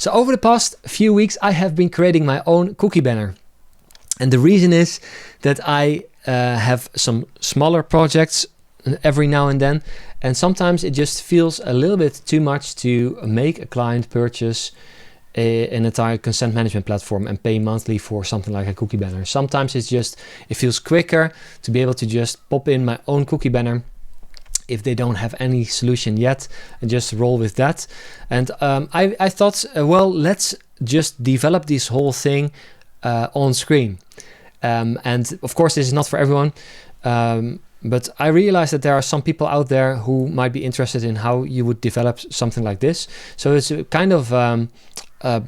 So over the past few weeks, I have been creating my own cookie banner. And the reason is that I have some smaller projects every now and then. And sometimes it just feels a little bit too much to make a client purchase an entire consent management platform and pay monthly for something like a cookie banner. Sometimes it feels quicker to be able to just pop in my own cookie banner if they don't have any solution yet, and just roll with that. And I thought, well, let's just develop this whole thing on screen. And of course, this is not for everyone, but I realized that there are some people out there who might be interested in how you would develop something like this. So it's a kind of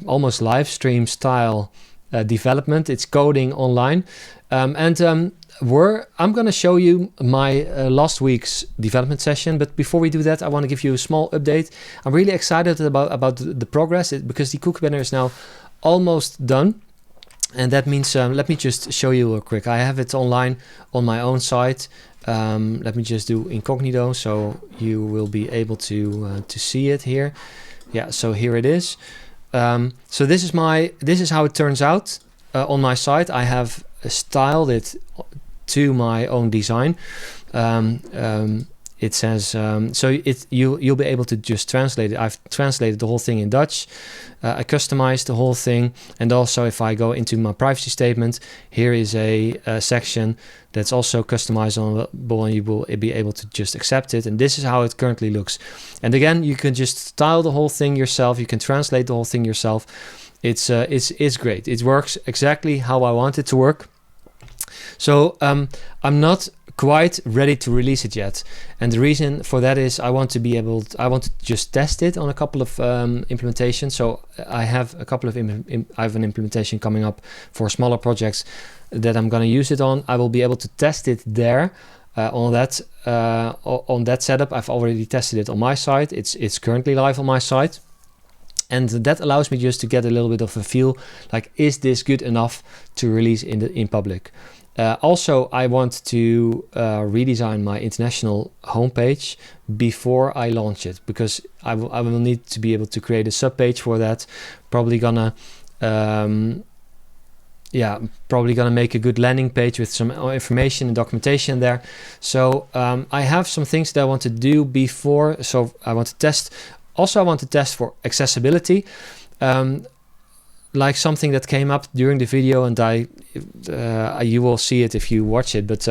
almost live stream style development. It's coding online. I'm going to show you my last week's development session. But before we do that, I want to give you a small update. I'm really excited about the progress because the cookie banner is now almost done. And that means, let me just show you real quick. I have it online on my own site. Let me just do incognito so you will be able to see it here. Yeah, so here it is. So this is how it turns out on my site. I have styled it to my own design. It says you'll be able to just translate it. I've translated the whole thing in Dutch. I customized the whole thing, and also if I go into my privacy statement, here is a section that's also customizable, and you will be able to just accept it. And this is how it currently looks. And again, you can just style the whole thing yourself. You can translate the whole thing yourself. It's great. It works exactly how I want it to work. So I'm not quite ready to release it yet, and the reason for that is I want to just test it on a couple of implementations. So I have a couple of I have an implementation coming up for smaller projects that I'm going to use it on. I will be able to test it there on that setup. I've already tested it on my site. It's currently live on my site. And that allows me just to get a little bit of a feel, like, is this good enough to release in public? Also, I want to redesign my international homepage before I launch it, because I will need to be able to create a subpage for that. Probably gonna make a good landing page with some information and documentation there. So I have some things that I want to do before. So I want to test. Also, I want to test for accessibility. Like something that came up during the video, and you will see it if you watch it, but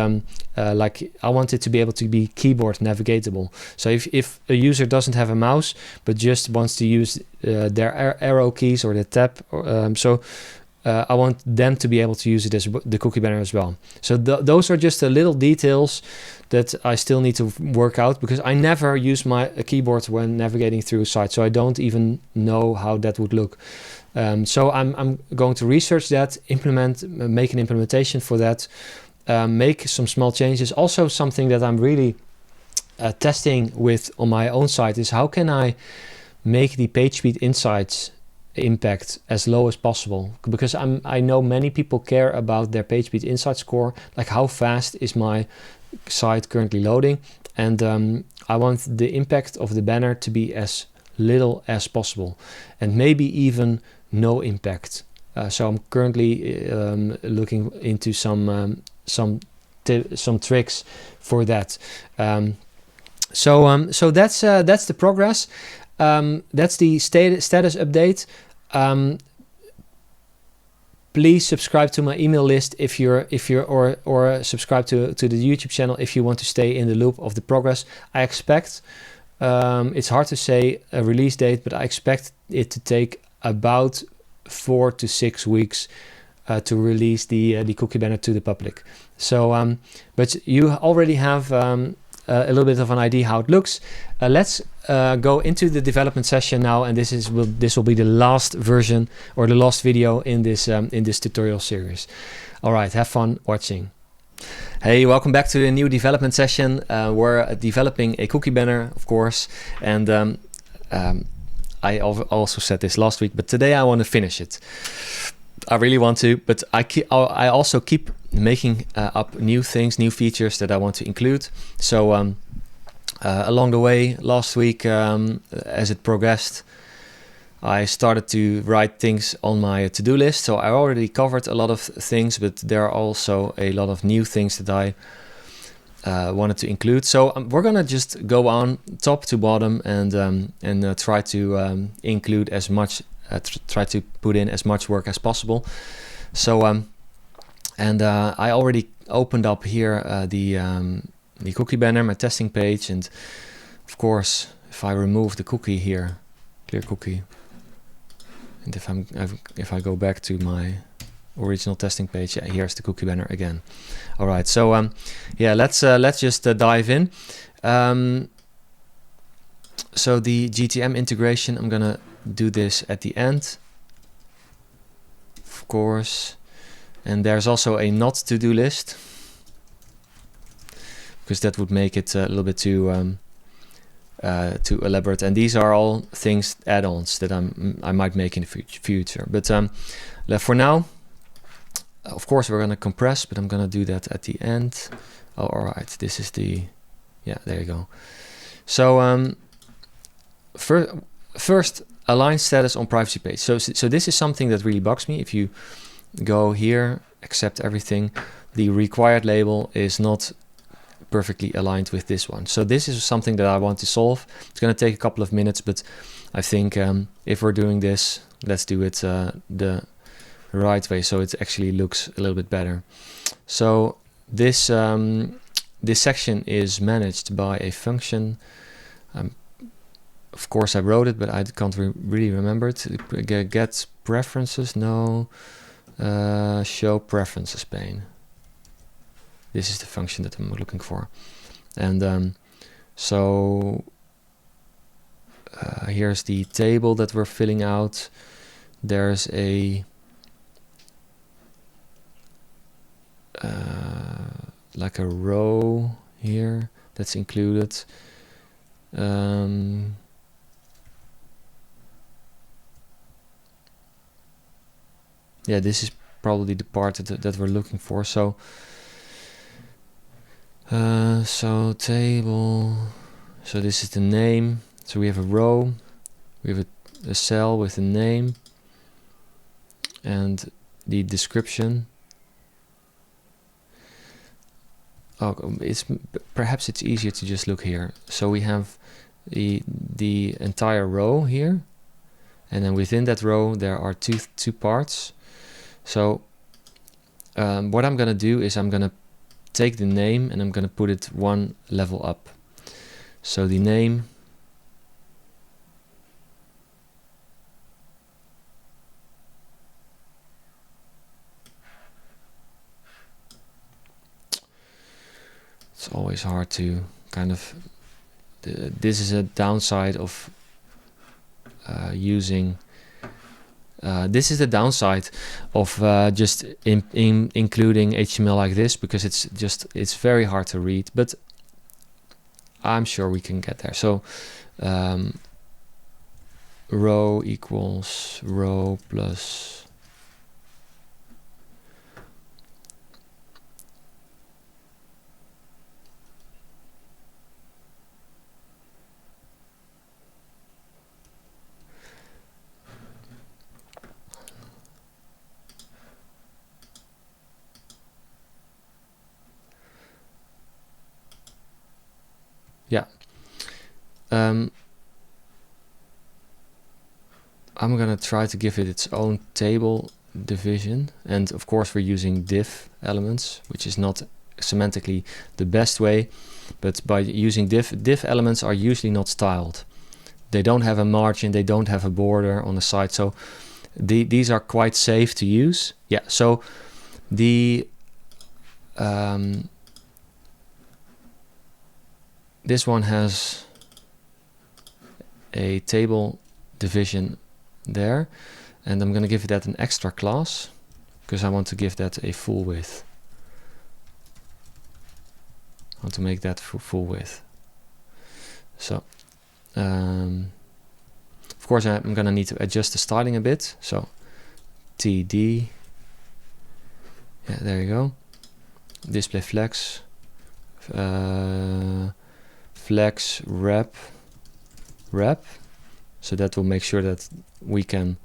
like I want it to be able to be keyboard navigatable. So if a user doesn't have a mouse but just wants to use their arrow keys or the tab, I want them to be able to use it as the cookie banner as well. So those are just the little details that I still need to work out, because I never use a keyboard when navigating through a site, so I don't even know how that would look. So I'm going to research that, make an implementation for that, make some small changes. Also, something that I'm really testing with on my own site is how can I make the page speed insights impact as low as possible, because I know many people care about their page speed insight score, like how fast is my site currently loading, and I want the impact of the banner to be as little as possible, and maybe even no impact. So I'm currently looking into some tricks for that. So that's the progress. That's the status update. Please subscribe to my email list if you're or subscribe to the YouTube channel if you want to stay in the loop of the progress. I expect it's hard to say a release date, but I expect it to take about 4 to 6 weeks to release the cookie banner to the public. So, but you already have a little bit of an idea how it looks. Let's go into the development session now, and this will be the last version or the last video in this tutorial series. All right, have fun watching. Hey, welcome back to the new development session. We're developing a cookie banner, of course, and I also said this last week, but today I want to finish it. I really want to, but I also keep making up new things, new features that I want to include. So along the way, last week, as it progressed, I started to write things on my to-do list. So I already covered a lot of things, but there are also a lot of new things that I wanted to include. So we're gonna just go on top to bottom and try to include as much, try to put in as much work as possible. So I already opened up here the cookie banner, my testing page, and of course, if I remove the cookie here, clear cookie, and if I go back to my original testing page, yeah, here's the cookie banner again. All right, so yeah, let's just dive in. So the GTM integration, I'm gonna do this at the end, of course, and there's also a not to-do list, because that would make it a little bit too elaborate. And these are all things, add-ons that I might make in the future. But for now, of course, we're gonna compress, but I'm gonna do that at the end. Oh, all right, this is the, yeah, there you go. So first, align status on privacy page. So this is something that really bugs me. If you go here, accept everything, the required label is not perfectly aligned with this one. So this is something that I want to solve. It's going to take a couple of minutes, but I think if we're doing this, let's do it the right way, so it actually looks a little bit better. So this this section is managed by a function. Of course, I wrote it, but I can't really remember it. Get preferences, no. Show preferences pane. This is the function that I'm looking for. And so here's the table that we're filling out. There's a like a row here that's included. Yeah, this is probably the part that we're looking for. So so table, so this is the name. So we have a row, we have a cell with a name and the description. Oh, perhaps it's easier to just look here. So we have the entire row here, and then within that row there are two parts. So what I'm gonna do is I'm gonna take the name and I'm gonna put it one level up. So the name, it's always hard to kind of, this is a downside of using, this is the downside of just including HTML like this, because it's very hard to read, but I'm sure we can get there. So row equals row plus yeah. I'm gonna try to give it its own table division, and of course we're using div elements, which is not semantically the best way, but by using div elements are usually not styled. They don't have a margin, they don't have a border on the side, so these are quite safe to use. Yeah, so the this one has a table division there, and I'm going to give that an extra class because I want to give that a full width. I want to make that full width. So of course I'm going to need to adjust the styling a bit. So TD, yeah, there you go. Display flex, flex wrap, so that will make sure that we can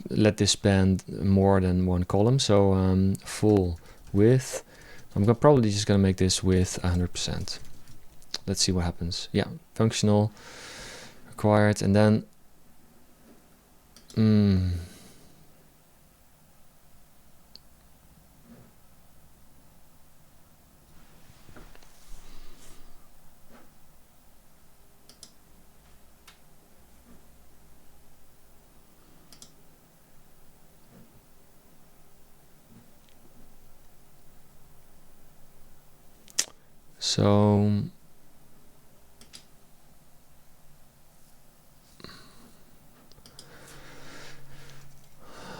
let this span more than one column. So full width. I'm probably just going to make this width 100%. Let's see what happens. Yeah, functional, required, and then so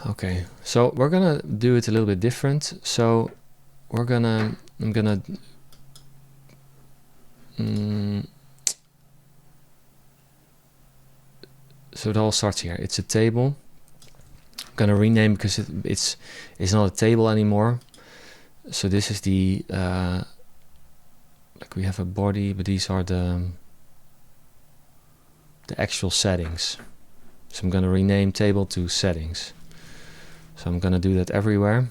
okay, so we're gonna do it a little bit different. So I'm gonna so it all starts here. It's a table. I'm gonna rename because it's not a table anymore. So this is the like we have a body, but these are the actual settings. So I'm gonna rename table to settings. So I'm gonna do that everywhere.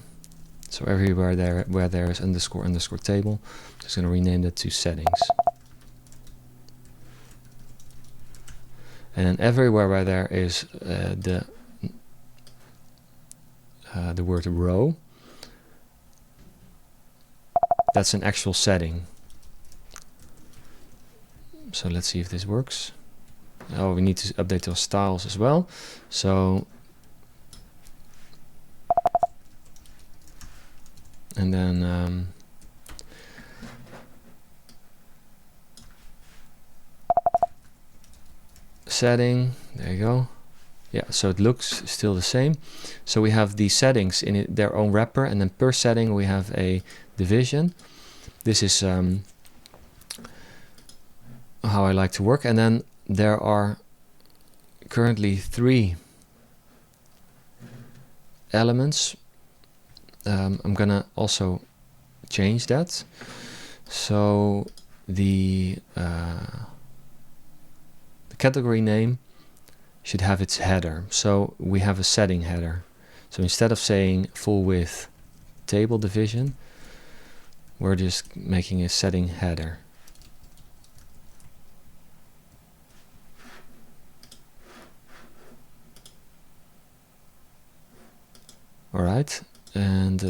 So everywhere where there is underscore table, I'm just gonna rename that to settings. And then everywhere where there is the word row, that's an actual setting. So let's see if this works. Oh, we need to update those styles as well. So, and then setting, there you go. Yeah, so it looks still the same. So we have the settings in their own wrapper, and then per setting we have a division. This is how I like to work. And then there are currently 3 elements. I'm gonna also change that. So the category name should have its header. So we have a setting header. So instead of saying full width table division, we're just making a setting header. All right, and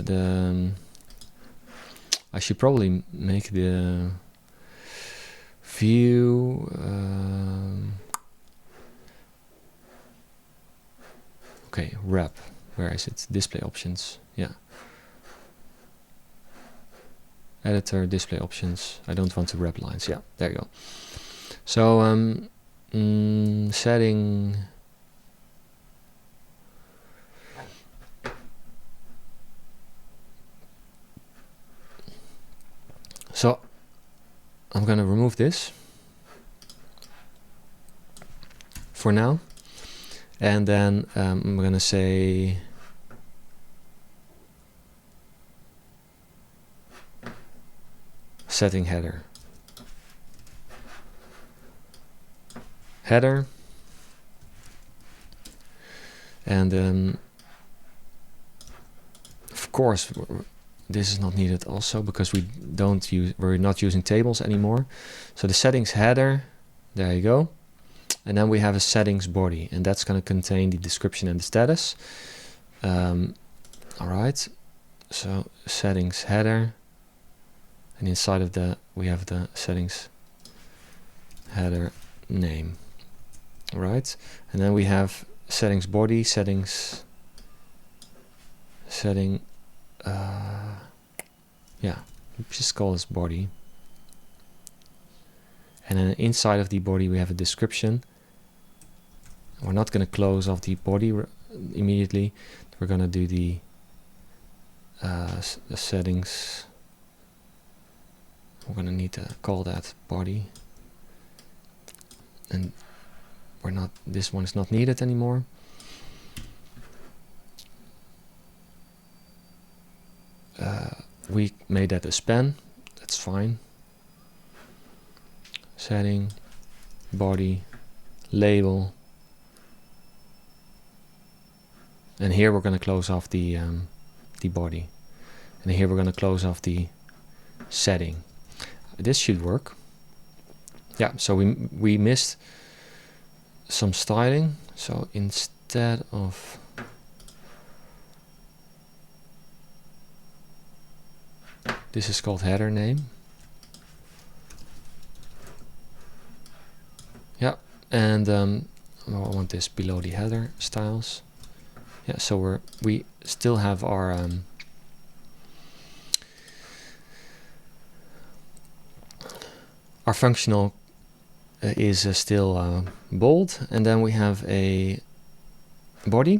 I should probably make the view. Okay, wrap. Where is it? Display options. Yeah. Editor, display options. I don't want to wrap lines. Yeah, there you go. So setting. So I'm gonna remove this for now, and then I'm gonna say setting header. Header, and of course this is not needed also because we're not using tables anymore. So the settings header, there you go, and then we have a settings body, and that's going to contain the description and the status. All right, so settings header, and inside of that we have the settings header name. All right, and then we have settings body, settings setting. Yeah, just call this body, and then inside of the body we have a description. We're not going to close off the body immediately. We're going to do the settings. We're going to need to call that body, and we're not. This one is not needed anymore. We made that a span. That's fine. Setting body, label, and here we're going to close off the body, and here we're going to close off the setting. This should work. Yeah, so we missed some styling. So instead of this is called header name. Yeah, and I want this below the header styles. Yeah, so we still have our functional is still bold, and then we have a body.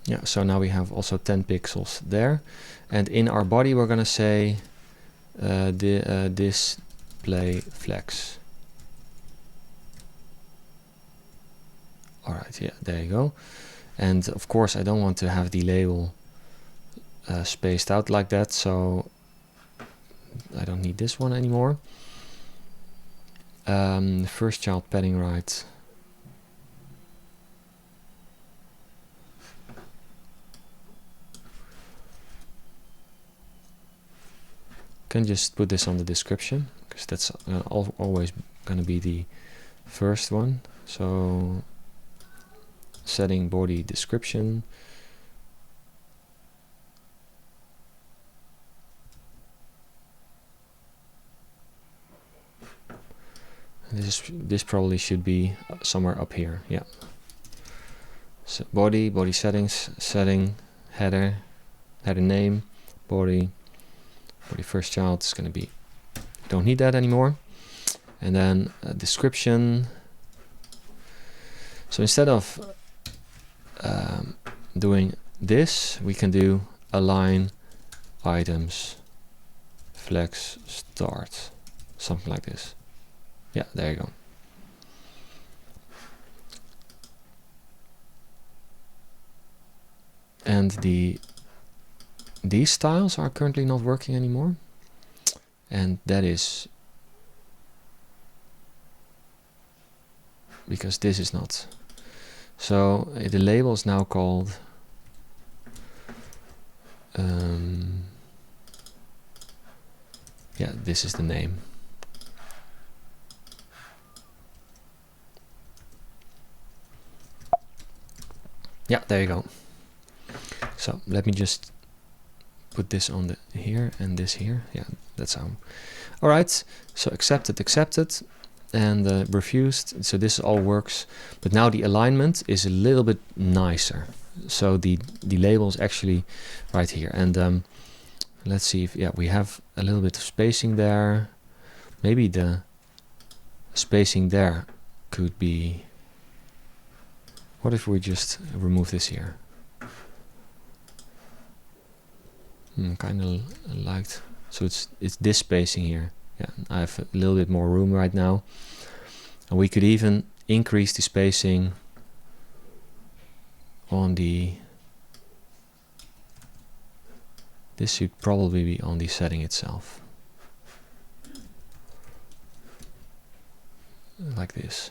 Yeah, so now we have also 10 pixels there, and in our body we're gonna say display flex. All right, yeah, there you go. And of course I don't want to have the label spaced out like that, so I don't need this one anymore. First child padding right. Can just put this on the description, because that's always going to be the first one. So setting body description. This probably should be somewhere up here. Yeah. So body settings, setting, header name, body first child is going to be, don't need that anymore. And then a description. So instead of doing this, we can do align items flex start, something like this. Yeah, there you go. And these styles are currently not working anymore, and that is because this is not. So the label is now called yeah, this is the name. Yeah, there you go. So let me just put this on the here and this here. Yeah, that's how. All right, so accepted, and refused. So this all works, but now the alignment is a little bit nicer. So the label is actually right here, and let's see if, yeah, we have a little bit of spacing there. Maybe the spacing there could be, what if we just remove this here? Kind of liked, so it's this spacing here. Yeah, I have a little bit more room right now, and we could even increase the spacing on the, this should probably be on the setting itself, like this.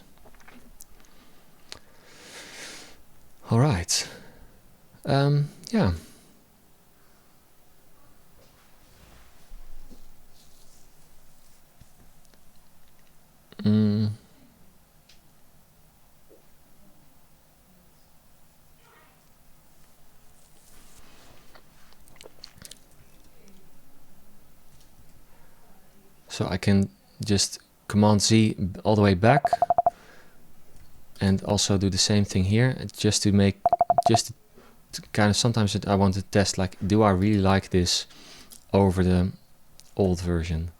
All right, yeah. So I can just Command Z all the way back, and also do the same thing here, just to make, just to kind of, sometimes I want to test, like, do I really like this over the old version?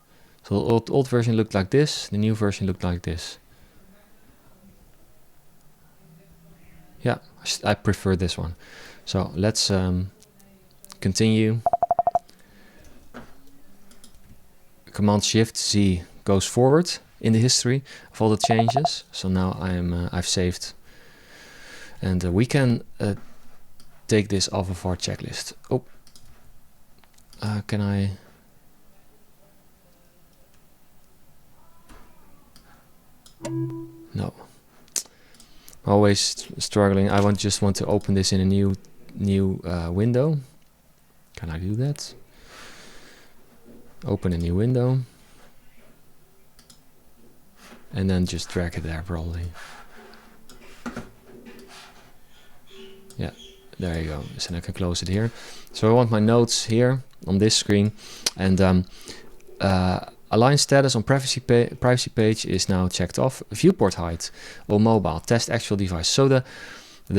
So the old version looked like this, the new version looked like this. Yeah, I prefer this one. So let's continue. Command Shift Z goes forward in the history of all the changes. So now I've saved, and we can take this off of our checklist. Oh, can I? No. Always struggling. I just want to open this in a new window. Can I do that? Open a new window. And then just drag it there probably. Yeah, there you go. So I can close it here. So I want my notes here on this screen. And align status on privacy page is now checked off. Viewport height on mobile. Test actual device. So the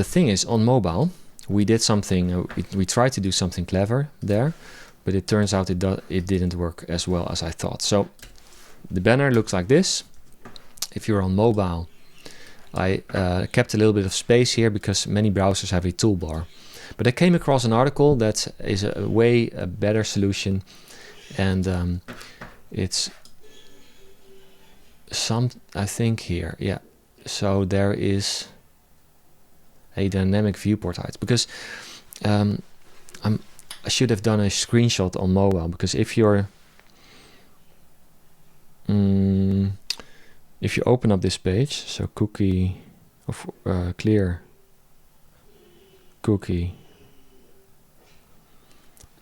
thing is, on mobile, we did something. We tried to do something clever there, but it turns out it didn't work as well as I thought. So the banner looks like this. If you're on mobile, I kept a little bit of space here because many browsers have a toolbar. But I came across an article that is a way better solution, and it's I think here, yeah. So there is a dynamic viewport height, because I should have done a screenshot on mobile, because if you open up this page, so cookie of clear cookie.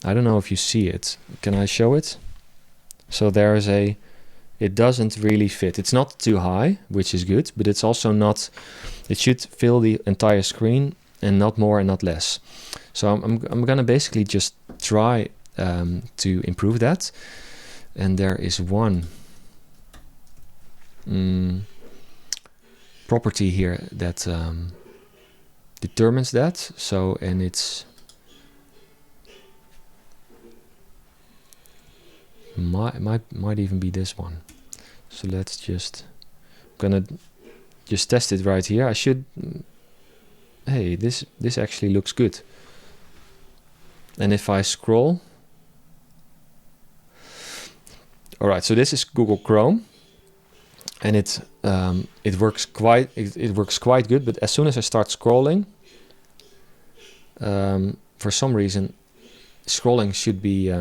I don't know if you see it. Can I show it? So there is it doesn't really fit. It's not too high, which is good, but it's also not, it should fill the entire screen and not more and not less. So I'm gonna basically just try to improve that. And there is one property here that determines that. So, and it's might even be this one. So let's just gonna just test it right here. I should, hey, this actually looks good. And if I scroll, all right, so this is Google Chrome, and it works quite good. But as soon as I start scrolling, for some reason, scrolling should be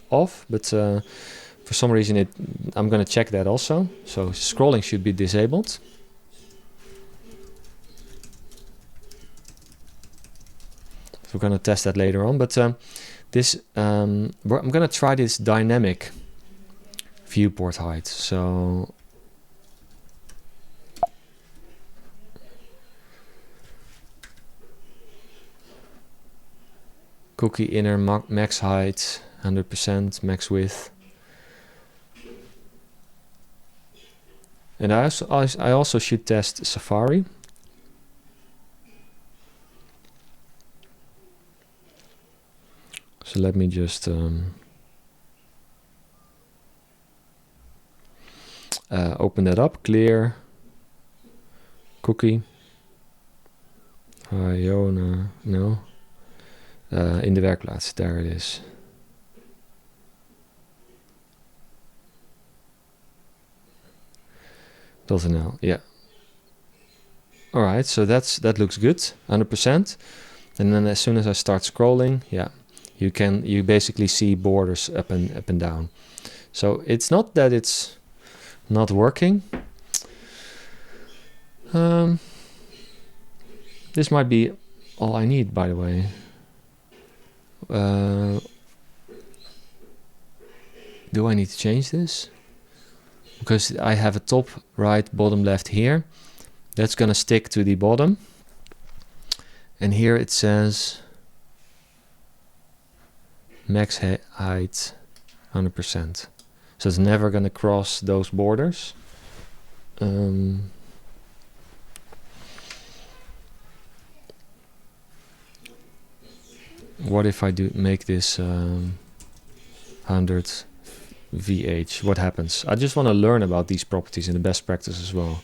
off, but for some reason I'm going to check that also. So scrolling should be disabled. So we're going to test that later on. But this I'm going to try this dynamic viewport height. So cookie inner max height 100%, max width. And I also should test Safari. So let me just open that up. Clear cookie. Iona, no. In de werkplaats, there it is. .nl, yeah. All right, so that looks good, 100%. And then as soon as I start scrolling, yeah, you basically see borders up and down. So it's not that it's not working. This might be all I need, by the way. Do I need to change this? Because I have a top, right, bottom, left here. That's gonna stick to the bottom. And here it says max height 100%. So it's never gonna cross those borders. What if I do make this 100 VH? What happens? I just want to learn about these properties and the best practice as well.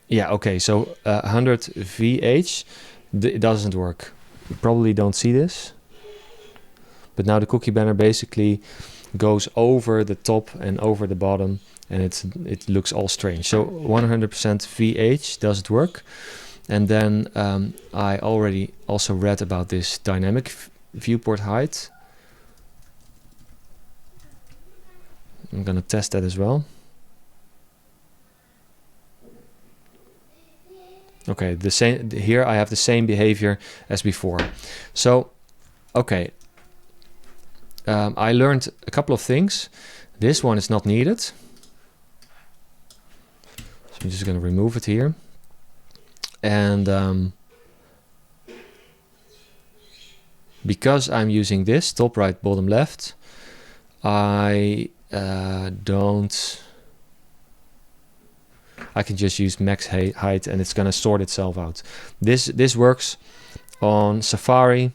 Yeah, okay, so 100 VH, it doesn't work. You probably don't see this. But now the cookie banner basically goes over the top and over the bottom, and it looks all strange. So 100% VH doesn't work. And then I already also read about this dynamic viewport height. I'm gonna test that as well. Okay, the same here. I have the same behavior as before. So, okay, I learned a couple of things. This one is not needed. So I'm just going to remove it here. And because I'm using this top right, bottom left, I can just use max height and it's going to sort itself out. This works on Safari,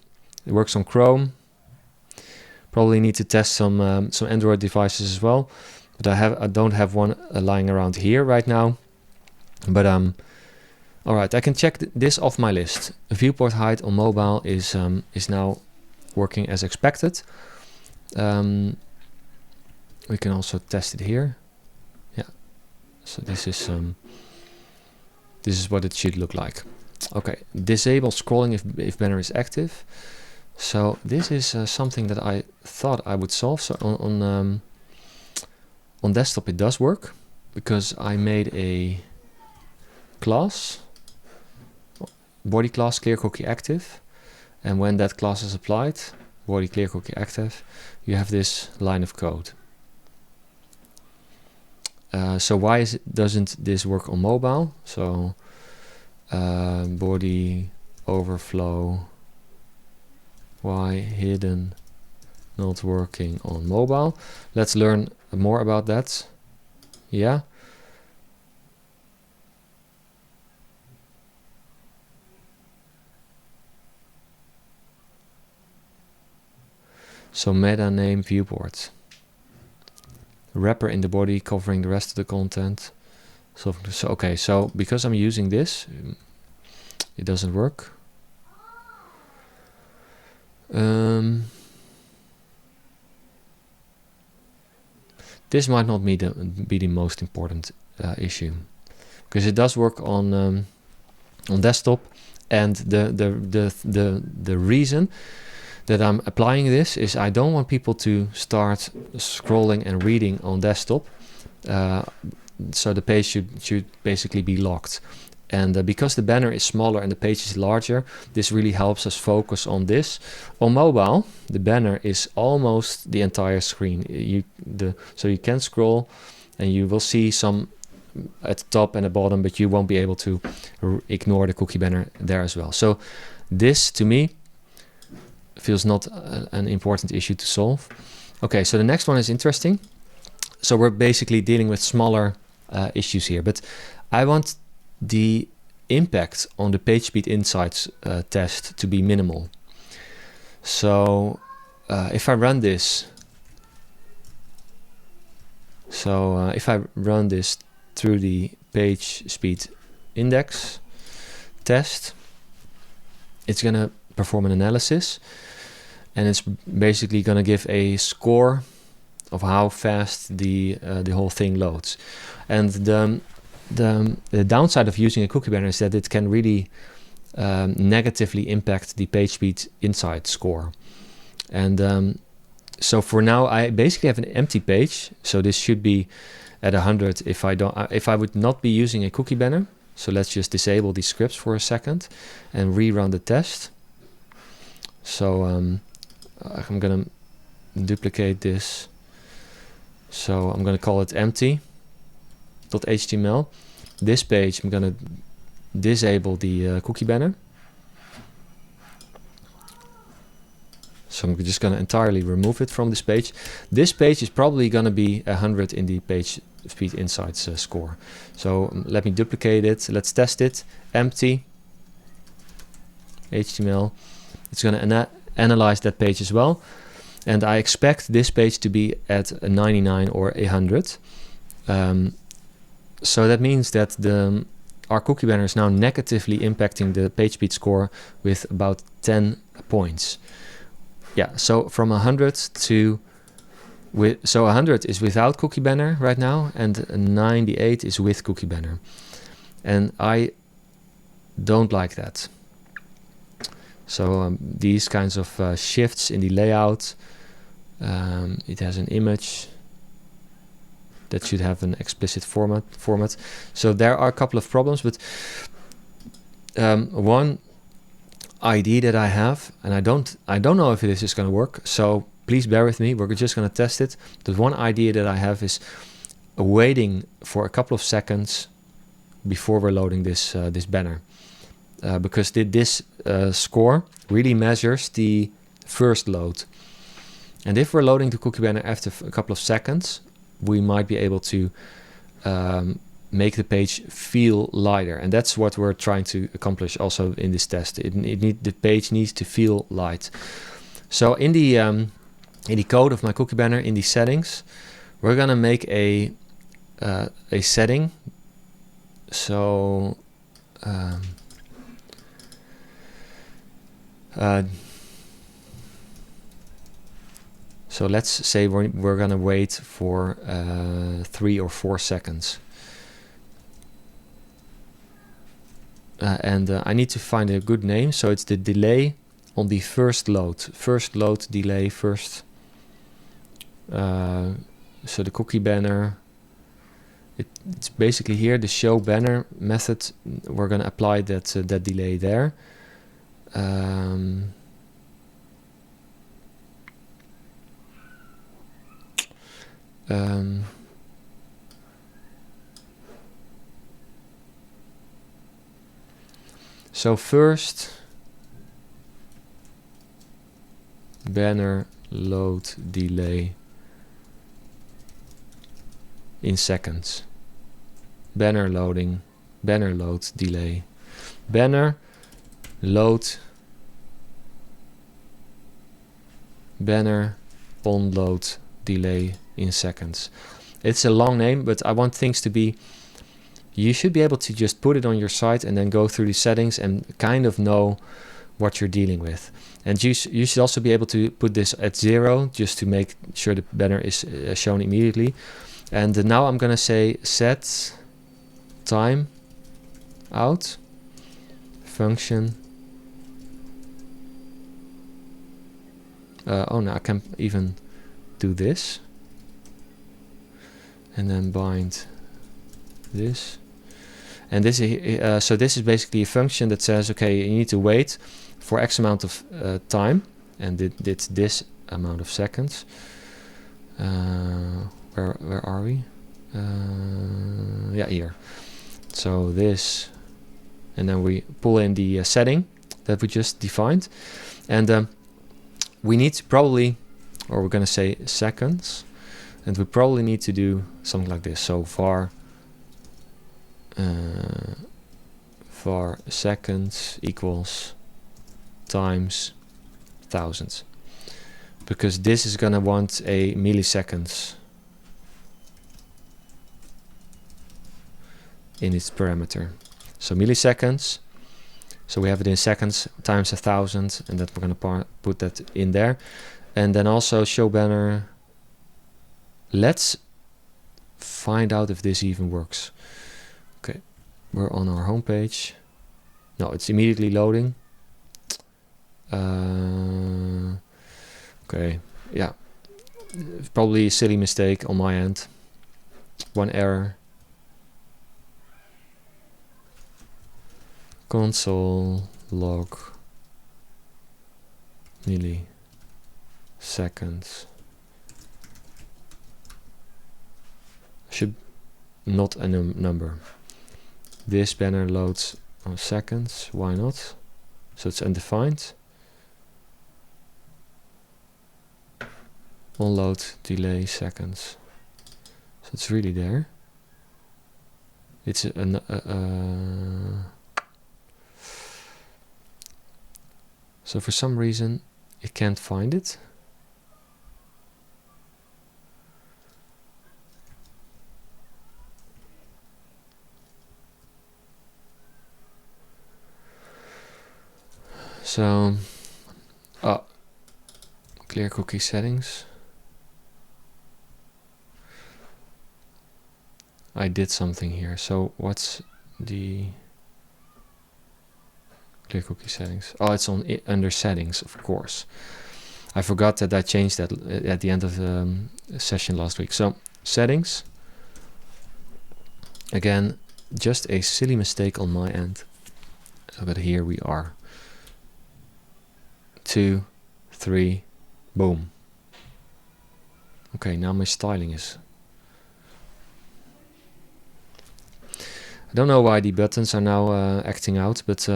it works on Chrome. Probably need to test some Android devices as well, but I don't have one lying around here right now. But all right, I can check this off my list. Viewport height on mobile is now working as expected. We can also test it here. Yeah, so this is what it should look like. Okay, disable scrolling if banner is active. So this is something that I thought I would solve. So on desktop it does work, because I made a class, body class clear cookie active, and when that class is applied, body clear cookie active, you have this line of code. So why doesn't this work on mobile? So body overflow, why hidden not working on mobile? Let's learn more about that. Yeah. So meta name viewport. Wrapper in the body covering the rest of the content. So okay, so because I'm using this, it doesn't work. This might not be the most important issue, because it does work on desktop, and the reason that I'm applying this is I don't want people to start scrolling and reading on desktop. So the page should basically be locked. And because the banner is smaller and the page is larger, this really helps us focus on this. On mobile, the banner is almost the entire screen. So you can scroll and you will see some at the top and the bottom, but you won't be able to ignore the cookie banner there as well. So this, to me, feels not an important issue to solve. Okay, so the next one is interesting. So we're basically dealing with smaller issues here, but I want the impact on the page speed insights test to be minimal. So if I run this, through the page speed index test, it's gonna perform an analysis, and it's basically gonna give a score of how fast the whole thing loads. And the downside of using a cookie banner is that it can really negatively impact the page speed insight score. And so for now, I basically have an empty page. So this should be at 100 if I would not be using a cookie banner. So let's just disable these scripts for a second and rerun the test. So I'm gonna duplicate this. So I'm gonna call it empty.html. This page, I'm gonna disable the cookie banner. So I'm just gonna entirely remove it from this page. This page is probably gonna be 100 in the page speed insights score. So let me duplicate it. Let's test it. Empty HTML. It's gonna analyze that page as well. And I expect this page to be at a 99 or 100. So that means that our cookie banner is now negatively impacting the page speed score with about 10 points. Yeah, so from 100 to... So 100 is without cookie banner right now, and 98 is with cookie banner. And I don't like that. So these kinds of shifts in the layout, it has an image that should have an explicit format. So there are a couple of problems, but one idea that I have, and I don't know if this is going to work, so please bear with me. We're just going to test it. The one idea that I have is waiting for a couple of seconds before we're loading this this banner, because this score really measures the first load. And if we're loading the cookie banner after a couple of seconds, we might be able to make the page feel lighter, and that's what we're trying to accomplish also in this test. The page needs to feel light. So in the code of my cookie banner, in the settings, we're gonna make a setting. So so let's say we're gonna wait for 3 or 4 seconds. And I need to find a good name, so it's the delay on the first load. First load delay first. So the cookie banner, it's basically here, the show banner method. We're gonna apply that delay there. So first banner load delay in seconds. Banner loading, banner load delay. Banner load, banner on load delay in seconds. It's a long name, but I want things to be, you should be able to just put it on your site and then go through the settings and kind of know what you're dealing with. And you should also be able to put this at 0 just to make sure the banner is shown immediately. And now I'm gonna say set time out function. Oh no, I can even do this and then bind this. And this is so this is basically a function that says, okay, you need to wait for X amount of time, and it's this amount of seconds. Where are we? Yeah, here. So this, and then we pull in the setting that we just defined, and we need to probably, or we're going to say seconds, and we probably need to do something like this. So var seconds equals times 1000, because this is gonna want a milliseconds in its parameter. So milliseconds, so we have it in seconds times 1000, and that we're gonna put that in there. And then also show banner, let's find out if this even works. Okay, we're on our home page. No, it's immediately loading. Okay, yeah, probably a silly mistake on my end. One error. Console log milliseconds. Should not a number. This banner loads on seconds. Why not? So it's undefined. On load delay seconds. So it's really there. It's so for some reason it can't find it. So, clear cookie settings. I did something here. So what's the clear cookie settings? Oh, it's on under settings, of course. I forgot that I changed that at the end of the session last week. So settings. Again, just a silly mistake on my end. So, but here we are. 2, 3, boom. Okay, now my styling is... I don't know why the buttons are now acting out, but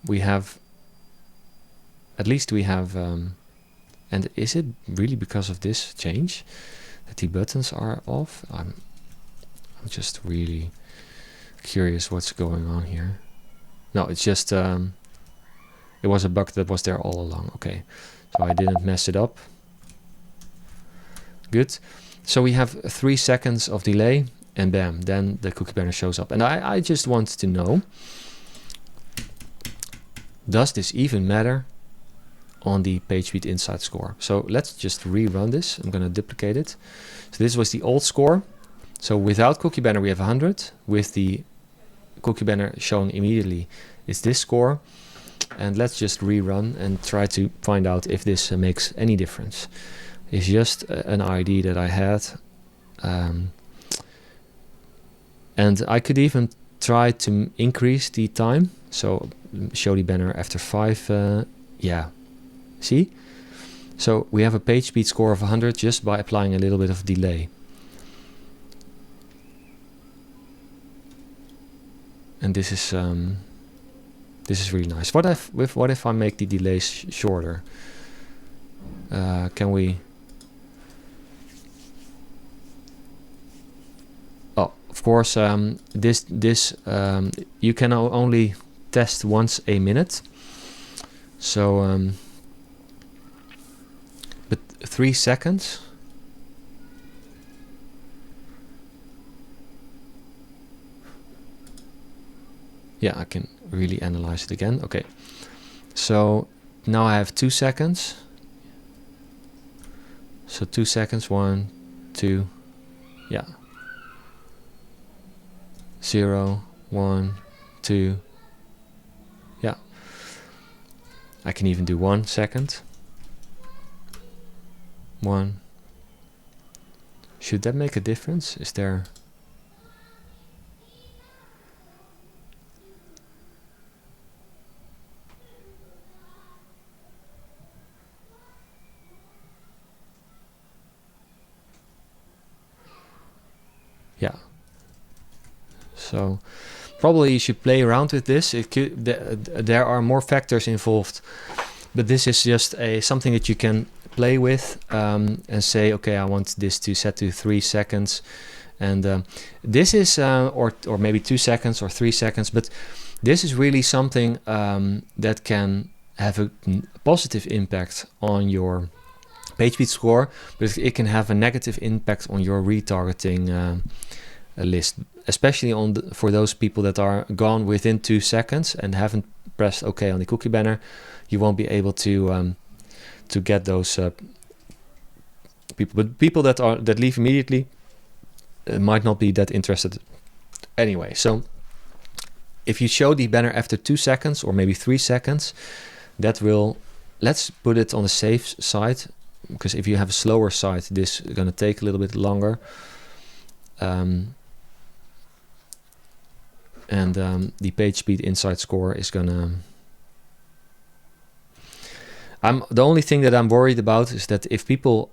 we have... At least we have... and is it really because of this change that the buttons are off? I'm just really curious what's going on here. No, it's just... it was a bug that was there all along. Okay, so I didn't mess it up. Good. So we have 3 seconds of delay, and bam, then the cookie banner shows up. And I just want to know, does this even matter on the page speed insight score? So let's just rerun this. I'm going to duplicate it. So this was the old score. So without cookie banner we have 100. With the cookie banner showing immediately is this score. And let's just rerun and try to find out if this makes any difference. It's just an idea that I had. And I could even try to increase the time. So show the banner after 5. Yeah, see? So we have a page speed score of 100 just by applying a little bit of delay. And this is really nice. What if I make the delays shorter? Can we? Oh, of course. This you can only test once a minute. So, but 3 seconds. Yeah, I can really analyze it again. Okay, so now I have 2 seconds. So 2 seconds, 1, 2, yeah. 0, 1, 2, yeah. I can even do 1 second. 1. Should that make a difference? Is there... Yeah. So probably you should play around with this. It could, there are more factors involved, but this is just something that you can play with and say, okay, I want this to set to 3 seconds, and this is or maybe 2 seconds or 3 seconds, but this is really something that can have a positive impact on your page speed score, but it can have a negative impact on your retargeting list, especially on for those people that are gone within 2 seconds and haven't pressed OK on the cookie banner. You won't be able to get those people. But people that leave immediately might not be that interested anyway. So if you show the banner after 2 seconds or maybe 3 seconds, that will, let's put it on the safe side, because if you have a slower site, this is going to take a little bit longer. And the page speed insight score is gonna... the only thing that I'm worried about is that if people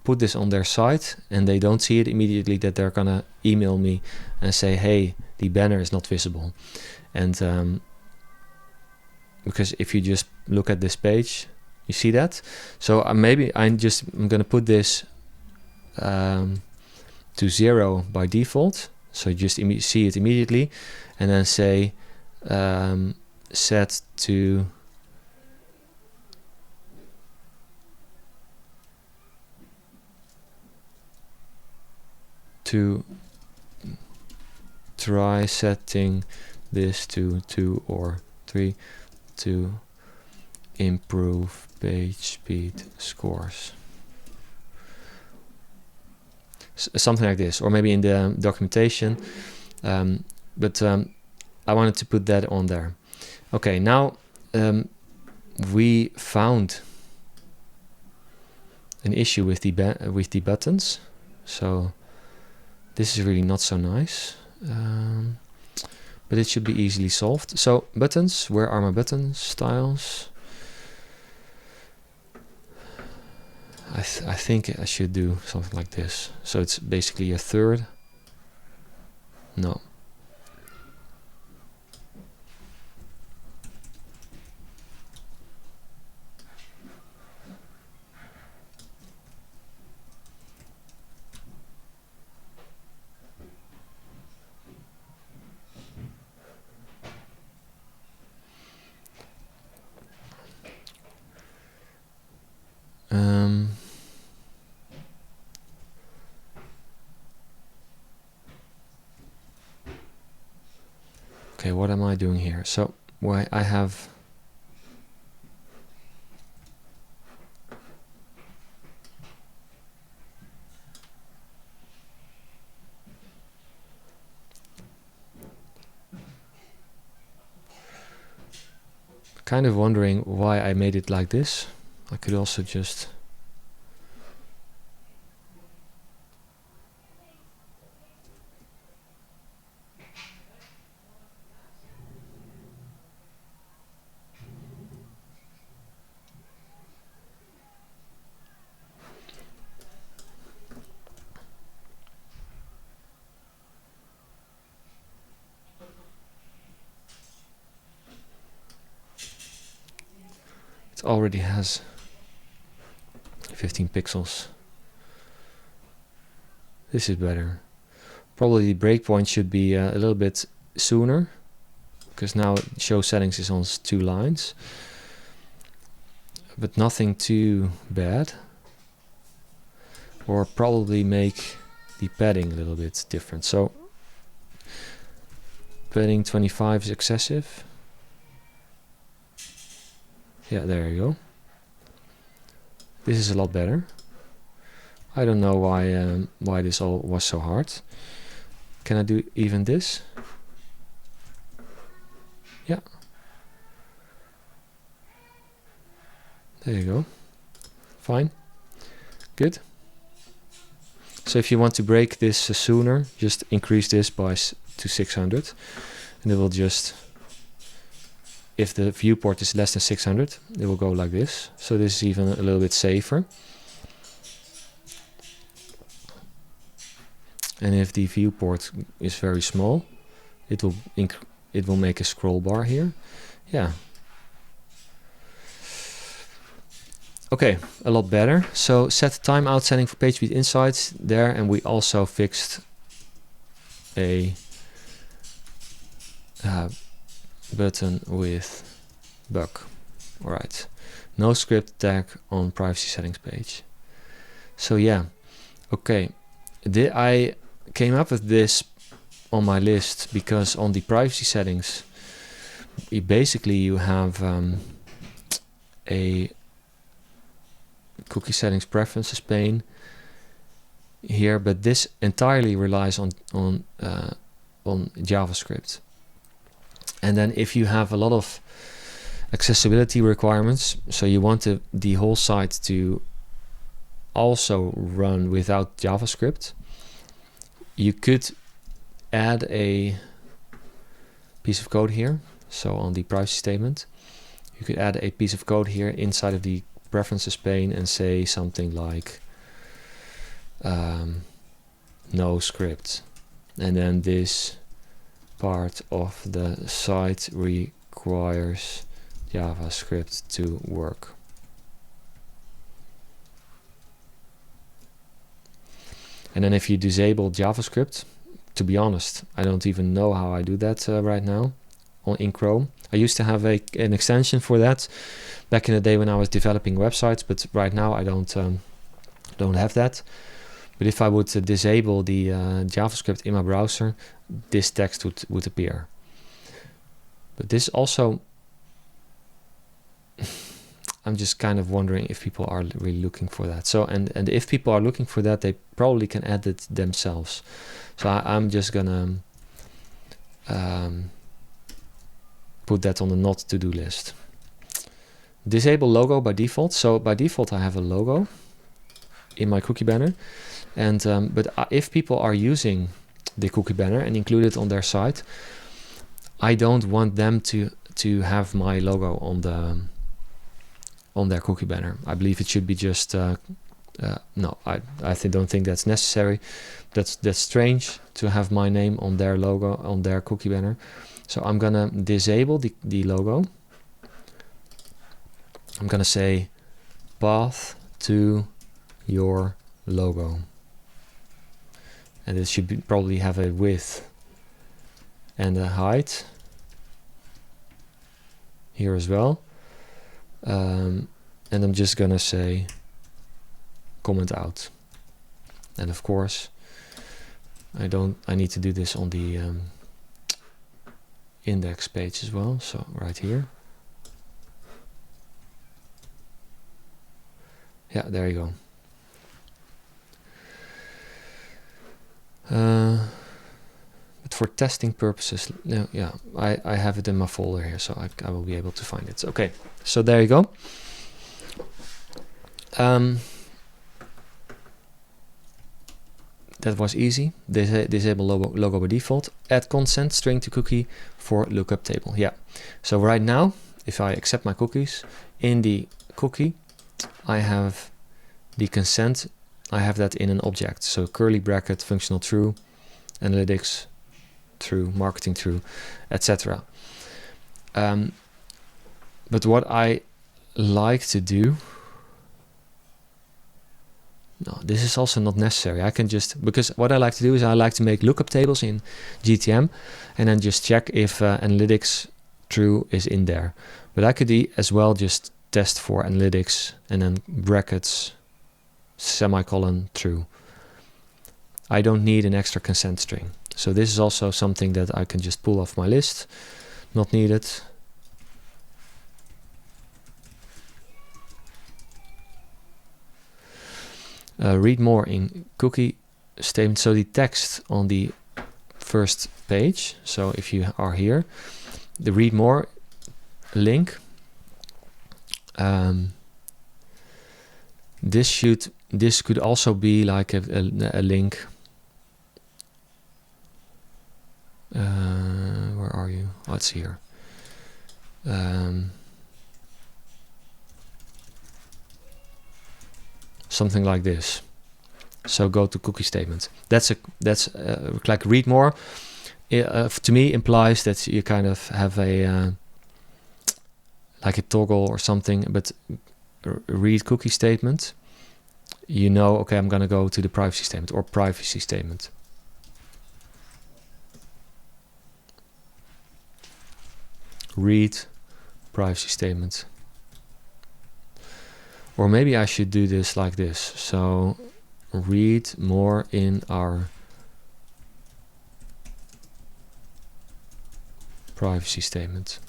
put this on their site and they don't see it immediately, that they're gonna email me and say, hey, the banner is not visible. And because if you just look at this page, you see that. So maybe I'm gonna put this to 0 by default. So just see it immediately, and then say set to try setting this to 2 or 3 to improve page speed scores. Something like this, or maybe in the documentation, but I wanted to put that on there. Okay, now we found an issue with the buttons, so this is really not so nice. but it should be easily solved. So buttons, where are my buttons? Styles. I think I should do something like this. So it's basically a third. No. Okay, what am I doing here? So why I have kind of wondering why I made it like this. I could also just it already has 15 pixels. This is better. Probably the breakpoint should be a little bit sooner, because now show settings is on 2 lines, but nothing too bad. Or probably make the padding a little bit different. So padding 25 is excessive. Yeah, there you go. This is a lot better. I don't know why this all was so hard. Can I do even this? Yeah. There you go. Fine. Good. So if you want to break this sooner, just increase this by to 600, and it will just, if the viewport is less than 600, it will go like this. So this is even a little bit safer. And if the viewport is very small, it will make a scroll bar here. Yeah. Okay, a lot better. So set timeout setting for page speed insights there, and we also fixed a button with bug. All right, no script tag on privacy settings page. So yeah, okay. I came up with this on my list because on the privacy settings, you have a cookie settings preferences pane here, but this entirely relies on JavaScript. And then if you have a lot of accessibility requirements, so you want the whole site to also run without JavaScript, you could add a piece of code here. So on the privacy statement, you could add a piece of code here inside of the preferences pane and say something like no script, and then this part of the site requires JavaScript to work. And then if you disable JavaScript, to be honest, I don't even know how I do that right now in Chrome. I used to have an extension for that back in the day when I was developing websites, but right now I don't have that. But if I would disable the JavaScript in my browser, this text would appear. But this also, I'm just kind of wondering if people are really looking for that. So and if people are looking for that, they probably can add it themselves. So I'm just gonna put that on the not to do list. Disable logo by default. So by default I have a logo in my cookie banner, and but if people are using the cookie banner and include it on their site, I don't want them to have my logo on their cookie banner. I believe it should be just no, I don't think that's necessary. That's strange to have my name on their logo on their cookie banner. So I'm gonna disable the logo. I'm gonna say path to your logo, and it should probably have a width and a height here as well. And I'm just gonna say comment out, and of course I need to do this on the index page as well, so right here. Yeah, there you go. But for testing purposes, no, yeah, I have it in my folder here, so I will be able to find it. Okay, so there you go. That was easy. Disable logo by default. Add consent string to cookie for lookup table. Yeah. So right now, if I accept my cookies, in the cookie, I have the consent. I have that in an object. So curly bracket, functional true, analytics true, marketing true, etc. But what I like to do, no, this is also not necessary. I can just, because what I like to do is I like to make lookup tables in GTM and then just check if analytics true is in there. But I could as well just test for analytics and then brackets, semicolon, true. I don't need an extra consent string. So this is also something that I can just pull off my list. Not needed. Read more in cookie statement. So the text on the first page. So if you are here, the read more link. This could also be like a link. Where are you? Oh, it's here. Something like this. So go to cookie statement. That's like read more. To me implies that you kind of have a like a toggle or something. But read cookie statement, you know, okay, I'm gonna go to the privacy statement or privacy statement. Read privacy statement. Or maybe I should do this like this. So read more in our privacy statement.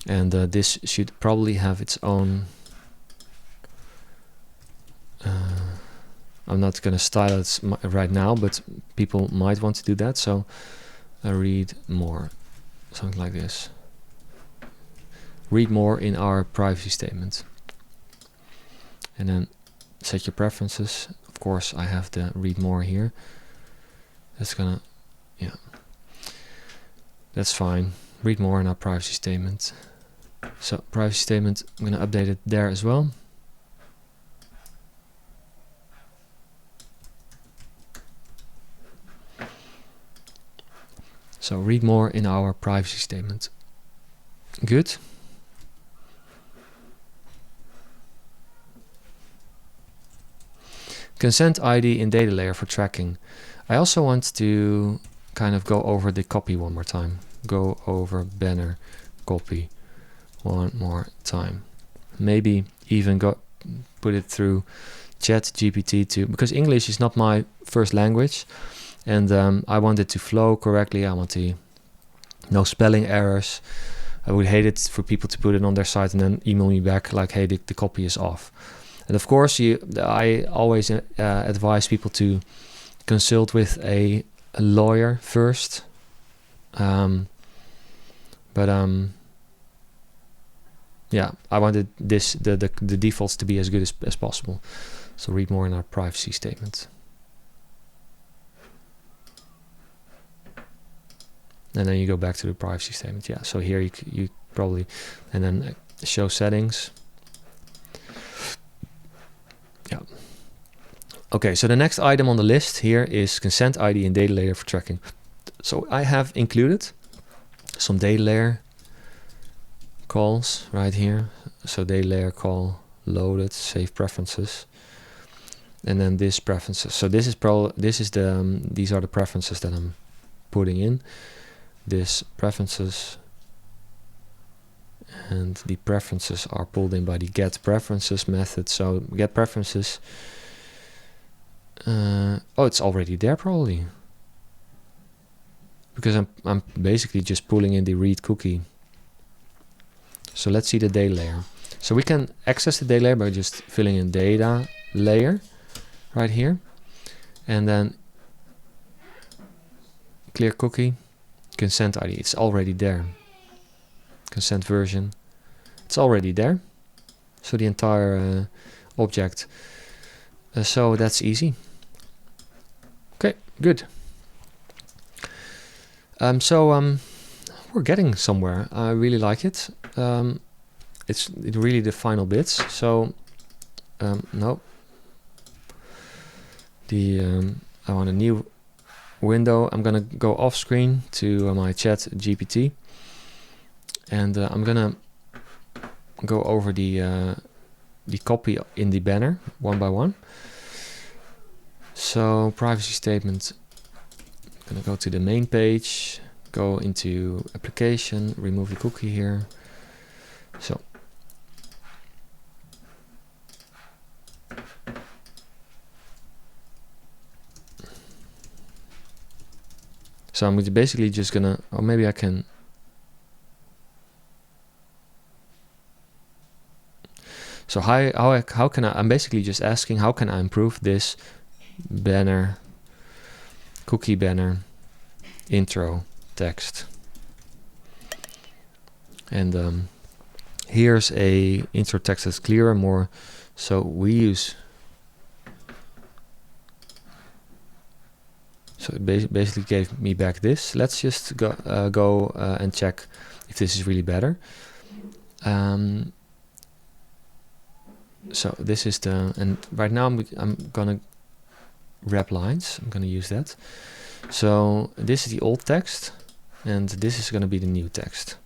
And this should probably have its own. I'm not going to style it right now, but people might want to do that. So read more, something like this. Read more in our privacy statement. And then set your preferences. Of course, I have the read more here. That's gonna, yeah, that's fine. Read more in our privacy statement. So privacy statement, I'm going to update it there as well. So read more in our privacy statement. Good. Consent ID in data layer for tracking. I also want to kind of go over the copy one more time. Go over banner copy one more time. Maybe even put it through ChatGPT too, because English is not my first language. And I want it to flow correctly. I want to no spelling errors. I would hate it for people to put it on their site and then email me back like, hey, the copy is off. And of course, I always advise people to consult with a lawyer first, But yeah, I wanted the defaults to be as good as possible. So read more in our privacy statement. And then you go back to the privacy statement. Yeah, so here you probably, and then show settings. Yeah. Okay, so the next item on the list here is consent ID and data layer for tracking. So I have included some data layer calls right here. So data layer call loaded, save preferences, and then this preferences. So this is these are the preferences that I'm putting in. This preferences, and the preferences are pulled in by the get preferences method. So get preferences. Oh, it's already there probably, because I'm basically just pulling in the read cookie. So let's see the data layer. So we can access the data layer by just filling in data layer right here, and then clear cookie, consent ID. It's already there. Consent version. It's already there. So the entire object. So that's easy. Okay, good. We're getting somewhere. I really like it. It's really the final bits. So no. I want a new window. I'm gonna go off screen to my chat GPT, and I'm gonna go over the copy in the banner one by one. So privacy statement. I'm gonna go to the main page, go into application, remove the cookie here. So I'm basically just gonna, or maybe I can. So how can I'm basically just asking, how can I improve this banner, cookie banner, intro text? And here's a intro text that's clearer, more. So we use. So it basically gave me back this. Let's just go and check if this is really better. So this is and right now I'm gonna wrap lines. I'm gonna use that. So this is the old text, and this is gonna be the new text.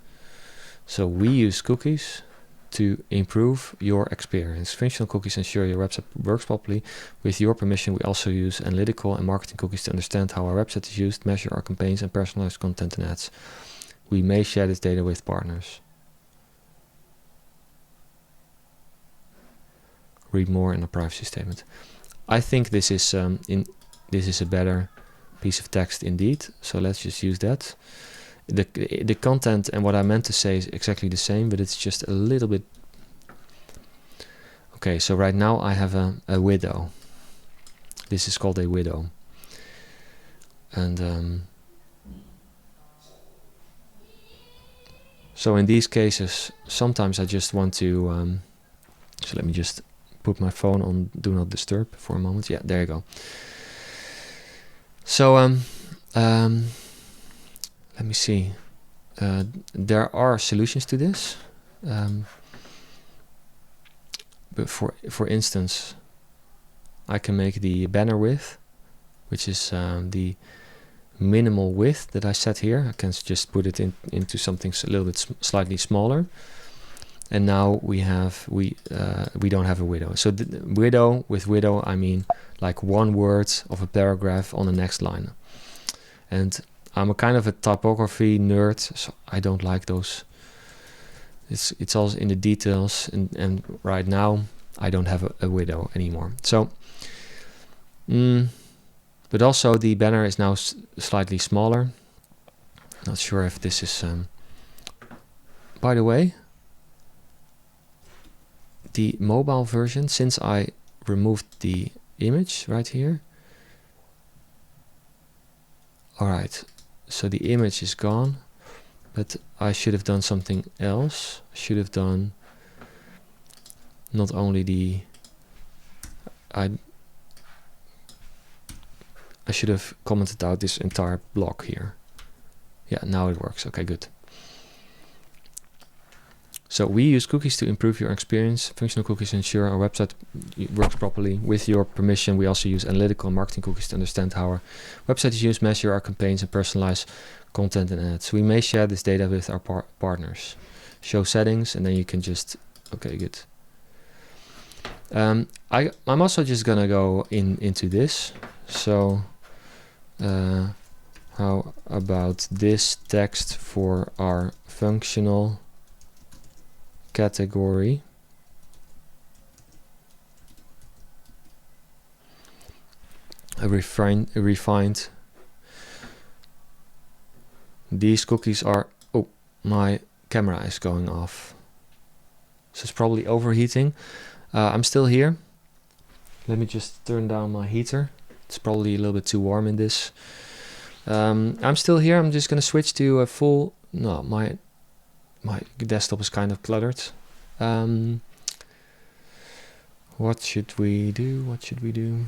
So we use cookies to improve your experience. Functional cookies ensure your website works properly. With your permission, we also use analytical and marketing cookies to understand how our website is used, measure our campaigns, and personalize content and ads. We may share this data with partners. Read more in a privacy statement. I think this is a better piece of text indeed. So let's just use that. The content and what I meant to say is exactly the same, but it's just a little bit. Okay, so right now I have a widow. This is called a widow. And so in these cases, sometimes I just want to. So let me just put my phone on Do Not Disturb for a moment. Yeah, there you go. So let me see. There are solutions to this. But for instance, I can make the banner width, which is the minimal width that I set here. I can just put it into something a little bit slightly smaller. And now we don't have a widow. So with widow I mean like one word of a paragraph on the next line. And I'm a kind of a typography nerd, so I don't like those. It's also in the details, and right now I don't have a widow anymore. So, but also the banner is now slightly smaller. Not sure if this is. By the way, the mobile version, since I removed the image right here. All right, so the image is gone, but I should have done something else. I should have done not only the I should have commented out this entire block here. Yeah, now it works. Okay, good. So we use cookies to improve your experience. Functional cookies ensure our website works properly. With your permission, we also use analytical and marketing cookies to understand how our website is used, measure our campaigns, and personalize content and ads. We may share this data with our partners. Show settings, and then you can just... Okay, good. I'm also just gonna go into this. So how about this text for our functional category? A refined. These cookies are... Oh, my camera is going off. So it's probably overheating. I'm still here. Let me just turn down my heater. It's probably a little bit too warm in this. I'm still here. I'm just going to switch to a full... No, my desktop is kind of cluttered. What should we do? What should we do?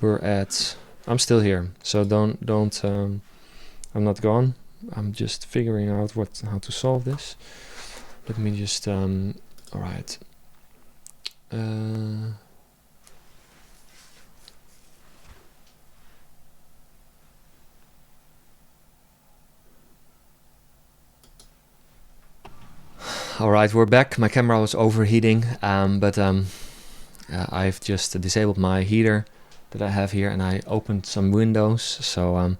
We're at... I'm still here, so don't I'm not gone. I'm just figuring out how to solve this. Let me just all right. All right, we're back. My camera was overheating, but I've just disabled my heater that I have here, and I opened some windows, so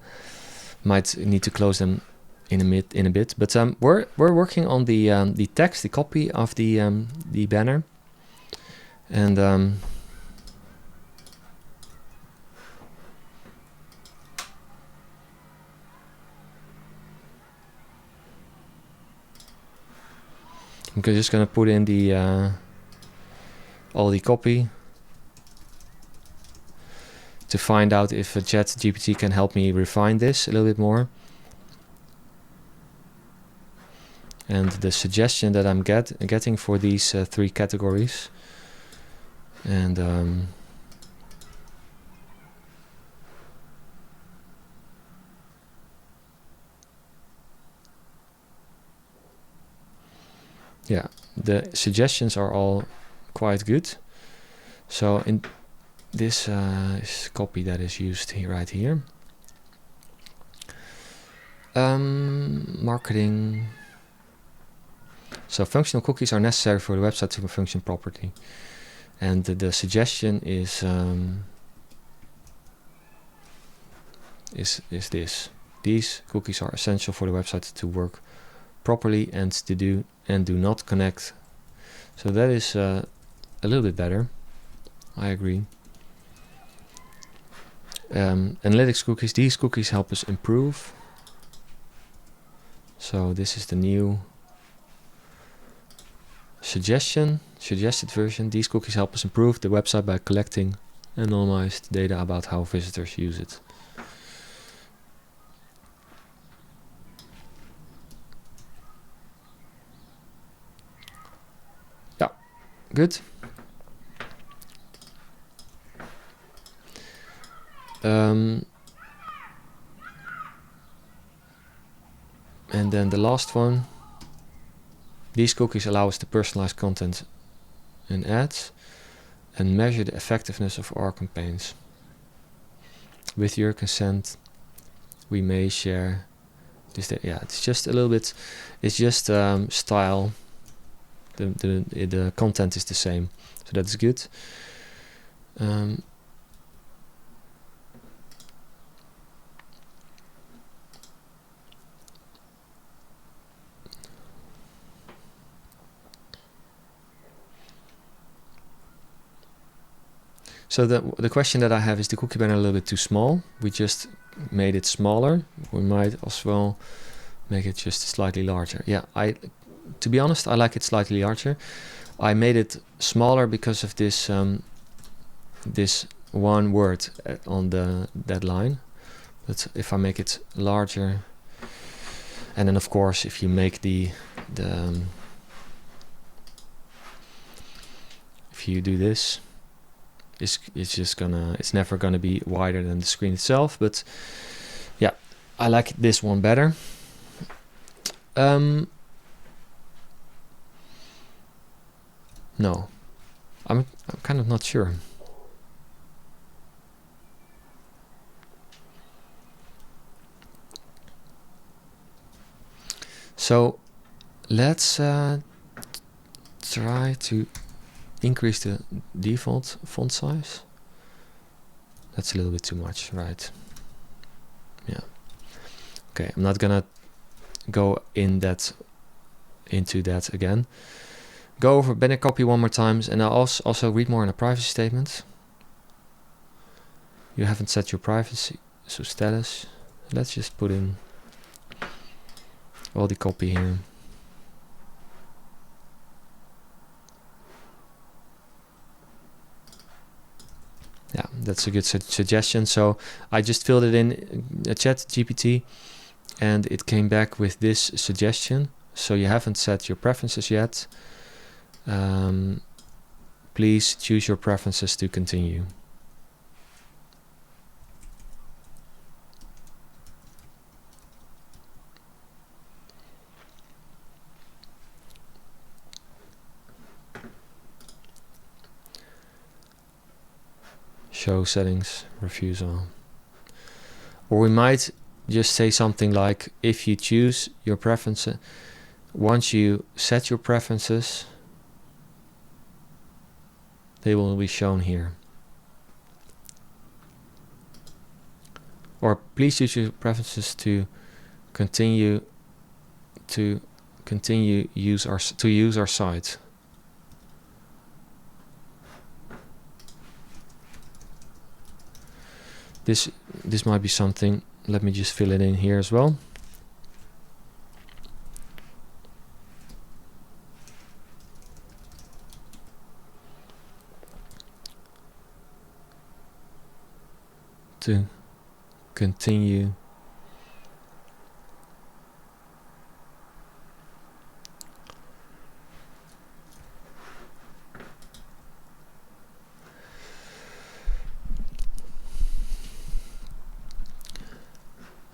might need to close them in a bit. But we're working on the text, the copy of the banner, and I'm just gonna put in the all the copy to find out if ChatGPT can help me refine this a little bit more. And the suggestion that I'm getting for these 3 categories, and yeah, the suggestions are all quite good. So in this is copy that is used here, right here. Marketing. So functional cookies are necessary for the website to function properly. And the suggestion is this. These cookies are essential for the website to work properly and do not connect. So that is a little bit better. I agree. Analytics cookies. These cookies help us improve. So this is the new suggested version. These cookies help us improve the website by collecting anonymized data about how visitors use it. Yeah, good. And then the last one. These cookies allow us to personalize content and ads and measure the effectiveness of our campaigns. With your consent, we may share this. Yeah, it's just a little bit. It's just style. The content is the same, so that's good. So the question that I have is the cookie banner a little bit too small. We just made it smaller. We might as well make it just slightly larger. Yeah, to be honest, I like it slightly larger. I made it smaller because of this this one word on that line. But if I make it larger, and then of course if you make if you do this, it's never gonna be wider than the screen itself. But yeah, I like this one better. No, I'm kind of not sure. So let's try to increase the default font size. That's a little bit too much, right? Yeah. Okay, I'm not gonna go into that again. Go over banner copy one more time, and I'll also read more in a privacy statement. You haven't set your privacy, so status. Let's just put in all the copy here. Yeah, that's a good suggestion. So I just filled it in a ChatGPT, and it came back with this suggestion. So you haven't set your preferences yet. Please choose your preferences to continue. Show settings, refusal. Or we might just say something like, if you choose your preferences, once you set your preferences, they will be shown here. Or please choose your preferences to continue use our site. This might be something. Let me just fill it in here as well. To continue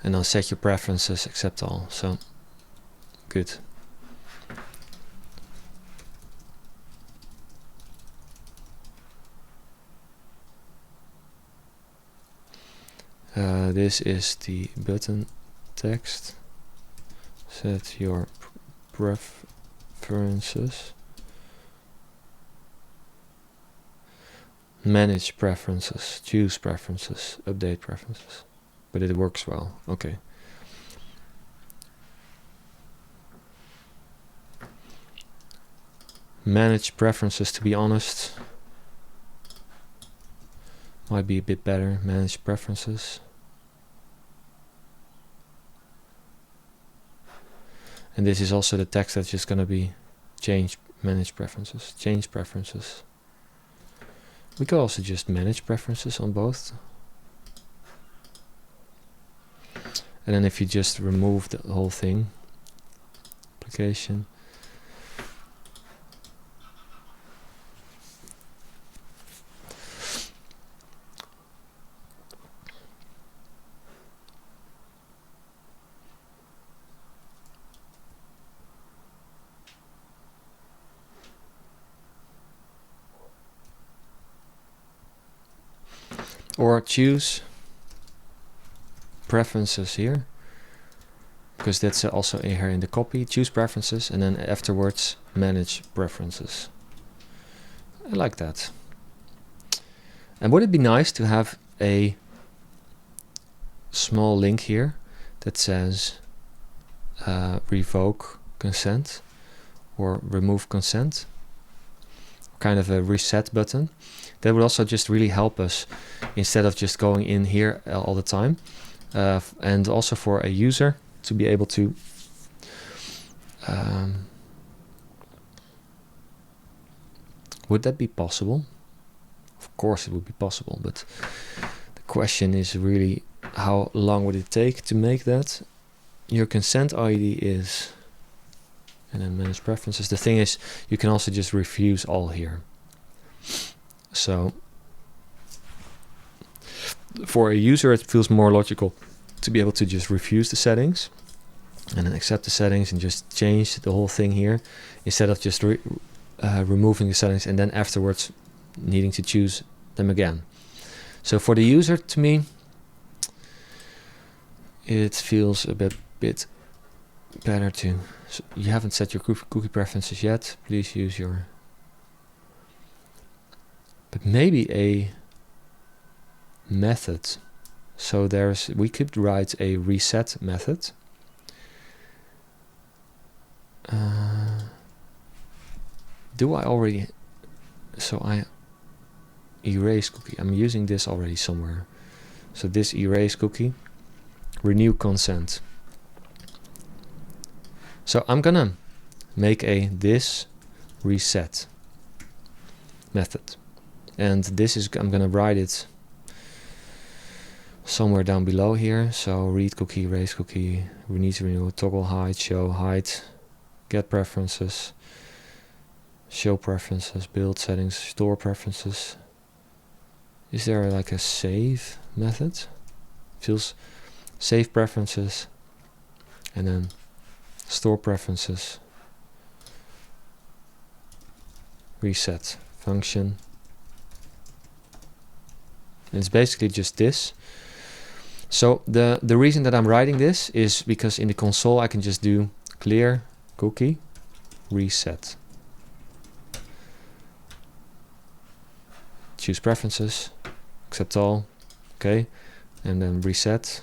and I'll set your preferences, accept all. So good. This is the button text. Set your preferences. Manage preferences, choose preferences, update preferences. But it works well. Okay. Manage preferences, to be honest, might be a bit better. Manage preferences. And this is also the text that's just going to be change, manage preferences, change preferences. We could also just manage preferences on both. And then if you just remove the whole thing, application, or choose preferences here, because that's also here in the copy. Choose preferences, and then afterwards manage preferences. I like that. And would it be nice to have a small link here that says revoke consent or remove consent, kind of a reset button? That would also just really help us instead of just going in here all the time. And also for a user to be able to Would that be possible? Of course it would be possible, but the question is really, how long would it take to make that? Your consent ID is, and then manage preferences. The thing is, you can also just refuse all here. So for a user, it feels more logical to be able to just refuse the settings and then accept the settings and just change the whole thing here, instead of just removing the settings and then afterwards needing to choose them again. So for the user, to me, it feels a bit better to, so you haven't set your cookie preferences yet, please use your, but maybe a method. So we could write a reset method. Do I already, so I erase cookie, I'm using this already somewhere. So this erase cookie, renew consent. So I'm gonna make this reset method, and this is, I'm gonna write it somewhere down below here. So read cookie, erase cookie, we need to renew, toggle hide, show hide, get preferences, show preferences, build settings, store preferences. Is there like a save method? Feels save preferences and then store preferences, reset function. And it's basically just this. So the reason that I'm writing this is because in the console I can just do clear cookie reset. Choose preferences, accept all, okay, and then reset.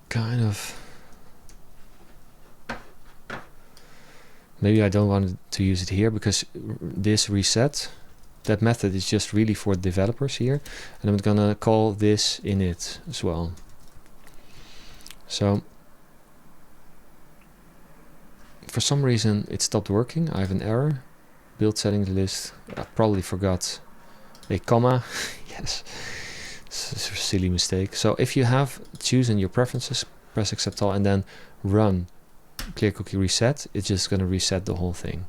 Kind of. Maybe I don't want to use it here because this reset, that method is just really for developers here, and I'm gonna call this init as well. So for some reason it stopped working. I have an error. Build settings list. I probably forgot a comma. Yes, it's a silly mistake. So if you have chosen your preferences, press accept all and then run clear cookie reset, it's just going to reset the whole thing.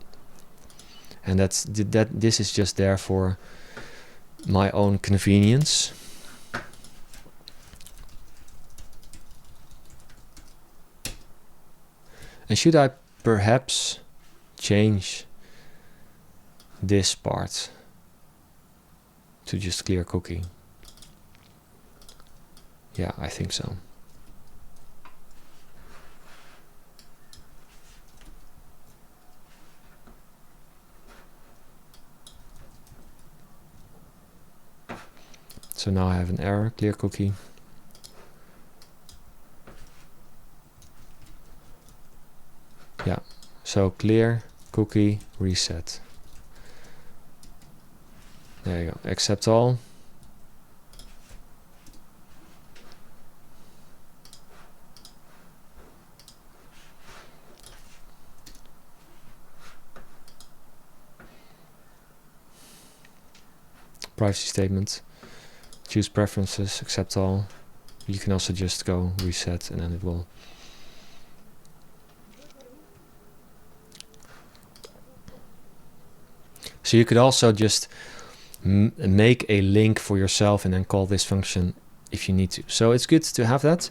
And this is just there for my own convenience. And should I perhaps change this part to just clear cookie? Yeah, I think so. So now I have an error, clear cookie. Yeah, so clear cookie reset. There you go, accept all. Privacy statement. Choose preferences, accept all. You can also just go reset and then it will. So you could also just make a link for yourself and then call this function if you need to. So it's good to have that.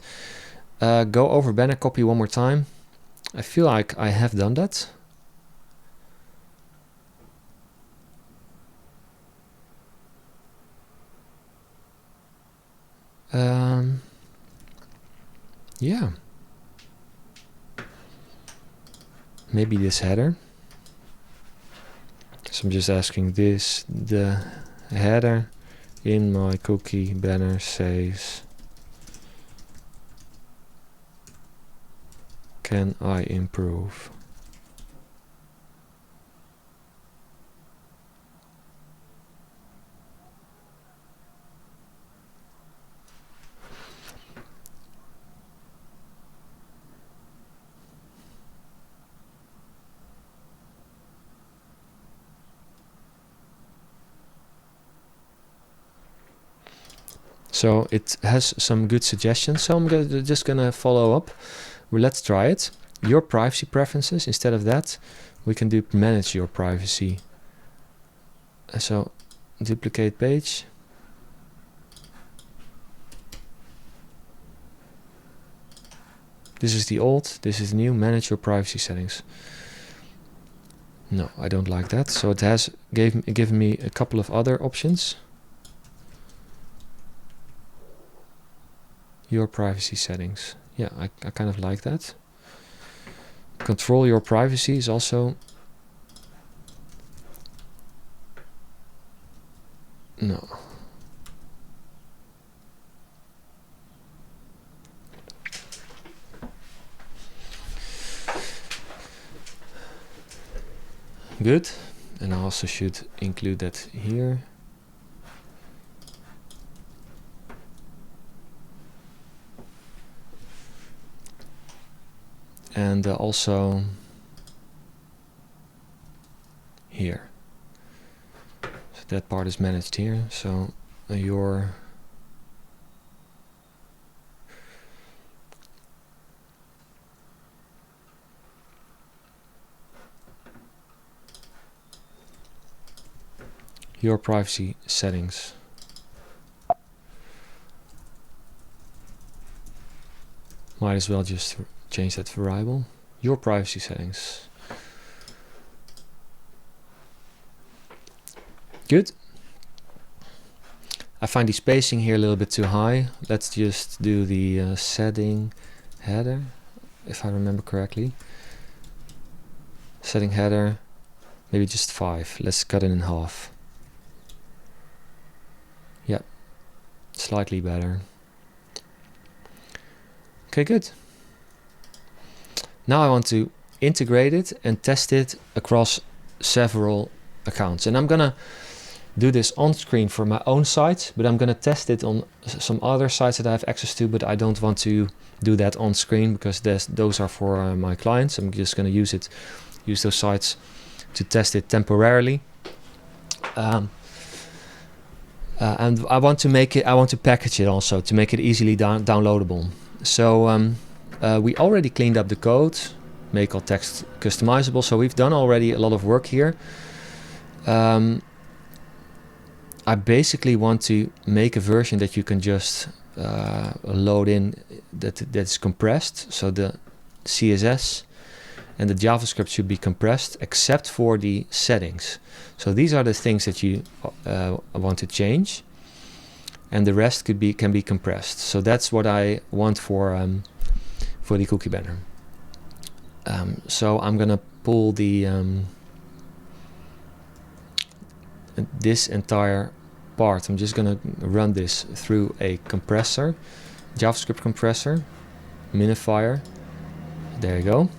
Go over banner copy one more time. I feel like I have done that. Yeah. Maybe this header. So I'm just asking this, the header in my cookie banner says, can I improve? So it has some good suggestions. So I'm just gonna follow up. Well, let's try it. Your privacy preferences. Instead of that, we can do manage your privacy. So duplicate page. This is the old. This is new. Manage your privacy settings. No, I don't like that. So it has given me a couple of other options. Your privacy settings. Yeah, I kind of like that. Control your privacy is also... No. Good. And I also should include that here. And also here. So that part is managed here. So your privacy settings. Might as well just change that variable. Your privacy settings. Good. I find the spacing here a little bit too high. Let's just do the setting header, if I remember correctly. Setting header, maybe just 5. Let's cut it in half. Yeah, slightly better. Okay, good. Now I want to integrate it and test it across several accounts. And I'm gonna do this on screen for my own site, but I'm gonna test it on some other sites that I have access to, but I don't want to do that on screen because those are for my clients. I'm just gonna use those sites to test it temporarily. And I want to package it also to make it easily downloadable. So we already cleaned up the code, make all text customizable. So we've done already a lot of work here. I basically want to make a version that you can just load in that's compressed. So the CSS and the JavaScript should be compressed except for the settings. So these are the things that you want to change, and the rest can be compressed. So that's what I want for the cookie banner. So I'm gonna pull the this entire part. I'm just gonna run this through a compressor, JavaScript compressor, minifier. There you go.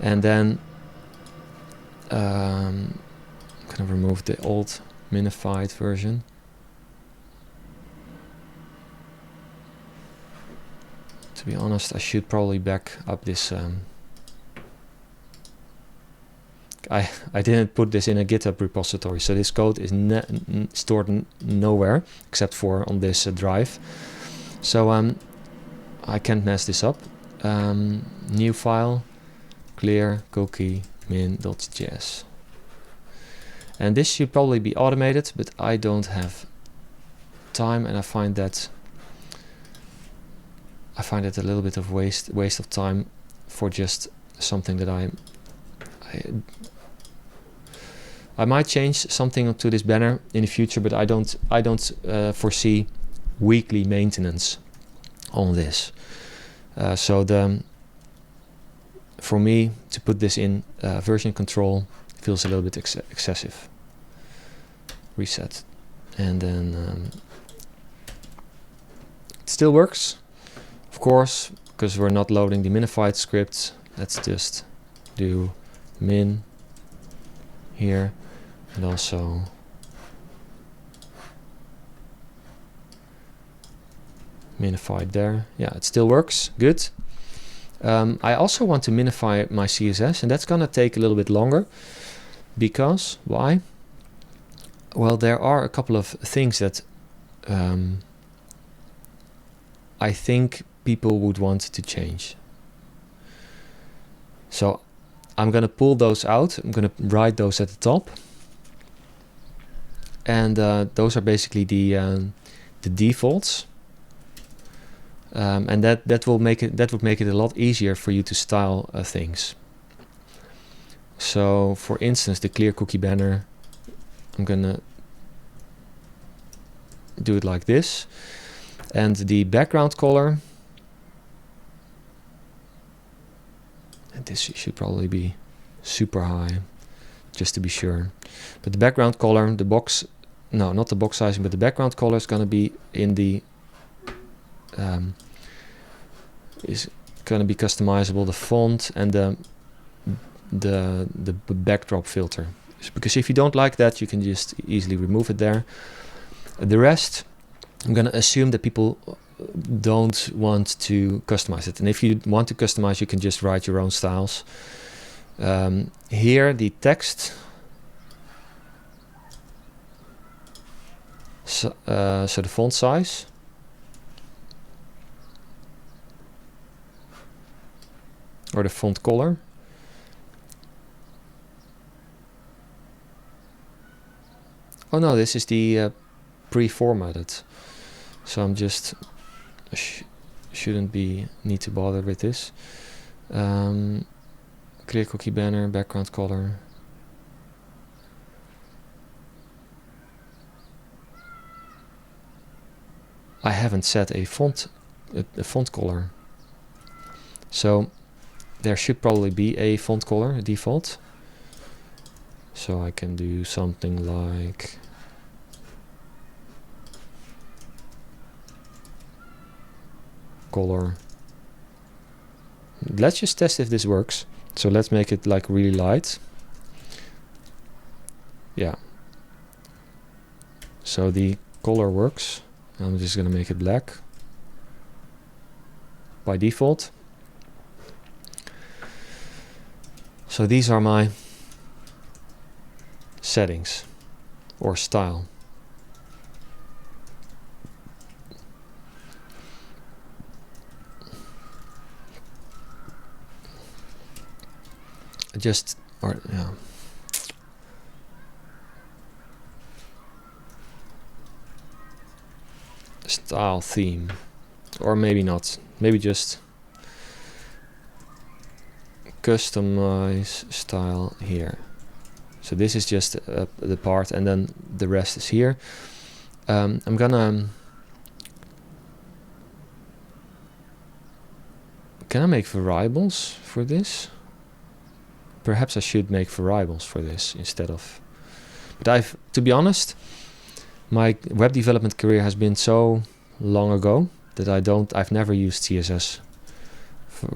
And then I'm gonna remove the old minified version. To be honest, I should probably back up this. I didn't put this in a GitHub repository, so this code is stored nowhere except for on this drive. So I can't mess this up. New file, clear cookie min.js. And this should probably be automated, but I don't have time, and I find that I find it a little bit of waste of time for just something that I might change something to this banner in the future, but I don't foresee weekly maintenance on this. So for me to put this in version control feels a little bit excessive. Reset, and then it still works, of course, because we're not loading the minified script. Let's just do min here, and also minified there. Yeah, it still works, good. I also want to minify my CSS, and that's gonna take a little bit longer, because, why? Well, there are a couple of things that I think people would want to change. So I'm gonna pull those out, I'm gonna write those at the top, and those are basically the defaults. And that would make it a lot easier for you to style things. So, for instance, the clear cookie banner, I'm gonna do it like this, and the background color, and this should probably be super high, just to be sure. But the background color, the box, no, not the box sizing, but the background color is gonna be in the is going to be customizable, the font and the backdrop filter, because if you don't like that, you can just easily remove it there. The rest, I'm going to assume that people don't want to customize it, and if you want to customize, you can just write your own styles. Here the text, so the font size, or the font color. Oh no, this is the pre-formatted. So I'm just shouldn't need to bother with this. Clear cookie banner, background color. I haven't set a font color. So there should probably be a font color, a default. So I can do something like color. Let's just test if this works. So let's make it like really light. Yeah. So the color works. I'm just gonna make it black by default. So these are my settings or style. Style theme, or maybe not, maybe just customize style here. So this is just the part, and then the rest is here. I'm gonna can I make variables for this? Perhaps I should make variables for this instead of, but to be honest, my web development career has been so long ago that I've never used CSS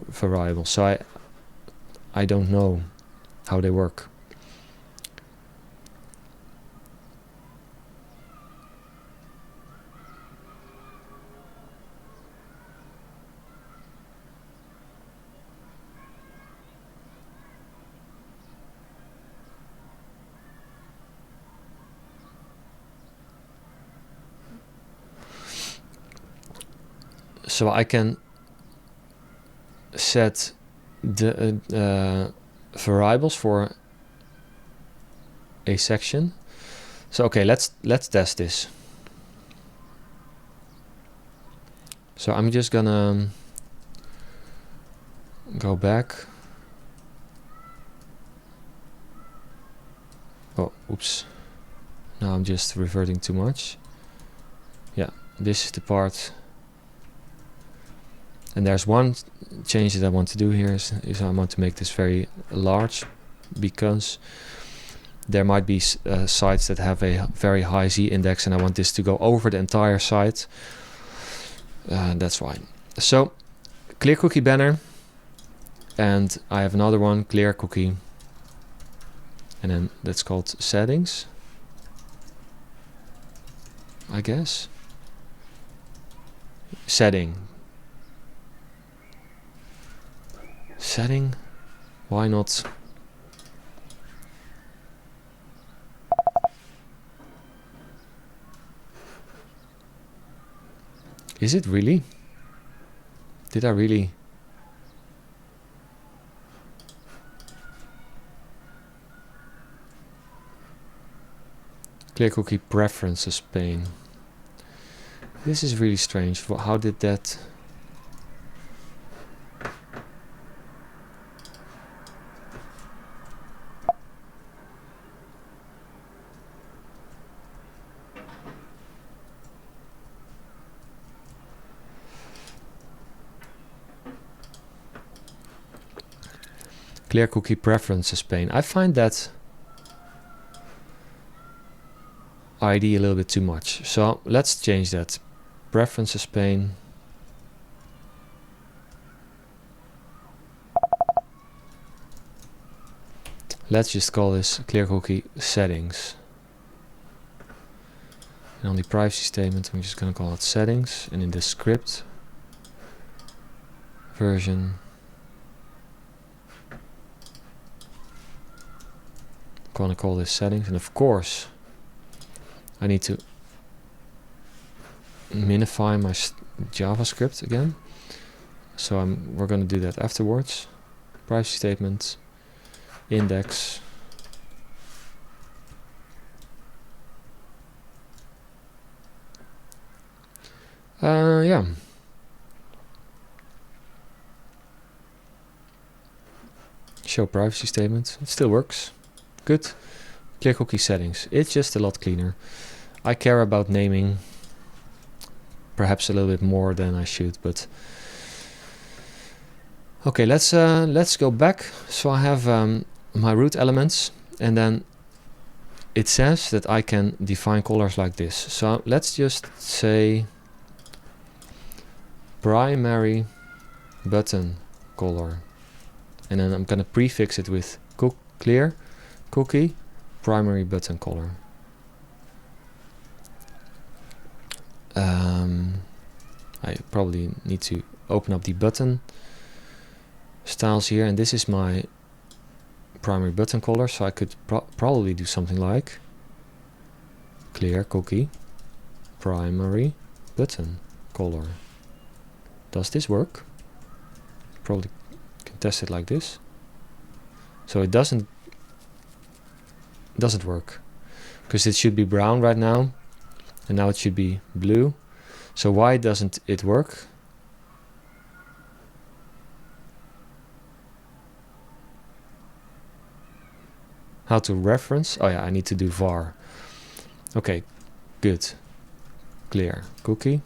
variables, so I don't know how they work. So I can set the variables for a section. So okay, let's test this. So I'm just gonna go back. Oh, oops. Now I'm just reverting too much. Yeah, this is the part. And there's one change that I want to do here is I want to make this very large, because there might be sites that have a very high z-index, and I want this to go over the entire site. That's why. So, clear cookie banner, and I have another one, clear cookie, and then that's called settings, I guess. Setting. Why not? Is it really? Did I really? Clear cookie preferences pane. This is really strange. How did that? Clear cookie preferences pane. I find that ID a little bit too much. So let's change that. Preferences pane. Let's just call this clear cookie settings. And on the privacy statement, I'm just going to call it settings. And in the script version, I'm going to call this settings. And of course, I need to minify my JavaScript again. So we're going to do that afterwards. Privacy statement, index. Yeah. Show privacy statement. It still works. Good. Clear cookie settings. It's just a lot cleaner. I care about naming perhaps a little bit more than I should, but okay, let's go back. So I have my root elements, and then it says that I can define colors like this. So let's just say primary button color, and then I'm gonna prefix it with clear cookie primary button color. I probably need to open up the button styles here, and this is my primary button color, so I could probably do something like clear cookie primary button color. Does this work? Probably can test it like this. So it doesn't work, because it should be brown right now, and now it should be blue. So why doesn't it work? How to reference? Oh yeah, I need to do var. Okay, good. Clear cookie.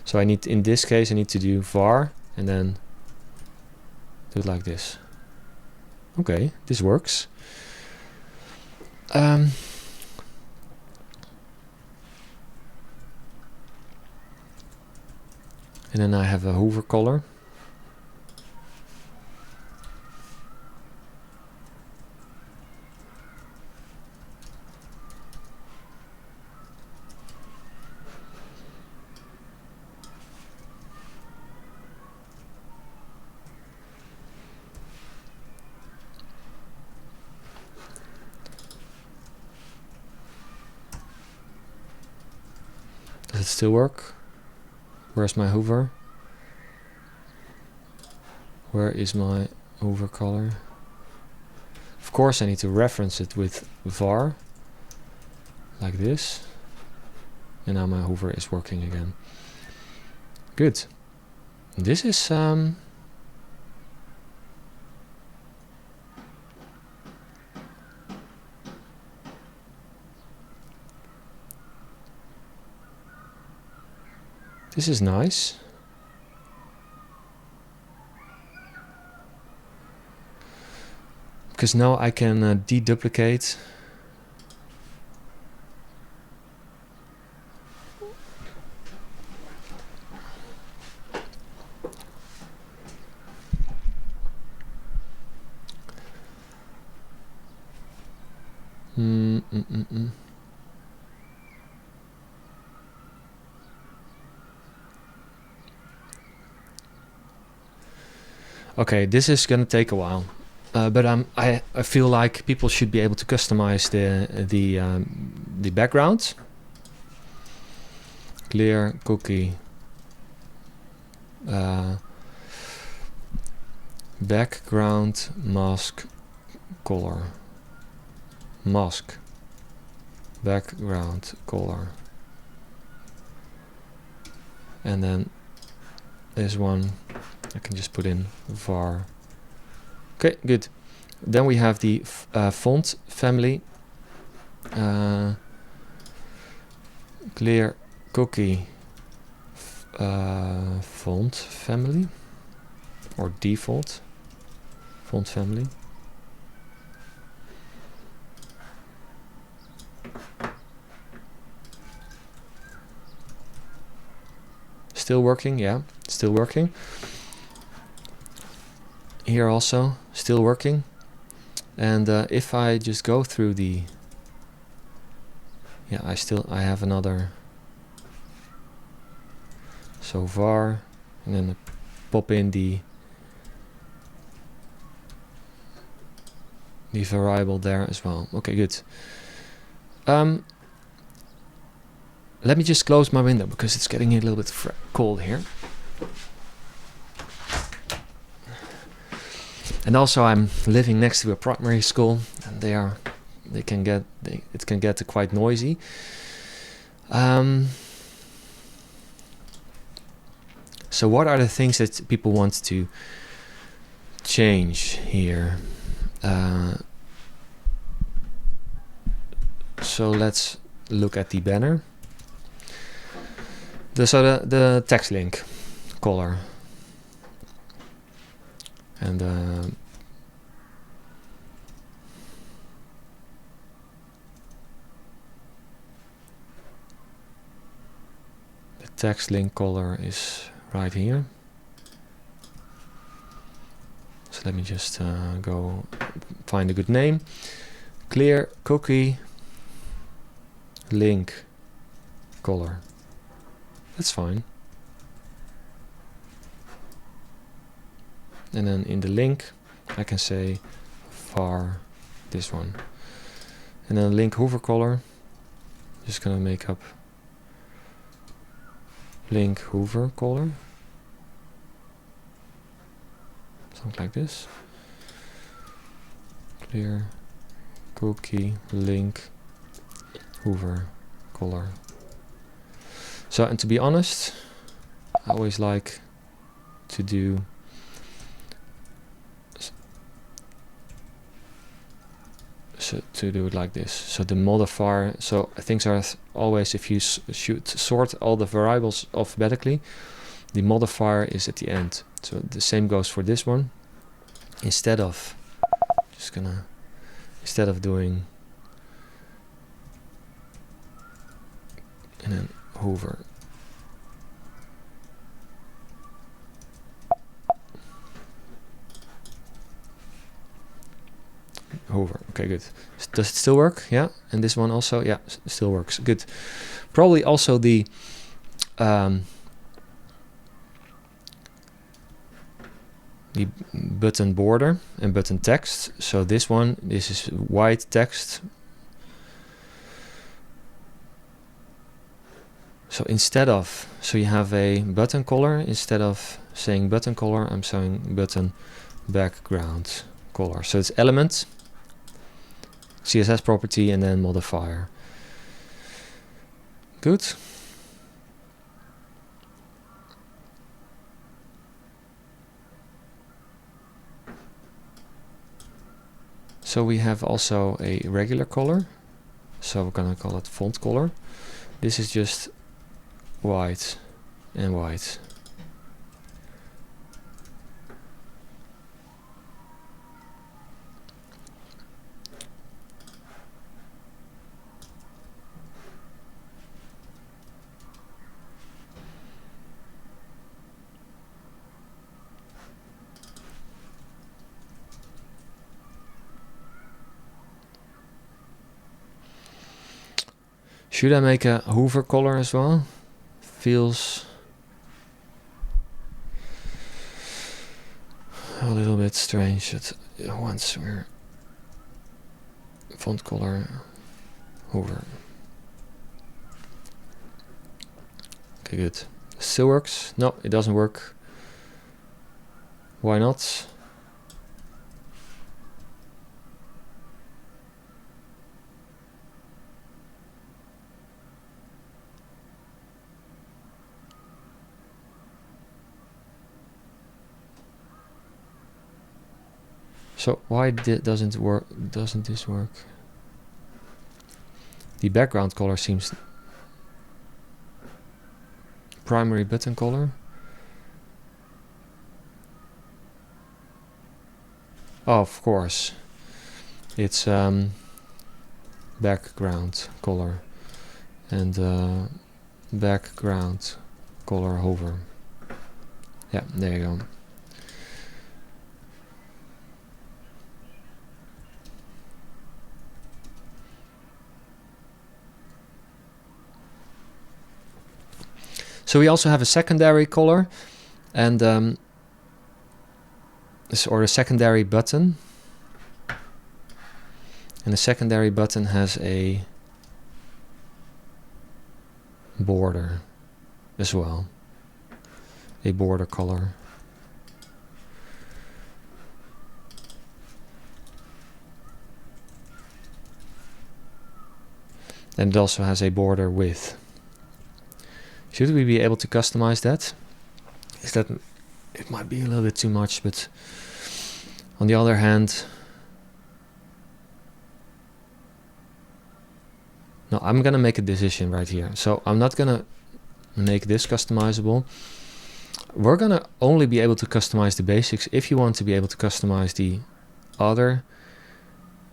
So I need, in this case, I need to do var and then do it like this. Okay, this works. And then I have a hover color. Does it still work? Where's my hover? Where is my hover color? Of course I need to reference it with var, like this. And now my hover is working again. Good. This is This is nice. Because now I can deduplicate. Okay, this is gonna take a while, but I feel like people should be able to customize the background. Clear cookie background mask color. Mask background color, and then this one I can just put in var. Okay, good. Then we have the font family. Clear cookie font family, or default font family. Still working, yeah, still working. Here also, still working. And if I just go through the, yeah, I have another, so var, and then pop in the variable there as well. Okay, good. Let me just close my window because it's getting a little bit cold here. And also I'm living next to a primary school, and it can get quite noisy. So what are the things that people want to change here? So let's look at the banner. The text link color, and the text link color is right here. So let me just go find a good name. Clear cookie link color. That's fine. And then in the link I can say var this one. And then link hover color, just gonna make up link hover color, something like this. Clear cookie link hover color. So, and to be honest, I always like to do it like this. So the modifier, so things are always, if you should sort all the variables alphabetically, the modifier is at the end. So the same goes for this one. Instead of doing and then hover. Hover. Okay, good. Does it still work? Yeah. And this one also? Yeah, still works. Good. Probably also the button border and button text. So this is white text. So so you have a button color, instead of saying button color, I'm saying button background color. So it's element, CSS property, and then modifier. Good. So we have also a regular color. So we're gonna call it font color. This is just white and white. Should I make a hover color as well? Feels a little bit strange that once we're font color hover. Okay, good. Still works? No, it doesn't work. Why not? So why doesn't this work? The background color seems primary button color. Oh, of course, it's background color and background color hover. Yeah, there you go. So we also have a secondary color, and or a secondary button, and the secondary button has a border as well, a border color. And it also has a border width. Should we be able to customize that? It might be a little bit too much, but on the other hand, no, I'm gonna make a decision right here. So I'm not gonna make this customizable. We're gonna only be able to customize the basics. If you want to be able to customize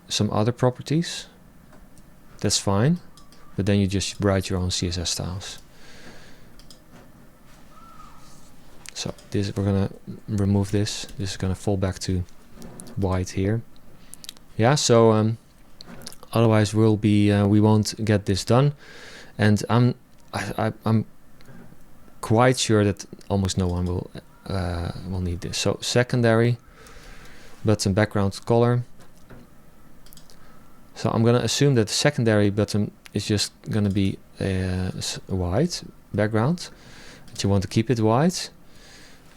some other properties, that's fine, but then you just write your own CSS styles. So this, we're gonna remove this. This is gonna fall back to white here. Yeah. So otherwise we'll be we won't get this done, and I'm quite sure that almost no one will need this. So secondary button background color. So I'm gonna assume that the secondary button is just gonna be a white background, but you want to keep it white.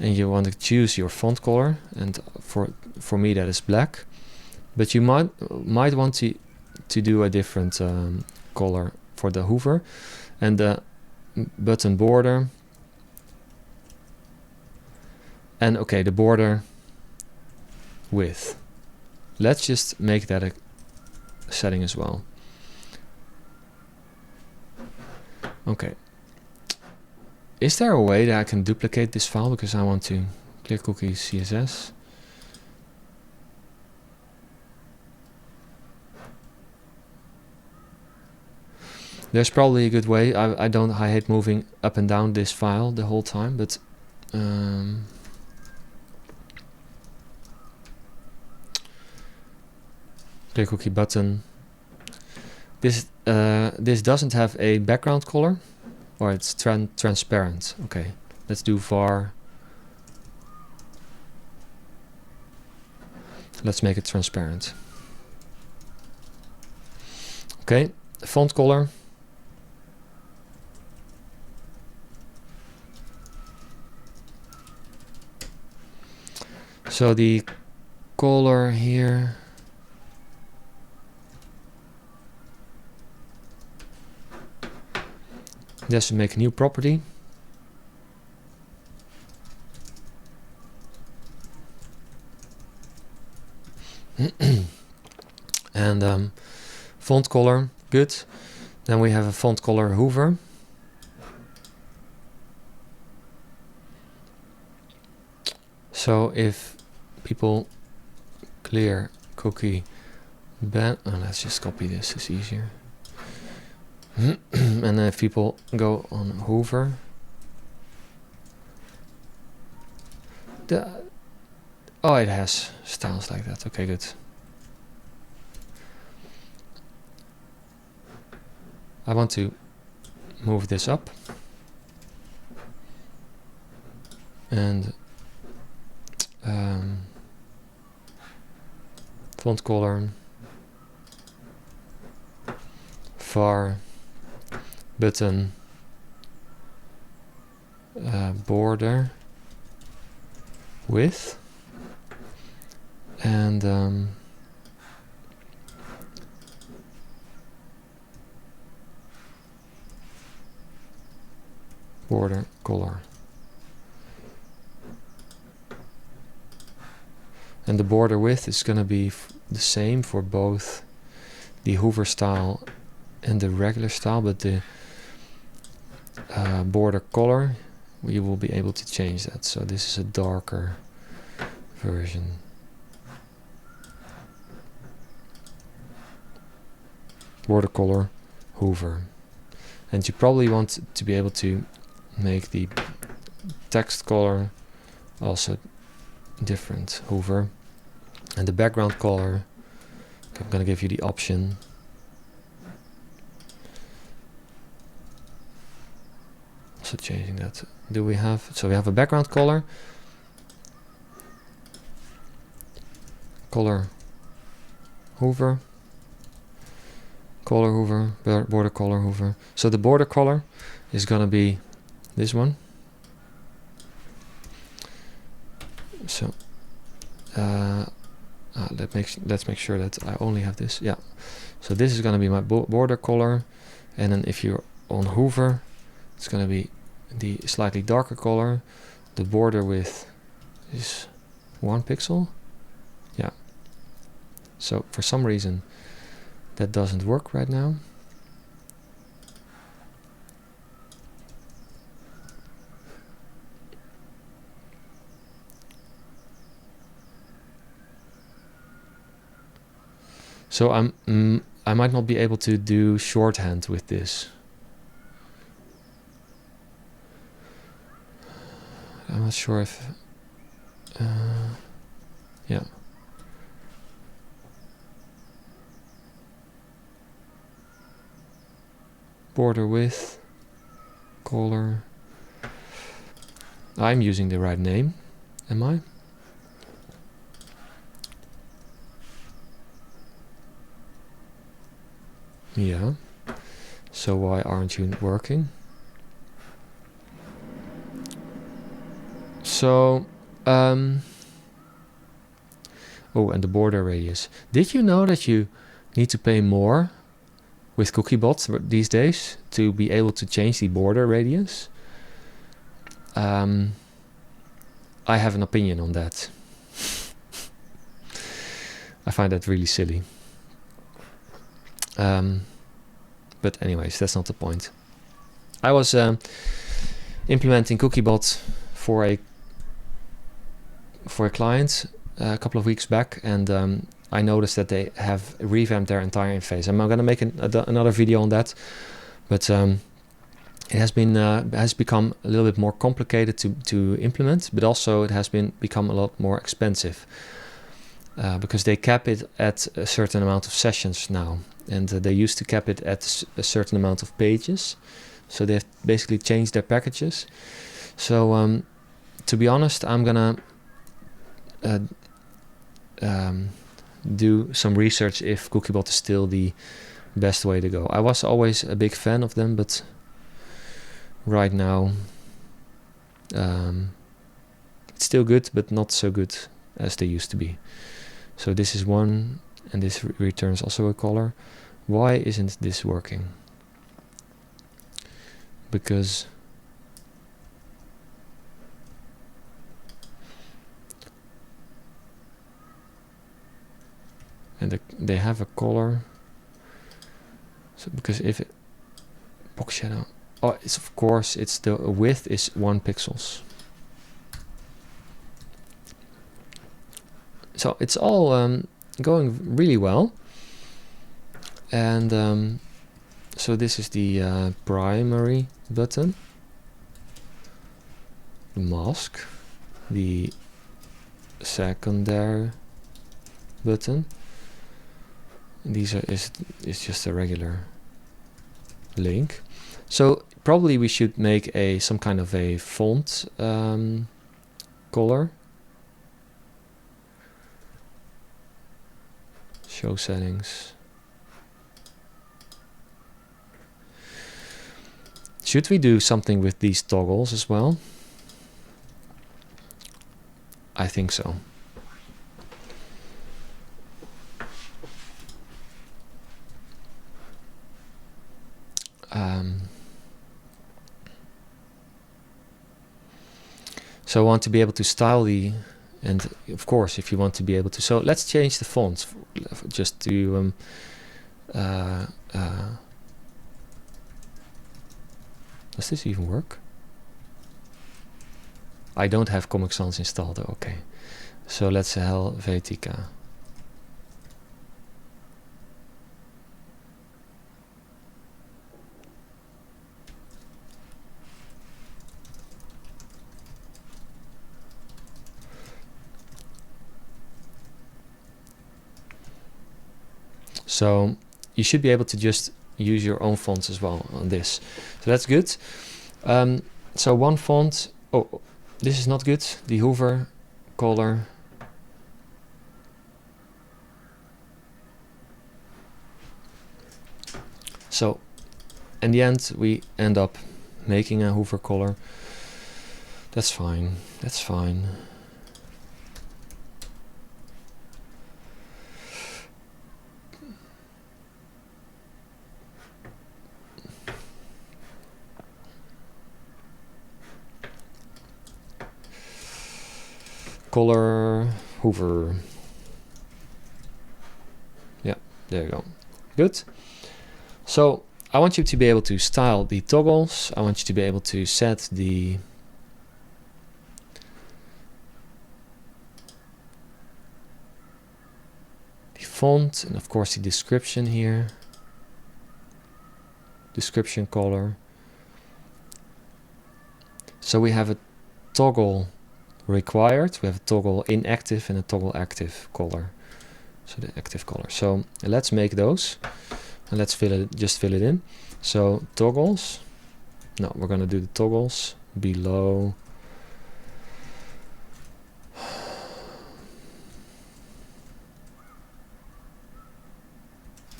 And you want to choose your font color, and for me that is black, but you might want to do a different color for the hover and the button border, and okay, the border width. Let's just make that a setting as well. Okay. Is there a way that I can duplicate this file, because I want to clear cookie CSS? There's probably a good way. I hate moving up and down this file the whole time, but clear cookie button. This doesn't have a background color. Or it's transparent. Okay, let's do var. Let's make it transparent. Okay, font color. So the color here. Just make a new property. And font color, good. Then we have a font color hover. So if people clear cookie ban, let's just copy this, it's easier. And then if people go on Hoover, oh, it has styles like that. Okay, good. I want to move this up and font color, var, button, border, width, and border color. And the border width is going to be the same for both the Hoover style and the regular style, but the border color, we will be able to change that. So this is a darker version. Border color, Hoover. And you probably want to be able to make the text color also different, Hoover. And the background color, I'm going to give you the option. Also changing that. Do we have, so we have a background color, color Hoover, color Hoover, border color Hoover. So the border color is going to be this one. So let's make sure that I only have this. Yeah. So this is going to be my border color, and then if you're on Hoover, it's going to be the slightly darker color. The border width is 1 pixel. Yeah. So for some reason that doesn't work right now. So I might not be able to do shorthand with this. I'm not sure if yeah. Border width, color. I'm using the right name, am I? Yeah. So why aren't you working? So, oh, and the border radius. Did you know that you need to pay more with Cookiebot these days to be able to change the border radius? I have an opinion on that. I find that really silly. But anyways, that's not the point. I was implementing Cookiebot for a client a couple of weeks back, and I noticed that they have revamped their entire interface. I'm going to make another video on that, but it has become a little bit more complicated to implement, but also it has become a lot more expensive because they cap it at a certain amount of sessions now, and they used to cap it at a certain amount of pages. So they've basically changed their packages. So to be honest, I'm gonna do some research if Cookiebot is still the best way to go. I was always a big fan of them, but right now it's still good, but not so good as they used to be. So this is one, and this returns also a color. Why isn't this working? Because and they have a color. So because if it box shadow, oh, it's of course it's the width is 1 pixels. So it's all going really well. And so this is the primary button, the mask, the secondary button. These is just a regular link. So probably we should make some kind of a font color. Show settings. Should we do something with these toggles as well? I think so. So I want to be able to style and of course, if you want to be able to, so let's change the font just to does this even work? I don't have Comic Sans installed though. Okay, so let's Helvetica. So you should be able to just use your own fonts as well on this. So that's good. So one font, oh, this is not good. The Hoover color. So in the end, we end up making a Hoover color. That's fine. That's fine. Color Hoover. Yeah, there you go. Good. So I want you to be able to style the toggles. I want you to be able to set the font and of course the description here. Description color. So we have a toggle required, we have a toggle inactive and a toggle active color. So the active color. So let's make those and let's just fill it in. So toggles. No, we're gonna do the toggles below.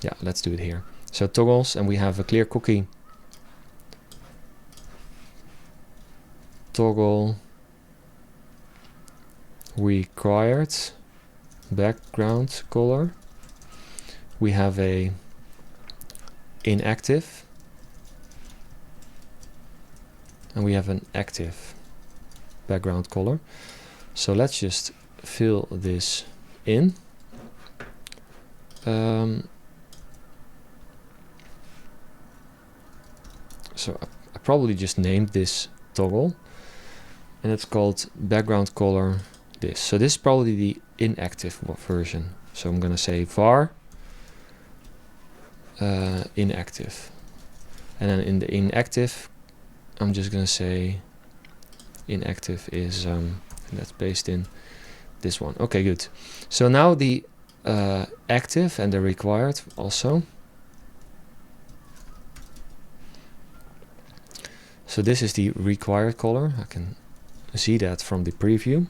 Yeah, let's do it here. So toggles, and we have a clear cookie. Toggle required background color. We have a inactive and we have an active background color. So let's just fill this in. So I probably just named this toggle and it's called background color this. So this is probably the inactive version. So I'm gonna say var inactive, and then in the inactive I'm just gonna say inactive is that's based in this one. Okay, good. So now the active and the required also. So this is the required color. I can see that from the preview.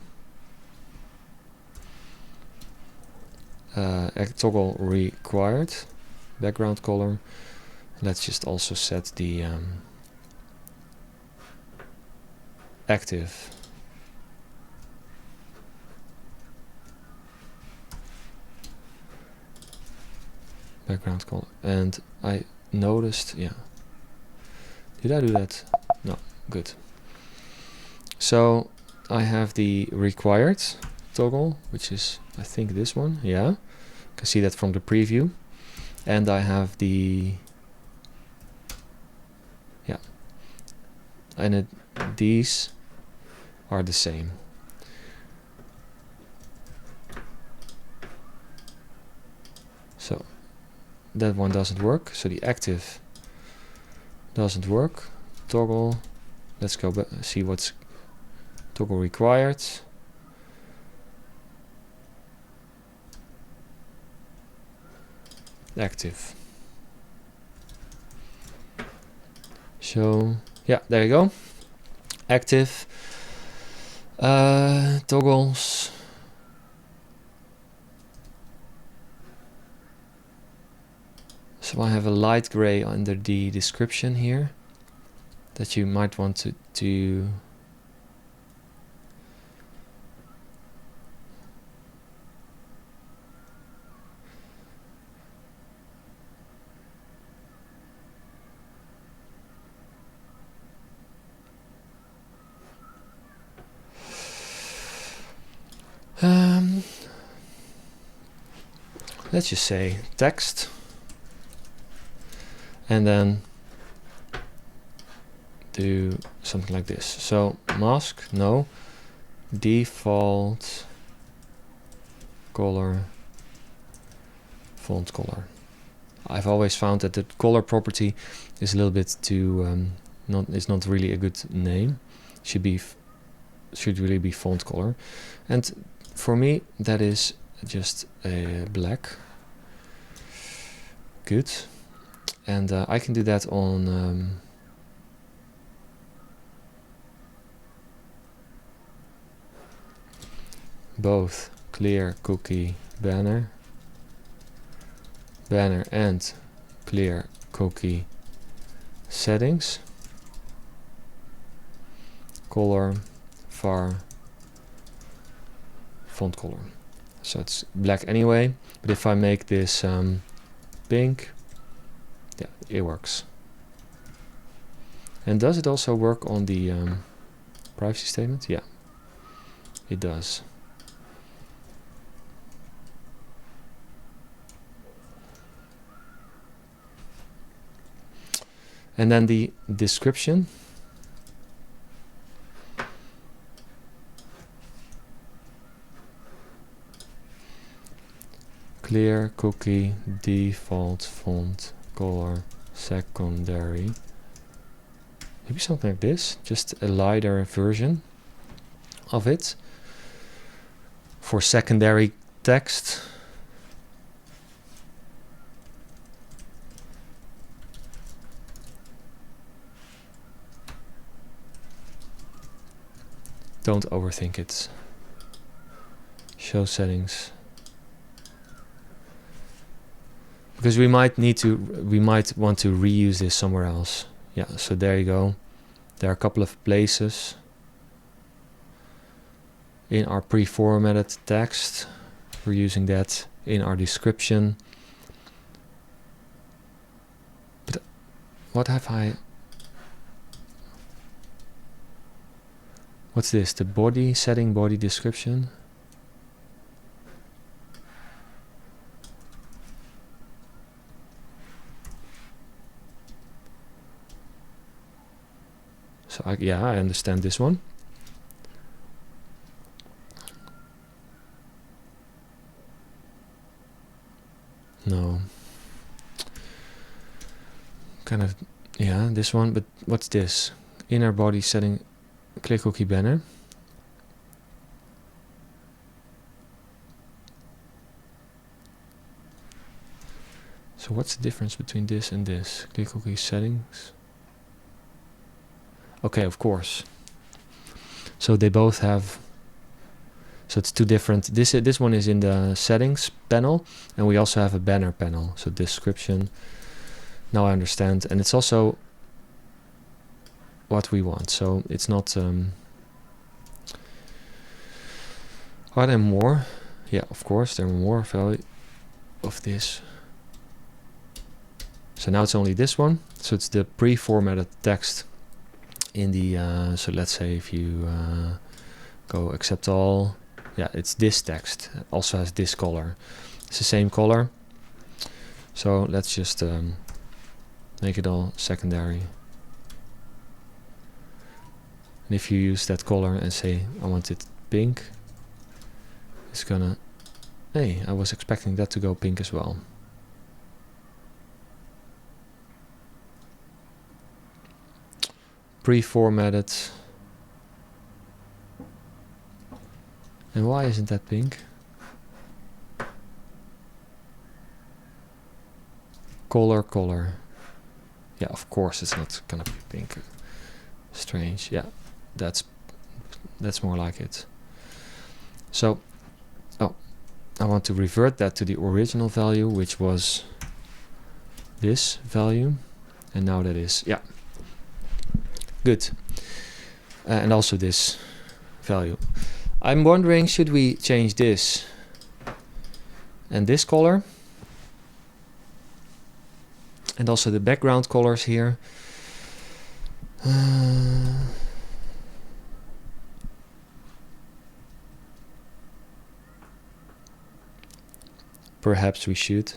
Toggle required background color. Let's just also set the active background color. And I noticed, yeah, did I do that? No, good. So I have the required toggle, which is I think this one. Yeah, you can see that from the preview. And I have the, yeah, and these are the same. that one doesn't work. So the active doesn't work. Toggle. Let's go see what's toggle required. Active. So yeah, there you go. Active. Toggles. So I have a light gray under the description here that you might want to do. Let's just say text, and then do something like this. So mask, no, default color, font color. I've always found that the color property is a little bit too it's not really a good name. Should really be font color, and for me that is just a black. Good. And I can do that on both clear cookie banner and clear cookie settings, color, var, font color. So it's black anyway, but if I make this pink, yeah, it works. And does it also work on the privacy statement? Yeah, it does. And then the description. Clear cookie default font color secondary. Maybe something like this, just a lighter version of it for secondary text. Don't overthink it. Show settings. Because we might want to reuse this somewhere else. Yeah, so there you go. There are a couple of places in our pre-formatted text. We're using that in our description. But what have I? What's this? The body setting, body description. So I understand this one. No. Kind of, yeah, this one, but what's this? Inner body setting, clear cookie banner. So what's the difference between this and this? Clear cookie settings. Okay, of course. So they both have. So it's two different. This one is in the settings panel, and we also have a banner panel. So description. Now I understand, and it's also what we want. So it's not. Are there more? Yeah, of course there are more value of this. So now it's only this one. So it's the pre-formatted text in the. So let's say if you go accept all. Yeah, it's this text. It also has this color. It's the same color. So let's just make it all secondary. And if you use that color and say I want it pink, it's gonna. Hey, I was expecting that to go pink as well. pre-formatted. And why isn't that pink? Color. Yeah, of course it's not gonna be pink. Strange. Yeah, that's more like it. So, I want to revert that to the original value, which was this value, and now that is, yeah, good. And also this value. I'm wondering, should we change this and this color, and also the background colors here? Perhaps we should.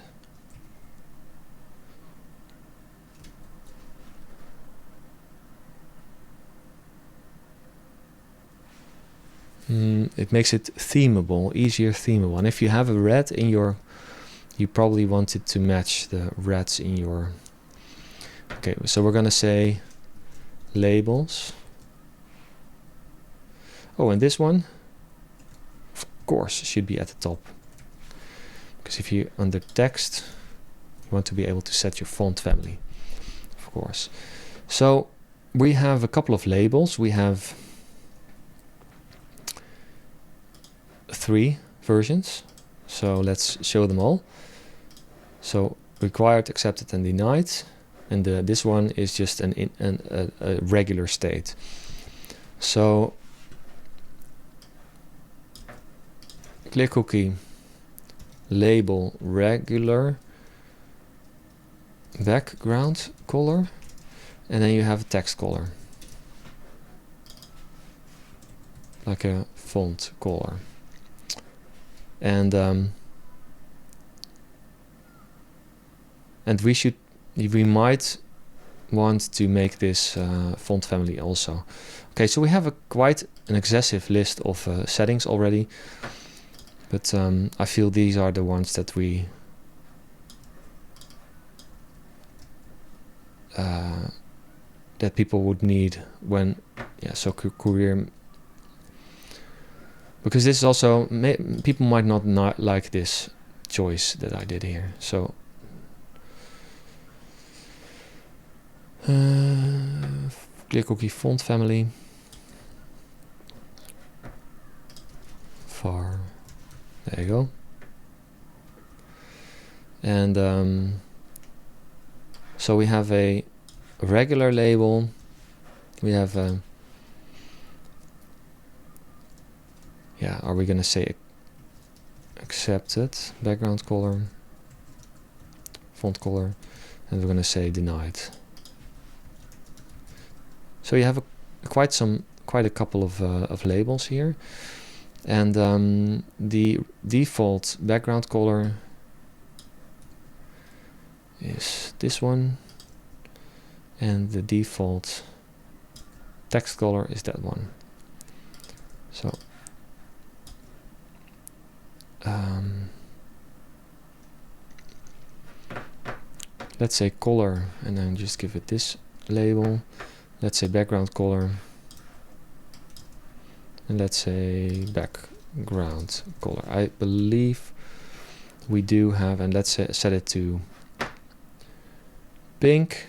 It makes it themable, easier themable. And if you have a red in your, you probably want it to match the reds in your. Okay, so we're gonna say labels. Oh, and this one, of course, should be at the top. Because if you, under text, you want to be able to set your font family, of course. So we have a couple of labels. We have 3 versions. So let's show them all. So required, accepted, and denied. And this one is just a regular state. So clear cookie, label regular, background color, and then you have a text color, like a font color. And we might want to make this font family also. Okay, so we have quite an excessive list of settings already, but I feel these are the ones that we that people would need when, yeah, so career, because this is also, people might not like this choice that I did here. So clear cookie font family, var, there you go. And so we have a regular label, we have a, yeah, are we gonna say accepted, background color, font color, and we're gonna say denied. So you have quite a couple of labels here, and the default background color is this one, and the default text color is that one. So let's say color, and then just give it this label. Let's say background color, and let's say background color. I believe we do have, and let's set it to pink.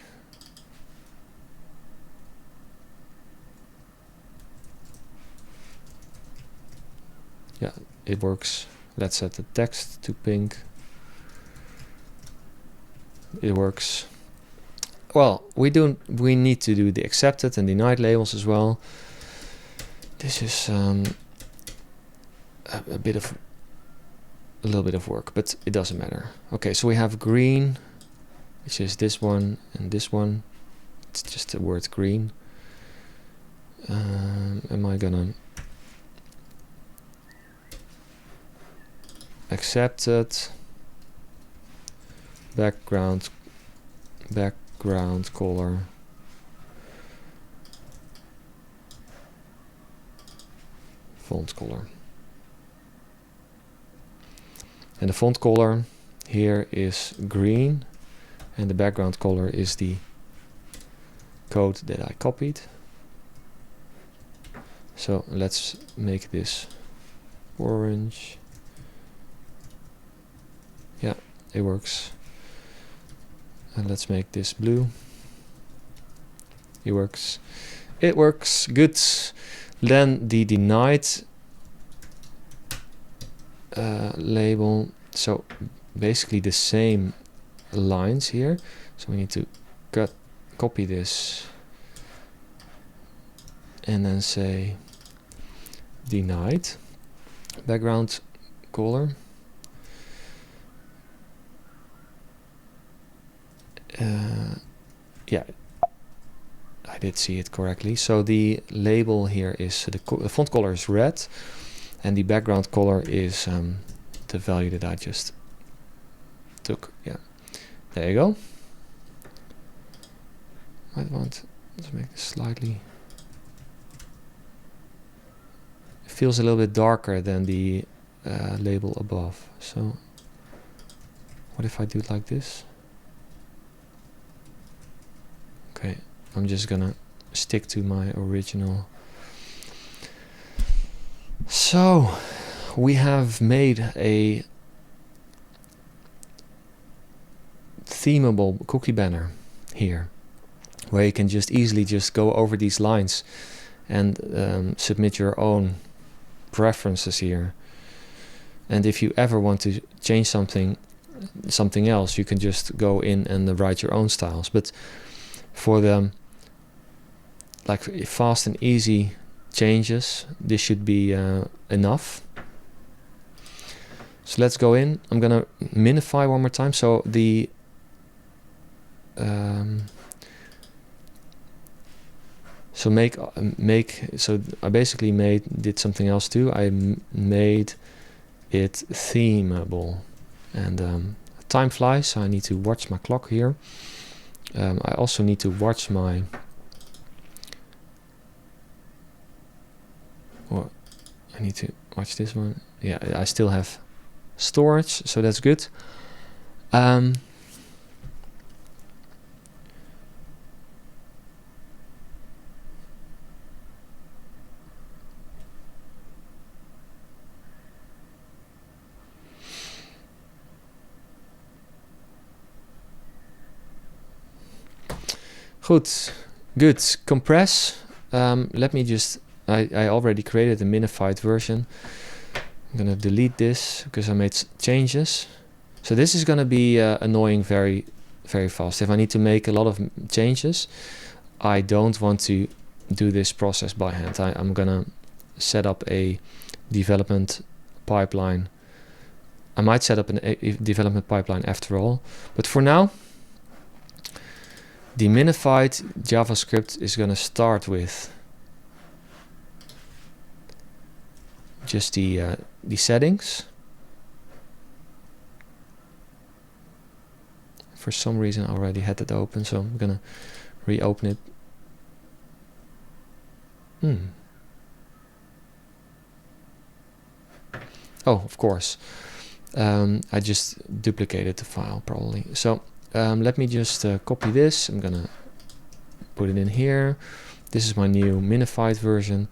Yeah, it works. Let's set the text to pink. It works. Well, we need to do the accepted and denied labels as well. This is a little bit of work, but it doesn't matter. Okay, so we have green, which is this one and this one. It's just the word green. Am I gonna accepted, background color, font color, and the font color here is green, and the background color is the code that I copied. So let's make this orange. Yeah, it works. And let's make this blue. It works. It works. Good. Then the denied label. So basically the same lines here. So we need to copy this and then say denied background color. Yeah, I did see it correctly. So the label here is the font color is red, and the background color is the value that I just took. Yeah, there you go. Might want to make this slightly. It feels a little bit darker than the label above. So what if I do it like this? Okay, I'm just gonna stick to my original. So we have made a themable cookie banner here, where you can just easily just go over these lines and submit your own preferences here. And if you ever want to change something else, you can just go in and write your own styles. But for the like fast and easy changes, this should be enough. So let's go in. I'm gonna minify one more time. So the so I basically did something else too. I made it themable, and time flies, so I need to watch my clock here. I also need to watch my I need to watch this one. Yeah, I still have storage, so that's good. Good. Compress. Let me just. I already created a minified version. I'm gonna delete this because I made changes. So this is gonna be annoying very, very fast. If I need to make a lot of changes, I don't want to do this process by hand. I'm gonna set up a development pipeline. I might set up a development pipeline after all, but for now, the minified JavaScript is going to start with just the settings. For some reason I already had it open, so I'm going to reopen it. Oh, of course. I just duplicated the file probably. So let me just copy this. I'm gonna put it in here. This is my new minified version.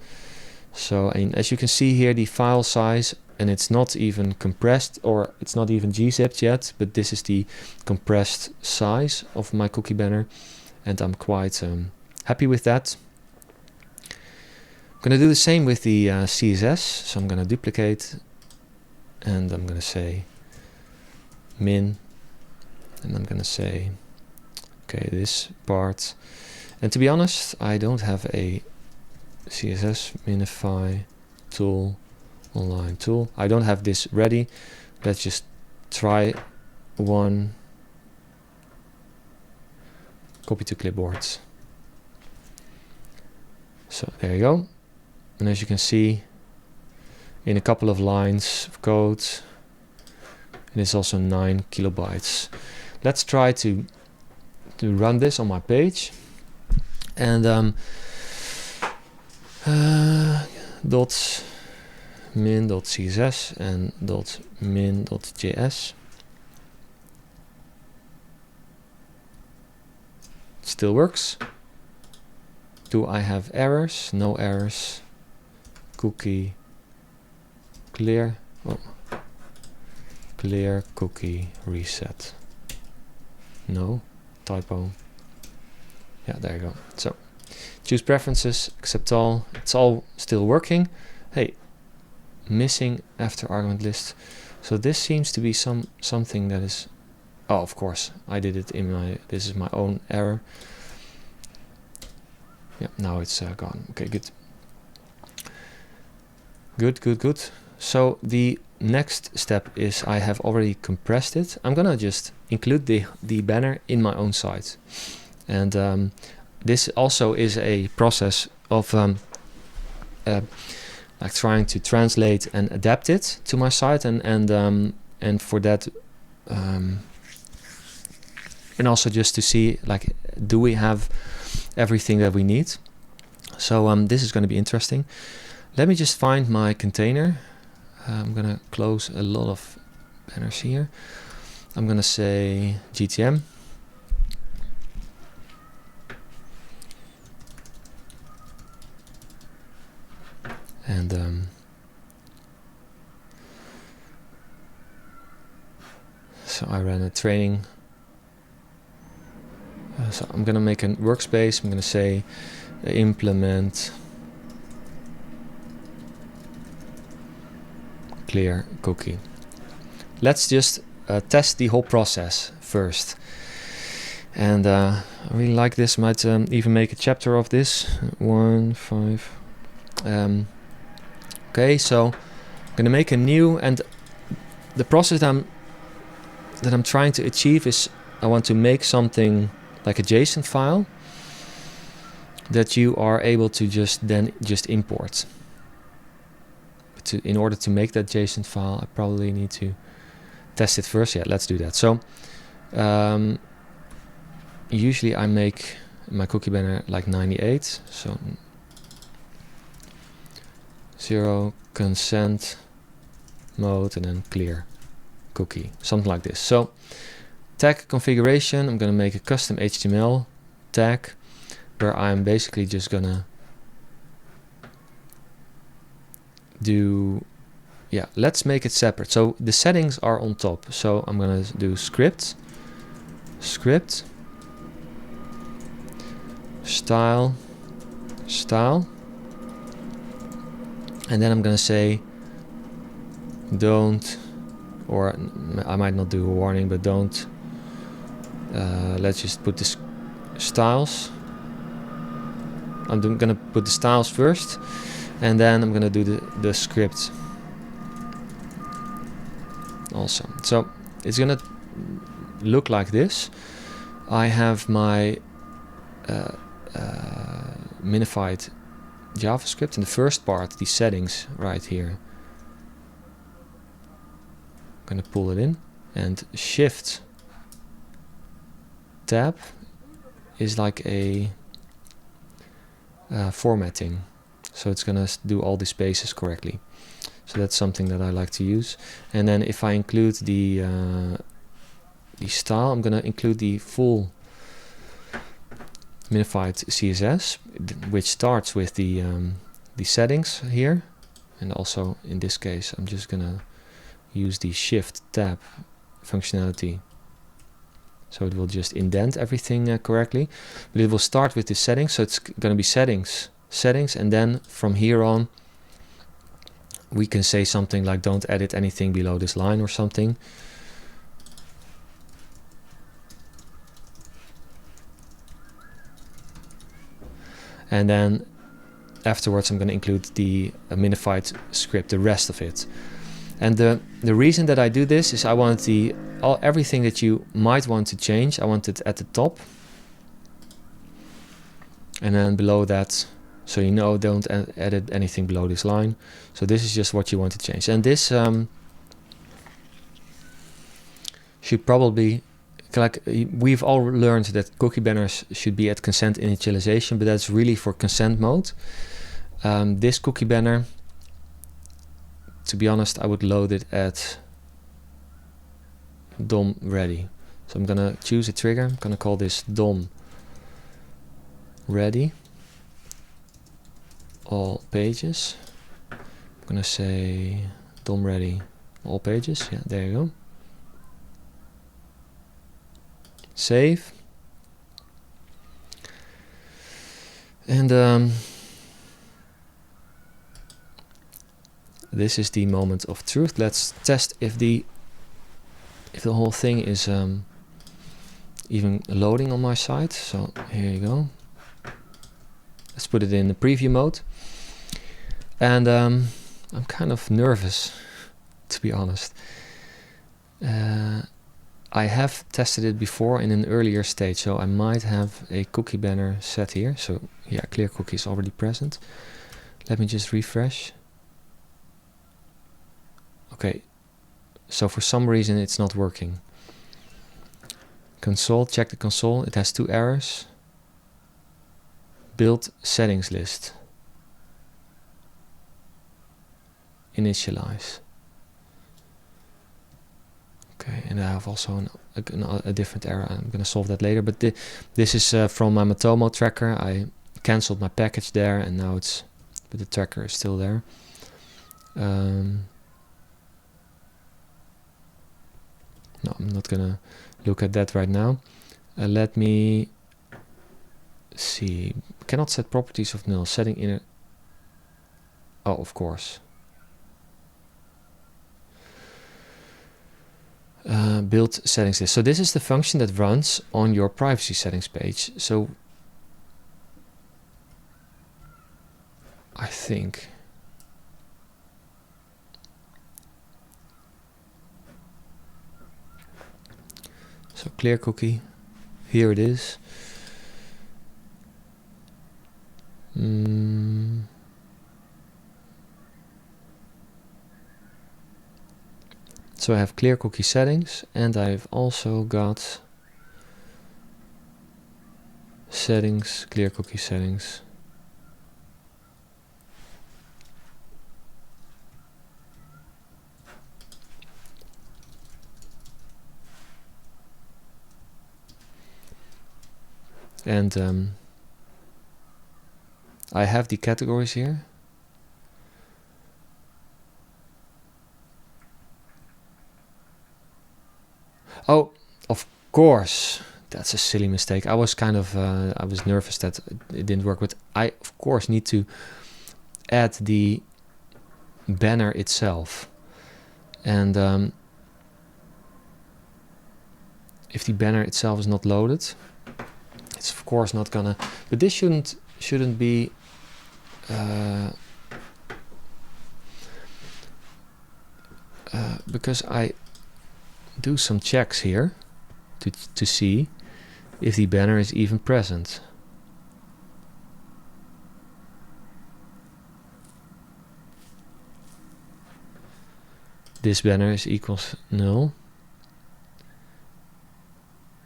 So, and as you can see here, the file size, and it's not even compressed, or it's not even gzipped yet, but this is the compressed size of my cookie banner, and I'm quite happy with that. I'm gonna do the same with the CSS. So I'm gonna duplicate, and I'm gonna say min, and I'm gonna say, okay, this part. And to be honest, I don't have a CSS minify tool, online tool. I don't have this ready. Let's just try one. Copy to clipboard. So there you go. And as you can see, in a couple of lines of code, it is also 9 kilobytes. Let's try to run this on my page, and dot min.css and dot min.js. Still works. Do I have errors? No errors. cookie clear. Oh, clear cookie reset. No, typo. Yeah, there you go. So choose preferences, accept all. It's all still working. Hey, missing after argument list. So this seems to be something that is. Oh, of course, I did it in my. This is my own error. Yeah, now it's gone. Okay, good. Good. So the next step is I have already compressed it. I'm gonna just include the banner in my own site, and this also is a process of like trying to translate and adapt it to my site, and for that, and also just to see, like, do we have everything that we need? So this is going to be interesting. Let me just find my container. I'm gonna close a lot of banners here. I'm gonna say GTM. And so I ran a training. So I'm gonna make a workspace. I'm gonna say implement clear cookie. Let's just test the whole process first. And I really like this. Might even make a chapter of this. 1.5. Okay, so I'm gonna make a new, and the process that I'm trying to achieve is I want to make something like a JSON file that you are able to just import. But in order to make that JSON file, I probably need to test it first. Yeah, let's do that. So usually I make my cookie banner like 98. So 0 consent mode and then clear cookie, something like this. So tag configuration, I'm gonna make a custom HTML tag where I'm basically just gonna do, yeah, let's make it separate. So the settings are on top. So I'm gonna do script, style, and then I'm gonna say don't, or I might not do a warning, but don't, let's just put this styles. I'm gonna put the styles first, and then I'm gonna do the script also. So it's gonna look like this. I have my minified JavaScript in the first part, the settings right here. I'm gonna pull it in, and shift tab is like a formatting, so it's gonna do all the spaces correctly. So that's something that I like to use. And then if I include the style, I'm gonna include the full minified CSS, which starts with the settings here, and also in this case I'm just gonna use the shift tab functionality, so it will just indent everything correctly. But it will start with the settings, so it's gonna be settings, and then from here on we can say something like don't edit anything below this line or something. And then afterwards I'm going to include the minified script, the rest of it. And the reason that I do this is I want everything that you might want to change, I want it at the top, and then below that, so you know, don't edit anything below this line. So this is just what you want to change. And this should probably, like, we've all learned that cookie banners should be at consent initialization, but that's really for consent mode. This cookie banner, to be honest, I would load it at DOM ready. So I'm gonna choose a trigger. I'm gonna call this DOM ready, all pages. gonna say DOM ready all pages. Yeah, there you go. Save. And this is the moment of truth. Let's test if the whole thing is even loading on my side. So here you go. Let's put it in the preview mode. And I'm kind of nervous, to be honest. I have tested it before in an earlier stage, so I might have a cookie banner set here. So yeah, clear cookie is already present. Let me just refresh. Okay, so for some reason it's not working. Console, check the console, it has 2 errors. Build settings list. Initialize. Okay, and I have also a different error. I'm going to solve that later. But this is from my Matomo tracker. I cancelled my package there, and now it's, but the tracker is still there. No, I'm not going to look at that right now. Let me see. Cannot set properties of null. Setting inner. Oh, of course. Build settings list. So this is the function that runs on your privacy settings page. So I think so. Clear cookie. Here it is. So I have clear cookie settings, and I've also got settings, clear cookie settings. And I have the categories here. Oh, of course, that's a silly mistake. I was kind of, I was nervous that it didn't work, but I, of course, need to add the banner itself. And if the banner itself is not loaded, it's of course not gonna, but this shouldn't be, because I do some checks here to see if the banner is even present. This banner is equals null.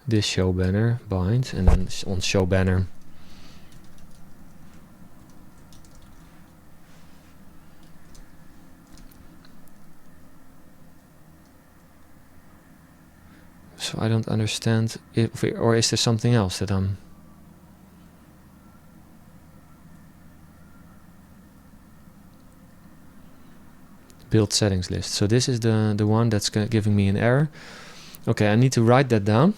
This show banner bind, and then on show banner so I don't understand if, or is there something else that I'm build settings list. So this is the one that's giving me an error. Okay, I need to write that down.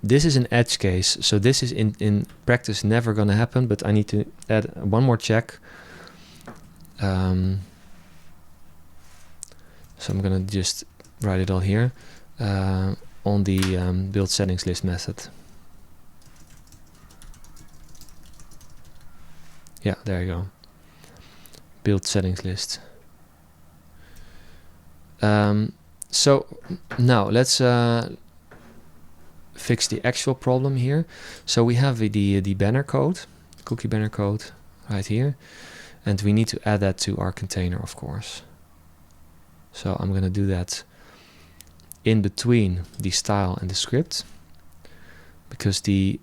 This is an edge case, so this is in practice never going to happen, but I need to add one more check. So I'm going to just write it all here on the build settings list method. Yeah, there you go. Build settings list. So now let's fix the actual problem here. So we have the banner code, cookie banner code right here, and we need to add that to our container, of course. So I'm going to do that in between the style and the script, because the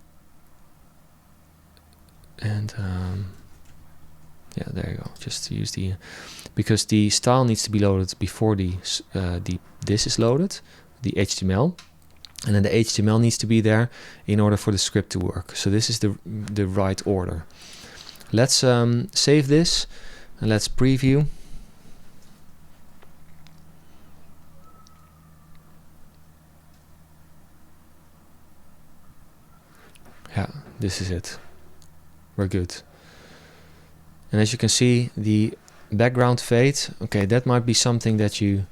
yeah, there you go. Just to use the, because the style needs to be loaded before this is loaded, the HTML, and then the HTML needs to be there in order for the script to work. So this is the right order. Let's save this. And let's preview. Yeah, this is it. We're good. And as you can see, the background fade, okay, that might be something that you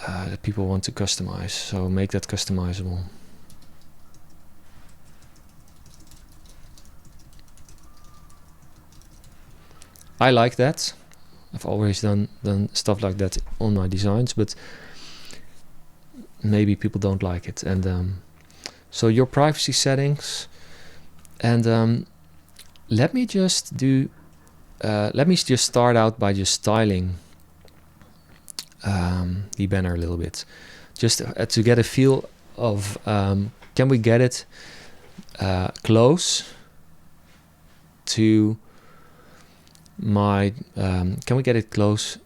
that people want to customize, so make that customizable. I like that. I've always done stuff like that on my designs, but maybe people don't like it. And so your privacy settings, and let me just start out by just styling the banner a little bit, just to get a feel of can we get it close to my can we get it close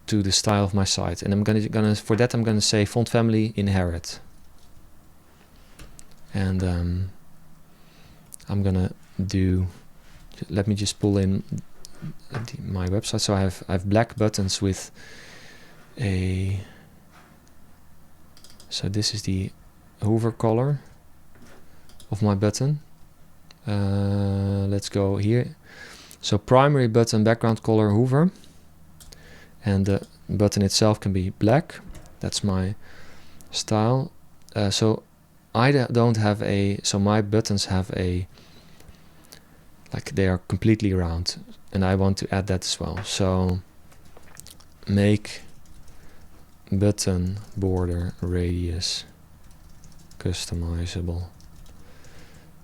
to the style of my site. And I'm gonna for that I'm gonna say font family inherit, and I'm gonna do, let me just pull in my website. So I have black buttons with a, so this is the hover color of my button. Let's go here. So primary button background color hover, and the button itself can be black. That's my style. So I don't have a, so my buttons have a, like they are completely round, and I want to add that as well. So make button border radius customizable,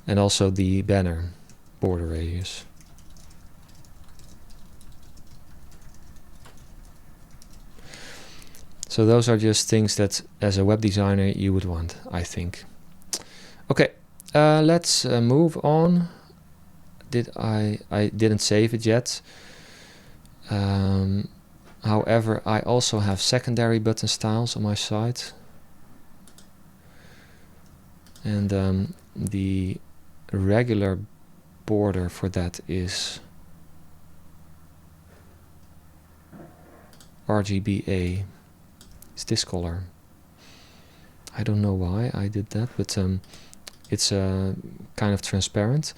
and also the banner border radius. So those are just things that as a web designer you would want, I think. Okay, let's move on. I didn't save it yet. However, I also have secondary button styles on my site, and the regular border for that is RGBA. It's this color. I don't know why I did that, but it's kind of transparent.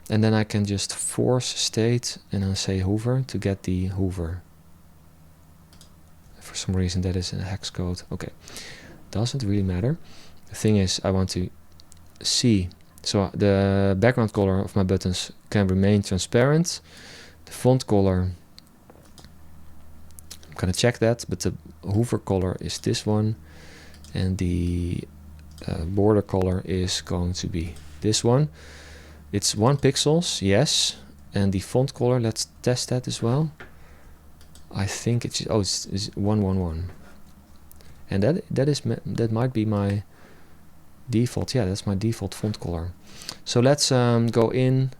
And then I can just force state and then say hover to get the hover. For some reason that is in a hex code. Okay, doesn't really matter. The thing is, I want to see, so the background color of my buttons can remain transparent. The font color, I'm gonna check that, but the hover color is this one, and the border color is going to be this one. It's 1 pixels, yes, and the font color, let's test that as well. I think it's, oh, it's 111, and that might be my default. Yeah, that's my default font color. So let's go in.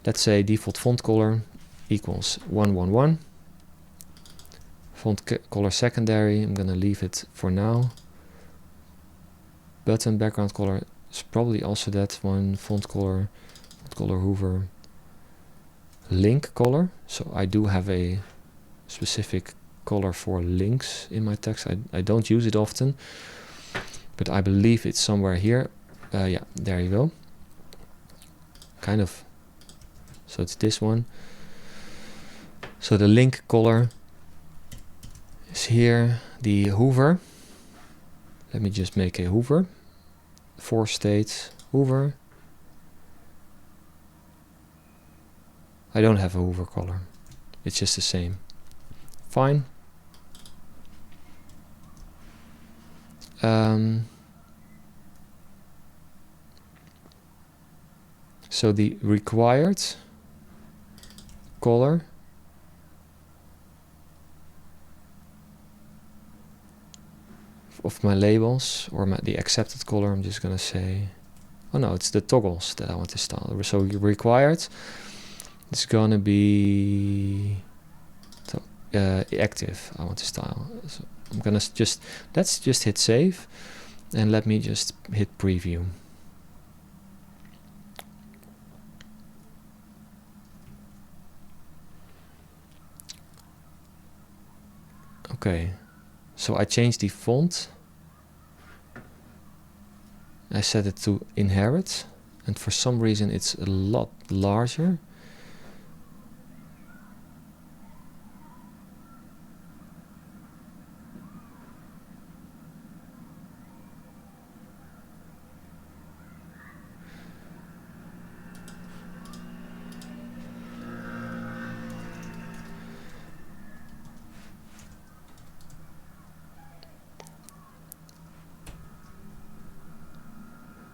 Let's say default font color equals 111. Font color secondary, I'm gonna leave it for now. Button background color is probably also that one. Font color hover. Link color, so I do have a specific color for links in my text. I don't use it often, but I believe it's somewhere here. Yeah, there you go. Kind of. So it's this one. So the link color is here. The hover. Let me just make a hover. For state hover. I don't have a hover color. It's just the same. Fine. So the required color of my labels, or the accepted color, I'm just gonna say, oh no, it's the toggles that I want to style. So required, it's gonna be active. I want to style. So I'm gonna just, let's just hit save, and let me just hit preview. Okay, so I changed the font. I set it to inherit, and for some reason it's a lot larger.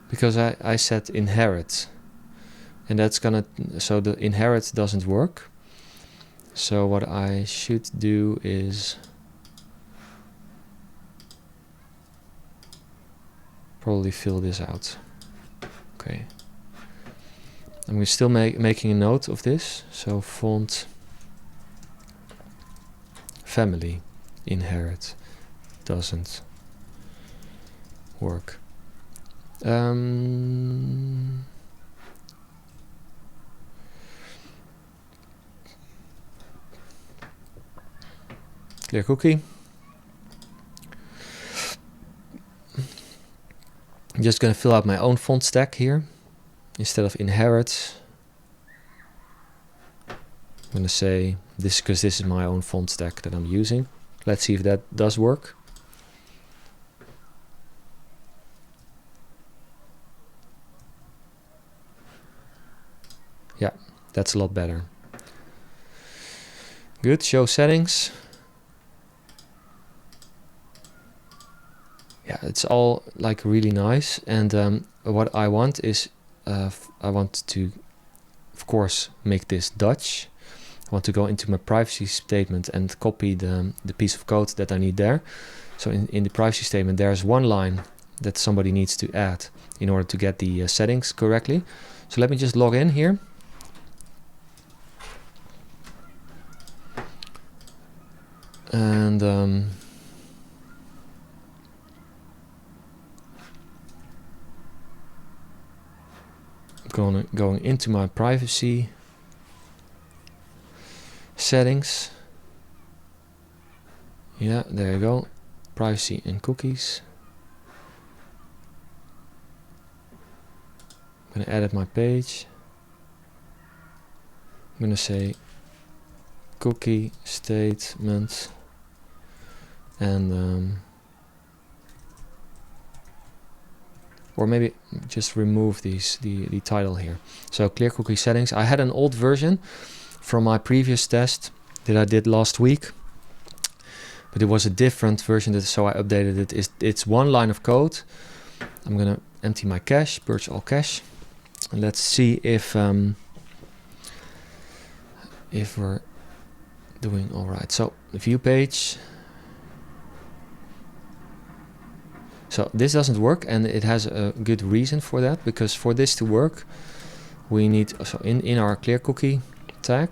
Because I set inherit, and that's gonna, so the inherit doesn't work. So what I should do is probably fill this out. Okay, I'm still making a note of this. So font family inherit doesn't work. Clear cookie. I'm just going to fill out my own font stack here. Instead of inherit, I'm going to say this because this is my own font stack that I'm using. Let's see if that does work. Yeah, that's a lot better. Good, show settings. Yeah, it's all like really nice. And what I want is, I want to, of course, make this Dutch. I want to go into my privacy statement and copy the piece of code that I need there. So in the privacy statement, there's one line that somebody needs to add in order to get the settings correctly. So let me just log in here. And going into my privacy settings. Yeah, there you go. Privacy and cookies. I'm gonna edit my page. I'm gonna say cookie statement, and or maybe just remove the title here. So clear cookie settings. I had an old version from my previous test that I did last week, but it was a different version, so I updated it. It's one line of code. I'm gonna empty my cache, purge all cache, and let's see if we're doing all right. So the view page. So this doesn't work, and it has a good reason for that, because for this to work, we need, so in our clear cookie tag,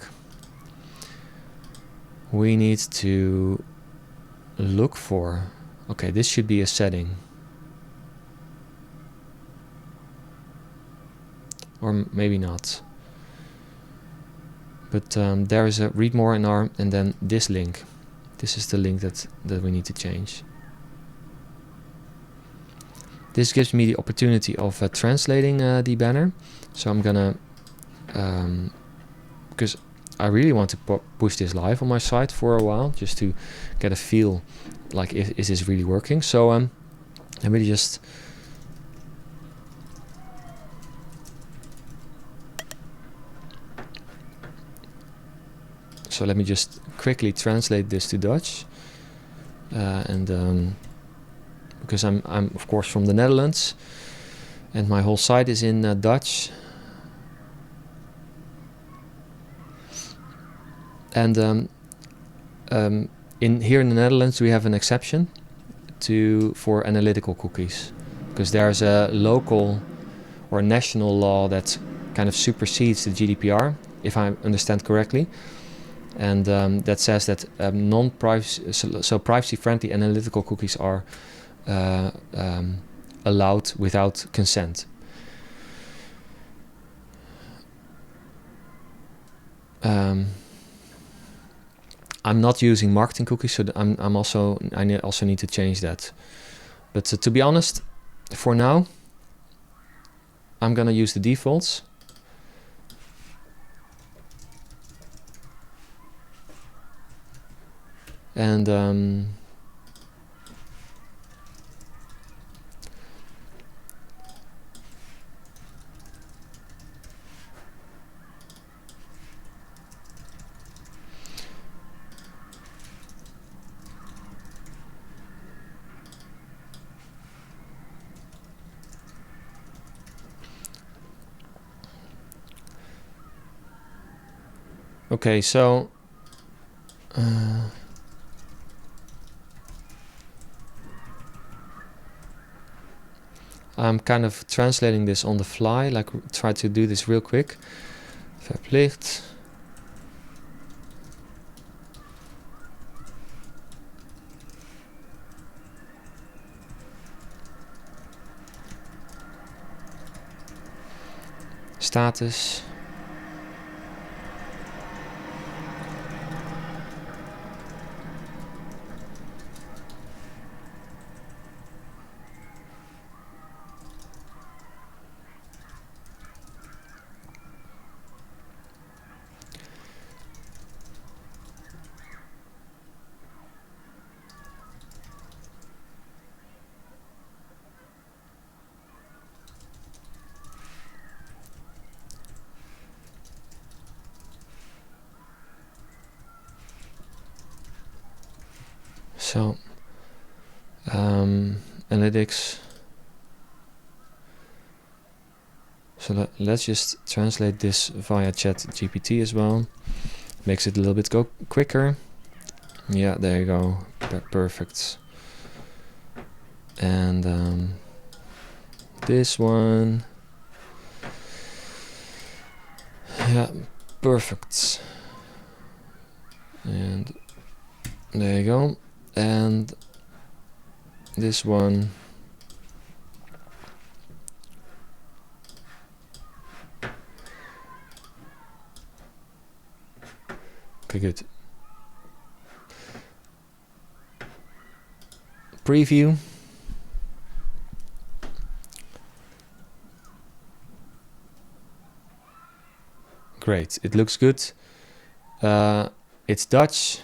we need to look for, okay, this should be a setting, or maybe not, but there is a read more in our, and then this link, this is the link that we need to change. This gives me the opportunity of translating the banner. So I'm gonna, because I really want to push this live on my site for a while, just to get a feel, like, is this really working? So let me just, quickly translate this to Dutch, and because I'm of course from the Netherlands, and my whole site is in Dutch. And here in the Netherlands, we have an exception for analytical cookies, because there's a local or national law that kind of supersedes the GDPR, if I understand correctly, and that says that non-privacy, so privacy-friendly analytical cookies are allowed without consent. I'm not using marketing cookies, so I also need to change that. But to be honest, for now, I'm gonna use the defaults. And okay, so I'm kind of translating this on the fly, like try to do this real quick. Verplicht. Status. So analytics. So let's just translate this via ChatGPT as well. Makes it a little bit go quicker. Yeah, there you go. Perfect. And this one. Yeah, perfect. And there you go. And this one. Okay, good. Preview. Great, it looks good. It's Dutch.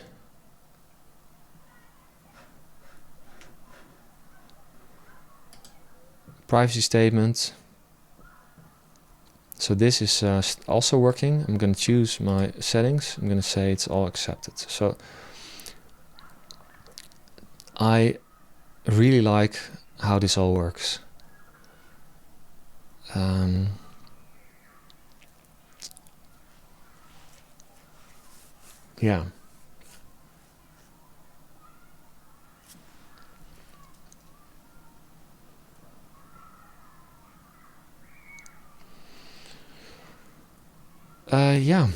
Privacy statement. So this is also working. I'm going to choose my settings. I'm going to say it's all accepted. So I really like how this all works. Yeah. Yeah.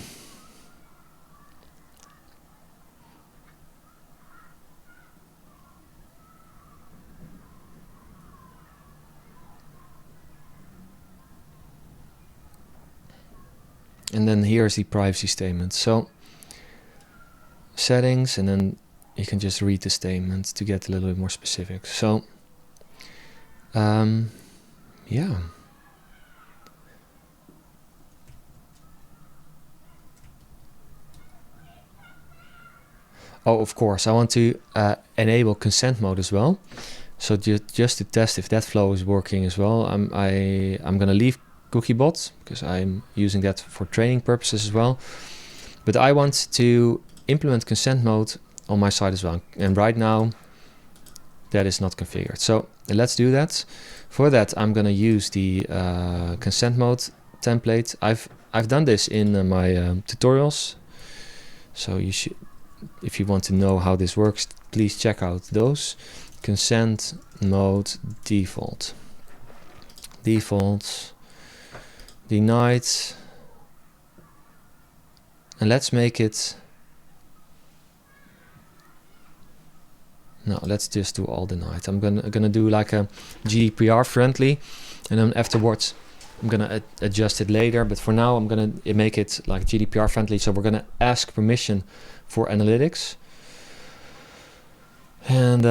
And then here's the privacy statement. So settings, and then you can just read the statement to get a little bit more specific. So yeah. Oh, of course, I want to enable consent mode as well. So just to test if that flow is working as well, I'm gonna leave cookiebot because I'm using that for training purposes as well. But I want to implement consent mode on my side as well. And right now, that is not configured. So let's do that. For that, I'm gonna use the consent mode template. I've done this in my tutorials. So you should, if you want to know how this works, please check out those. Consent mode default. Default. Denied. And let's make it. No, let's just do all denied. I'm gonna do like a GDPR friendly, and then afterwards I'm gonna adjust it later, but for now I'm gonna make it like GDPR friendly. So we're gonna ask permission for analytics, and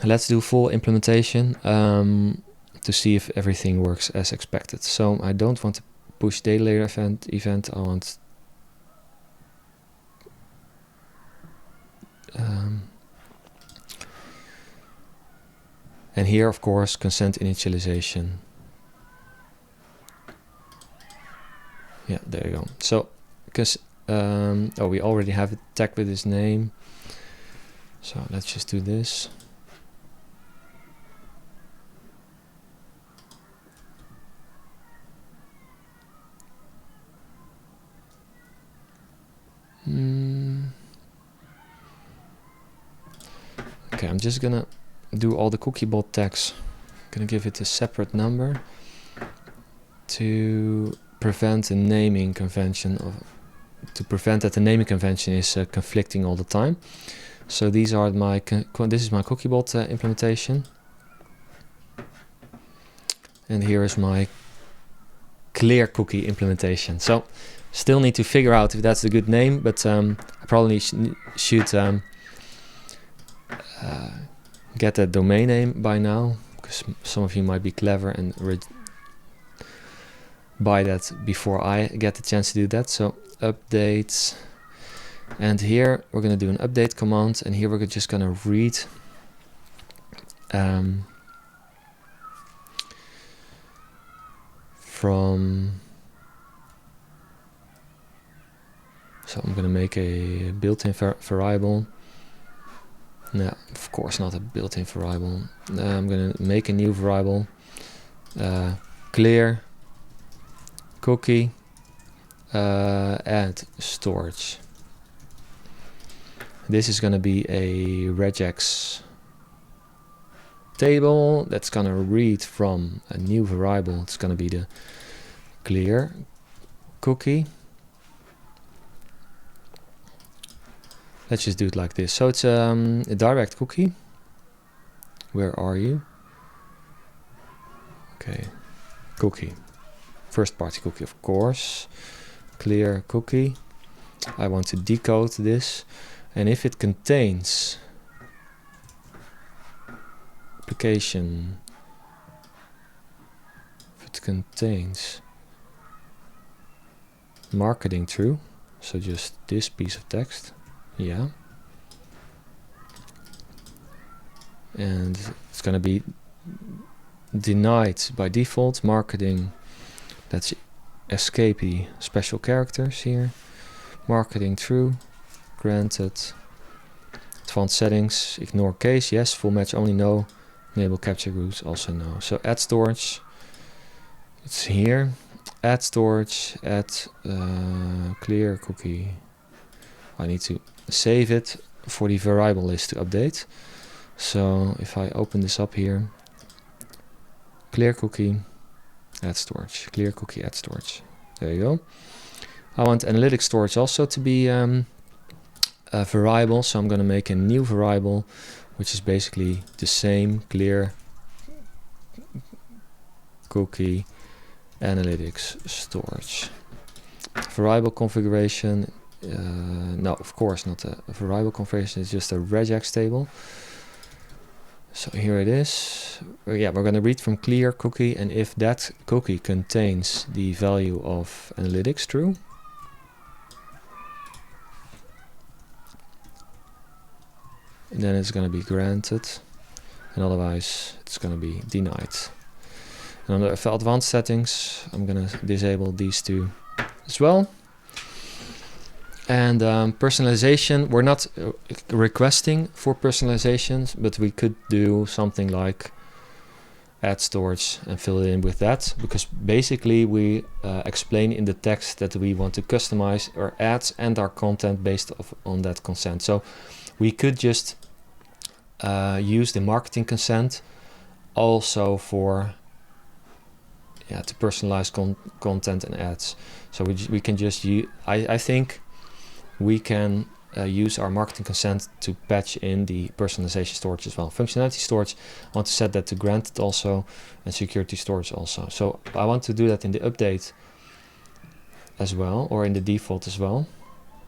let's do full implementation to see if everything works as expected. So I don't want to push data layer event. I want and here, of course, consent initialization. Yeah, there you go. So, because oh, we already have a tag with his name. So let's just do this. Okay, I'm just gonna do all the cookiebot tags. I'm gonna give it a separate number to prevent the naming convention that the naming convention is conflicting all the time. So these are my this is my cookiebot implementation, and here is my clear cookie implementation. So still need to figure out if that's a good name, but I probably should get a domain name by now, because some of you might be clever and buy that before I get the chance to do that. So update, and here we're going to do an update command, and here we're just going to read from, so I'm going to make a built-in variable. No, of course not a built-in variable. I'm going to make a new variable, clear cookie, add storage. This is going to be a regex table that's going to read from a new variable. It's going to be the clear cookie. Let's just do it like this. So it's a direct cookie. Where are you? Okay, cookie, first party cookie, of course. Clear cookie. I want to decode this, and if it contains application, if it contains marketing true, so just this piece of text. Yeah, and it's going to be denied by default. Marketing, let's escape the special characters here. Marketing true, granted. Advanced settings, ignore case, yes. Full match only, no. Enable capture groups, also no. So add storage, it's here. Add storage, add clear cookie. I need to save it for the variable list to update. So if I open this up here, clear cookie, add storage, clear cookie, add storage. There you go. I want analytics storage also to be a variable, so I'm going to make a new variable, which is basically the same, clear cookie analytics storage. Variable configuration. No, of course not a variable configuration, it's just a regex table. So here it is. Yeah, we're going to read from clear cookie, and if that cookie contains the value of analytics true, then it's going to be granted, and otherwise it's going to be denied. And under advanced settings, I'm going to disable these two as well. And personalization, we're not requesting for personalizations, but we could do something like add storage and fill it in with that, because basically we explain in the text that we want to customize our ads and our content based on that consent. So we could just use the marketing consent also for to personalize content and ads. So we can just use, I think we can use our marketing consent to patch in the personalization storage as well. Functionality storage, I want to set that to granted also, and security storage also. So I want to do that in the update as well, or in the default as well.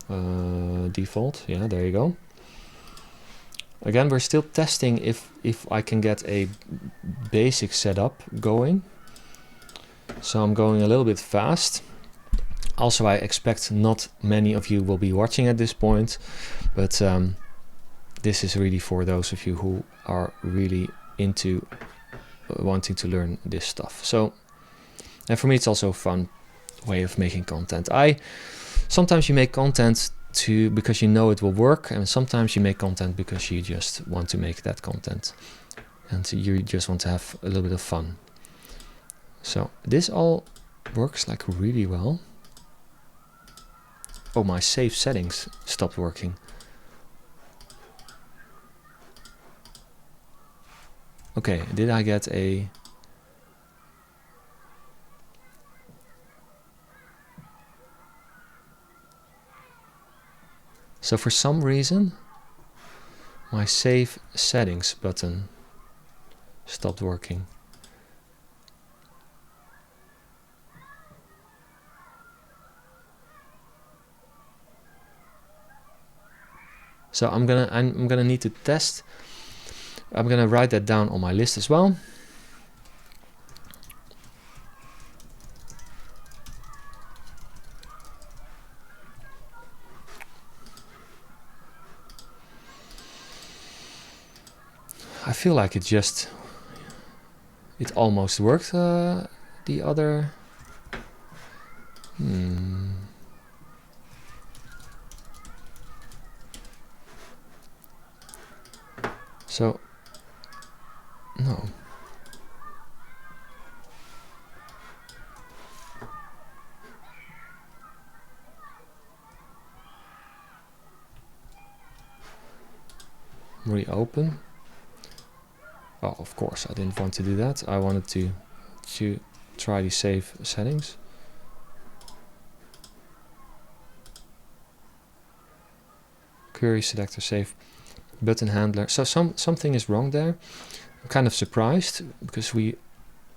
Default, yeah, there you go. Again, we're still testing if I can get a basic setup going. So I'm going a little bit fast. Also, I expect not many of you will be watching at this point, but this is really for those of you who are really into wanting to learn this stuff. So, and for me, it's also a fun way of making content. Sometimes you make content because you know it will work, and sometimes you make content because you just want to make that content, and you just want to have a little bit of fun. So this all works like really well. Oh, my save settings stopped working. Okay, did I get a... So for some reason, my save settings button stopped working. So I'm gonna need to test. I'm gonna write that down on my list as well. I feel like it almost worked. The other. So, no. Reopen. Oh, of course, I didn't want to do that. I wanted to try the save settings. Query selector save. Button handler. So something is wrong there. I'm kind of surprised because we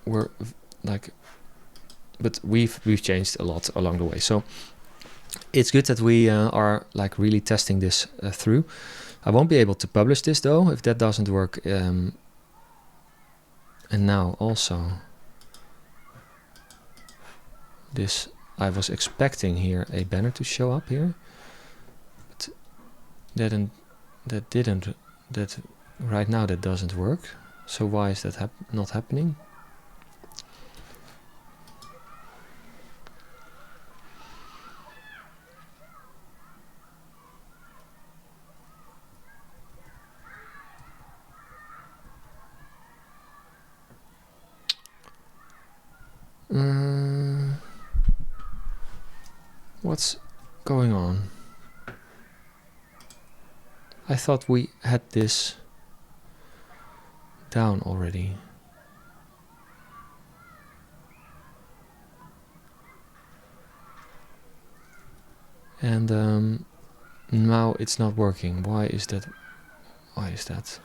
were like, but we've changed a lot along the way. So it's good that we are like really testing this through. I won't be able to publish this though if that doesn't work. And now also this, I was expecting here a banner to show up here, but that right now that doesn't work. So why is that not happening? What's going on? I thought we had this down already. And now it's not working. Why is that? Why is that?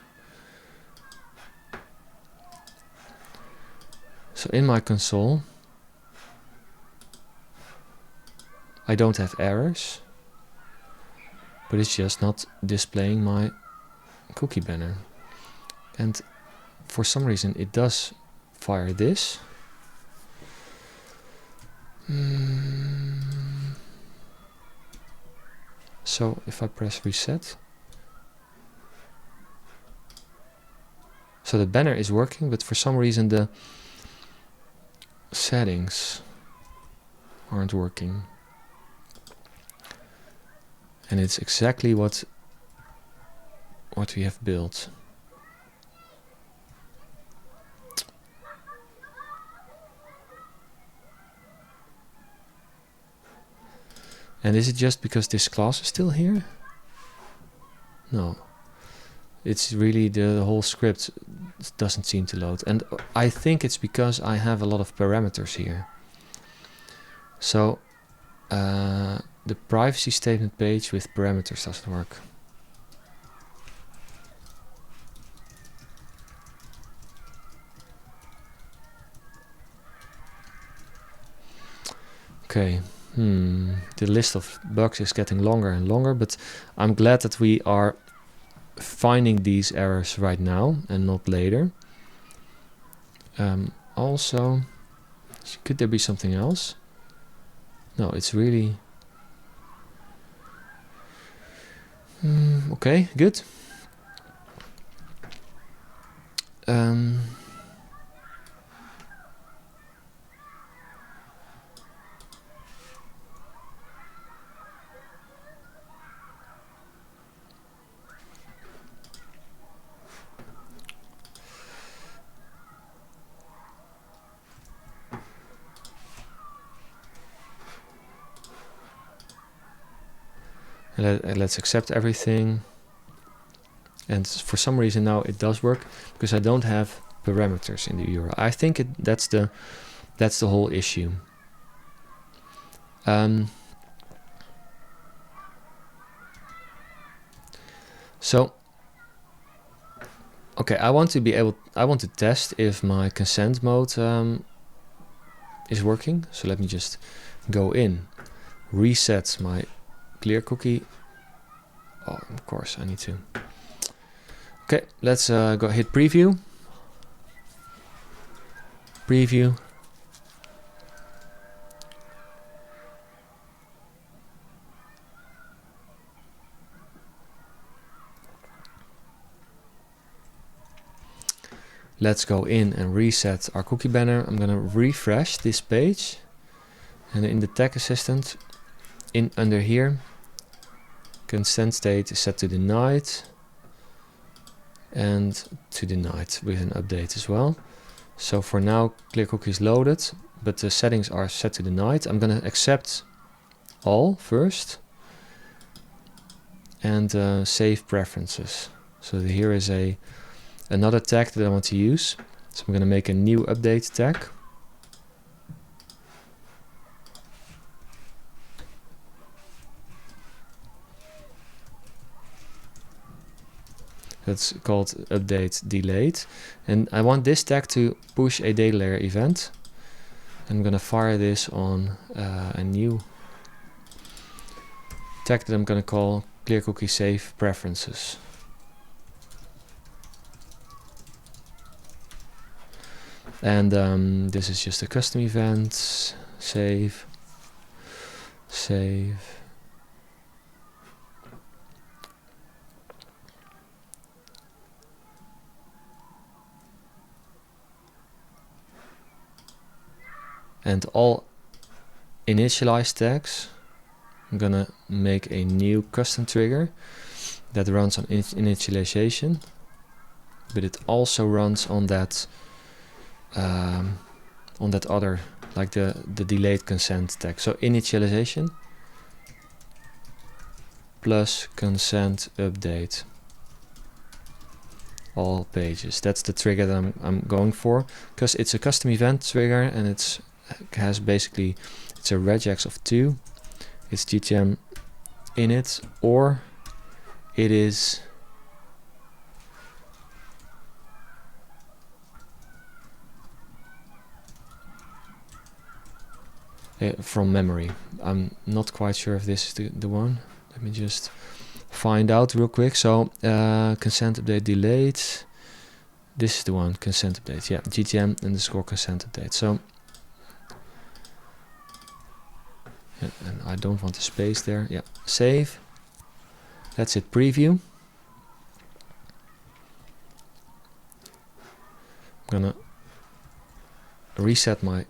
So in my console, I don't have errors, but it's just not displaying my cookie banner. And for some reason it does fire this. So if I press reset, so the banner is working, but for some reason the settings aren't working. And it's exactly what we have built. And is it just because this class is still here? No. It's really the whole script doesn't seem to load. And I think it's because I have a lot of parameters here. So the privacy statement page with parameters doesn't work. Okay, the list of bugs is getting longer and longer, but I'm glad that we are finding these errors right now and not later. Also, could there be something else? No, it's really... okay, good. Let's accept everything. And for some reason now it does work because I don't have parameters in the URL. I think that's the whole issue. So okay, I want to test if my consent mode is working. So let me just go in, reset my clear cookie. Oh, of course I need to. Okay, let's go hit preview. Preview. Let's go in and reset our cookie banner. I'm gonna refresh this page, and in the tag assistant, under here, consent state is set to denied, and to denied with an update as well. So for now, clear cookie is loaded, but the settings are set to denied. I'm gonna accept all first, and save preferences. So here is another tag that I want to use. So I'm gonna make a new update tag. That's called update delayed, and I want this tag to push a data layer event. I'm gonna fire this on a new tag that I'm gonna call clear cookie save preferences. And this is just a custom event. Save. And all initialize tags, I'm gonna make a new custom trigger that runs on initialization, but it also runs on that other, like the delayed consent tag. So initialization plus consent update all pages. That's the trigger that I'm going for, because it's a custom event trigger, and it's a regex of 2. It's GTM init, or it is from memory. I'm not quite sure if this is the one. Let me just find out real quick. So consent update delayed. This is the one, consent update. Yeah, GTM underscore consent update. So and I don't want a space there. Yeah, save. Let's hit preview. I'm gonna reset my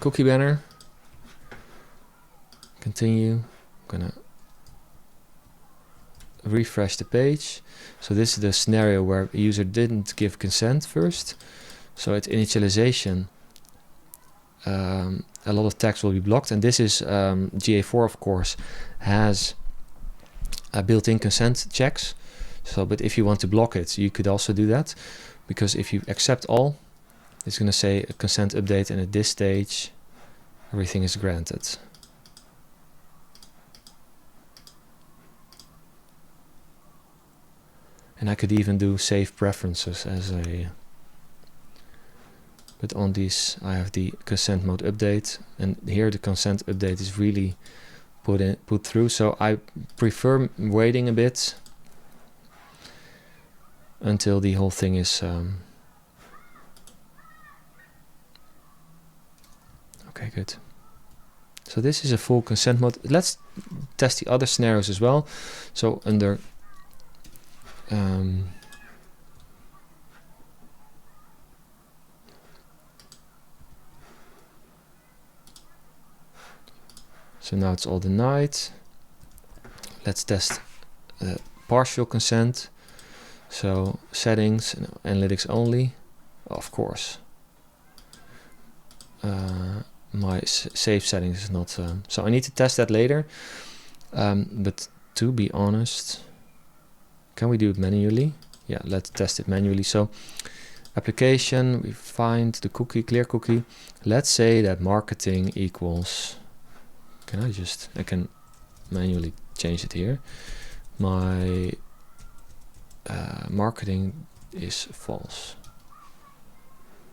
cookie banner. Continue. I'm gonna refresh the page. So this is the scenario where a user didn't give consent first. So at initialization, a lot of tags will be blocked, and this is GA4, of course, has built-in consent checks. So, but if you want to block it, you could also do that, because if you accept all, it's going to say a consent update, and at this stage, everything is granted. And I could even do save preferences as a, but on these I have the consent mode update, and here the consent update is really put through, so I prefer waiting a bit until the whole thing is okay, good. So this is a full consent mode. Let's test the other scenarios as well. So under so now it's all denied. Let's test partial consent. So settings, analytics only, of course. My save settings is not, so I need to test that later. But to be honest, can we do it manually? Yeah, let's test it manually. So application, we find the cookie, clear cookie. Let's say that marketing equals, I can manually change it here. My marketing is false.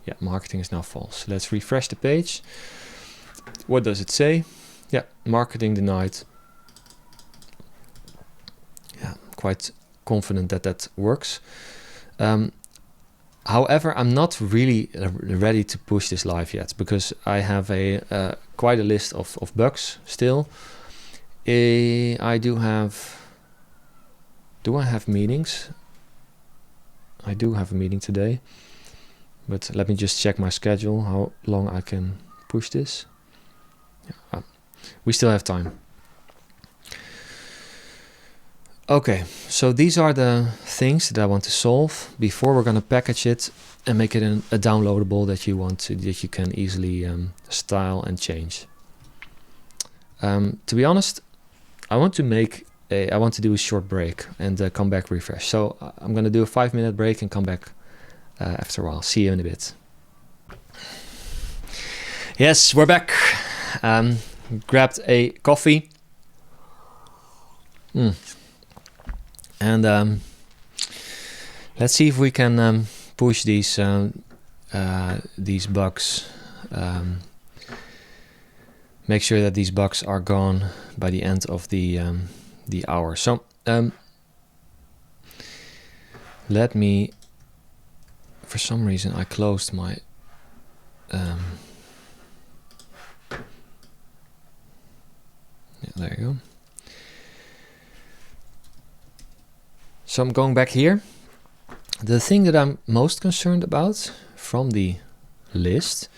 Yeah, marketing is now false. Let's refresh the page. What does it say? Yeah, marketing denied. Yeah, quite confident that that works. However, I'm not really ready to push this live yet, because I have quite a list of bugs still. I do I have meetings? I do have a meeting today, but let me just check my schedule, how long I can push this. Yeah, we still have time. Okay, so these are the things that I want to solve before we're going to package it and make it a downloadable that you can easily style and change. To be honest, I want to do a short break and come back refresh. So I'm going to do a 5-minute break and come back after a while. See you in a bit. Yes, we're back. Grabbed a coffee. And let's see if we can push these bugs. Make sure that these bugs are gone by the end of the hour. So let me. For some reason, I closed my. Yeah, there you go. So I'm going back here. The thing that I'm most concerned about from the list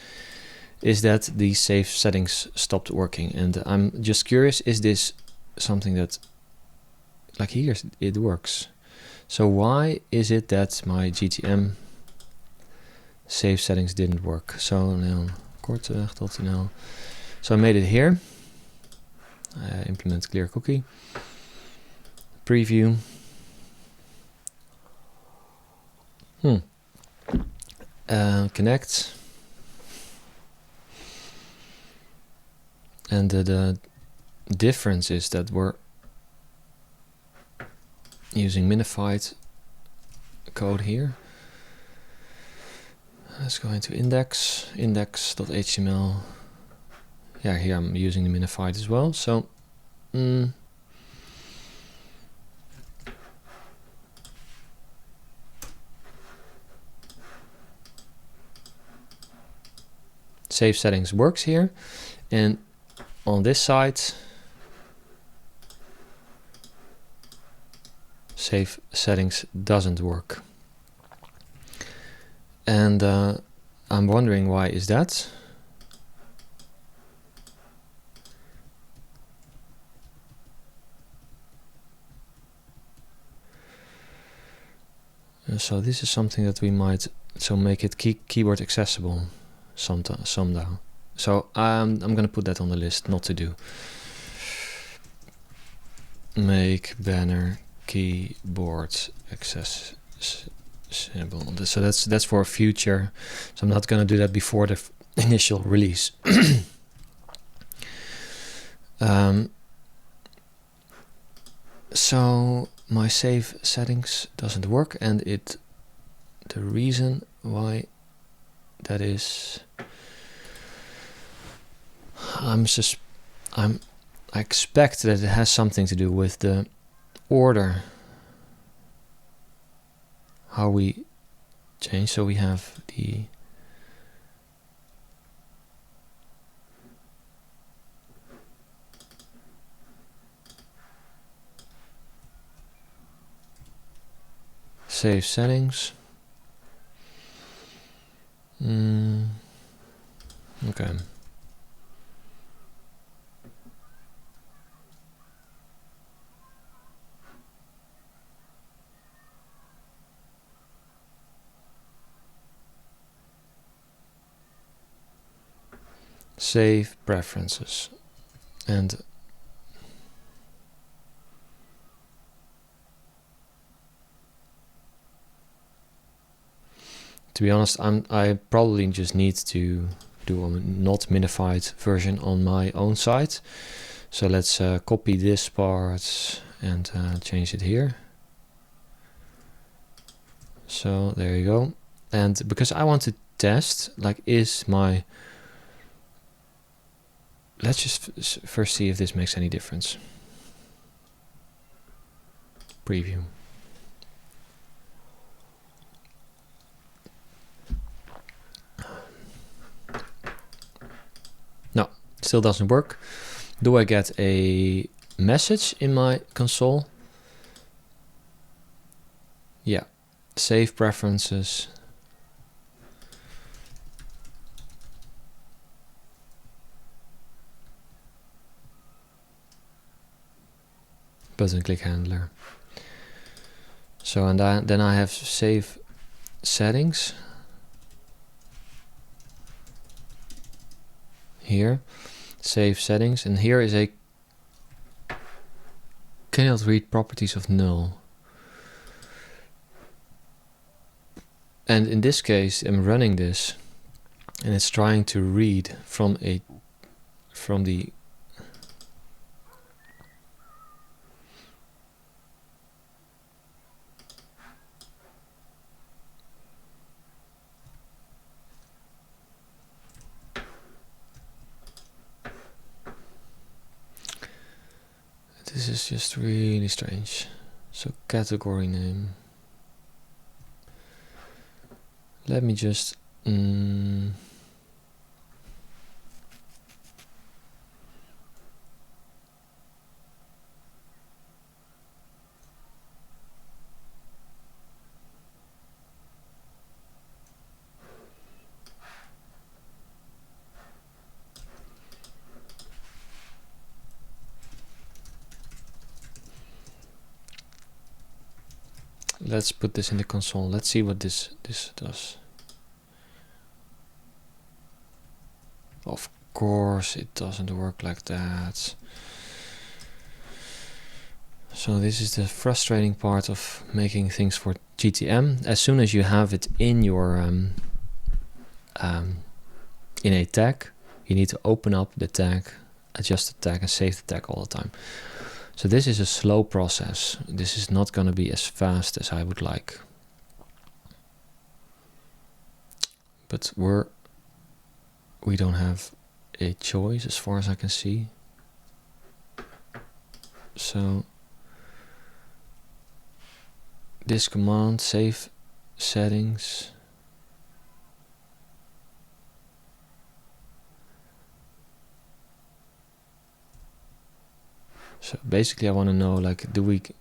is that the save settings stopped working, and I'm just curious, is this something that, like here it works, so why is it that my GTM save settings didn't work? So now kortweg.nl. So I made it here. Implement clear cookie. Preview. Connect. And the difference is that we're using minified code here. Let's go into index.html. Yeah, here I'm using the minified as well. So save settings works here, and on this side save settings doesn't work, and I'm wondering why is that. So this is something that we might make it keyboard accessible somehow. So I'm going to put that on the list, not to do. Make banner keyboard accessible. So that's for a future. So I'm not going to do that before the initial release. So my save settings doesn't work, and the reason why that is, I expect that it has something to do with the order how we change. So we have the save settings. Okay. Save preferences, and to be honest, I probably just need to do a not minified version on my own site. So let's copy this part and change it here. So there you go. And because I want to test, like, is my, let's just first see if this makes any difference. Preview. No, still doesn't work. Do I get a message in my console? Yeah. Save preferences. Button click handler. So, and then I have save settings here, save settings, and here is a cannot read properties of null. And in this case, I'm running this, and it's trying to read from the This is just really strange. So category name. Let me just let's put this in the console. Let's see what this does. Of course it doesn't work like that. So this is the frustrating part of making things for GTM. As soon as you have it in your in a tag, you need to open up the tag, adjust the tag, and save the tag all the time. So this is a slow process. This is not going to be as fast as I would like. But we don't have a choice as far as I can see. So this command, save settings. So basically I want to know, like,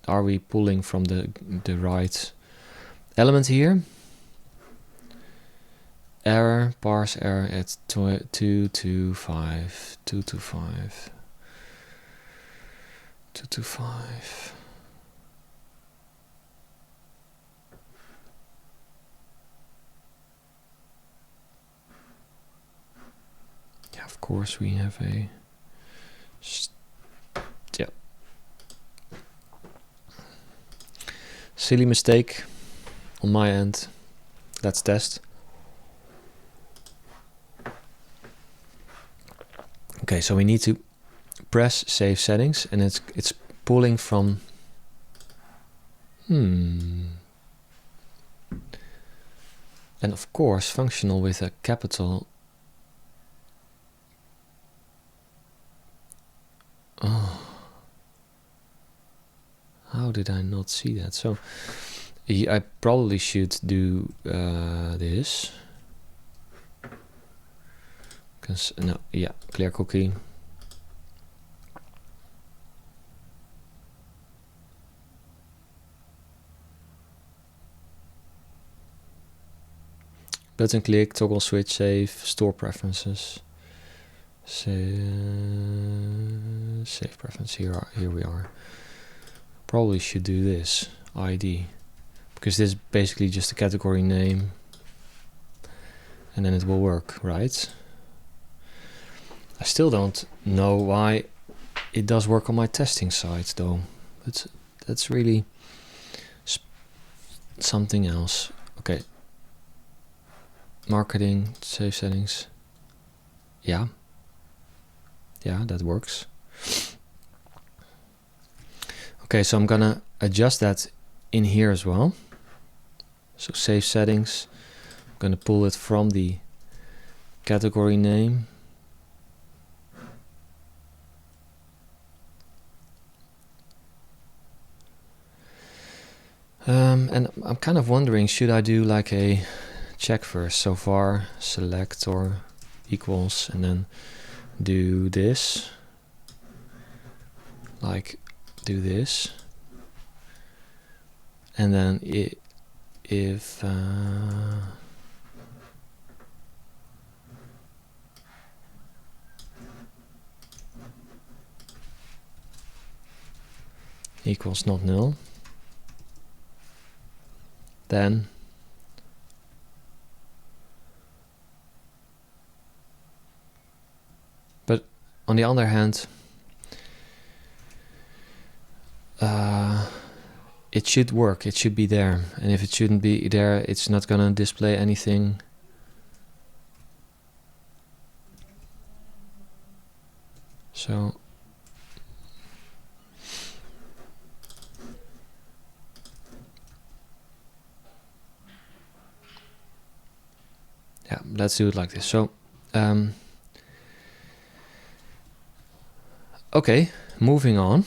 are we pulling from the right element here? Error, parse error at 225, 225, 225. Yeah, of course we have a silly mistake on my end. Let's test. Okay, so we need to press save settings, and it's pulling from And of course, functional with a capital. Oh, how did I not see that? So I probably should do this. Because no, yeah, clear cookie. Button click, toggle switch, save, store preferences. Save preference. Here we are. Probably should do this ID, because this is basically just a category name, and then it will work, right? I still don't know why it does work on my testing site though. But that's really something else. Okay. Marketing, save settings. Yeah, that works. Okay, so I'm gonna adjust that in here as well. So save settings, I'm gonna pull it from the category name. And I'm kind of wondering, should I do like a check first? So far, select or equals, and then do this. Like, do this. And then if equals not null, then but on the other hand, it should work, it should be there, and if it shouldn't be there, it's not gonna display anything. So yeah, let's do it like this. So okay, moving on.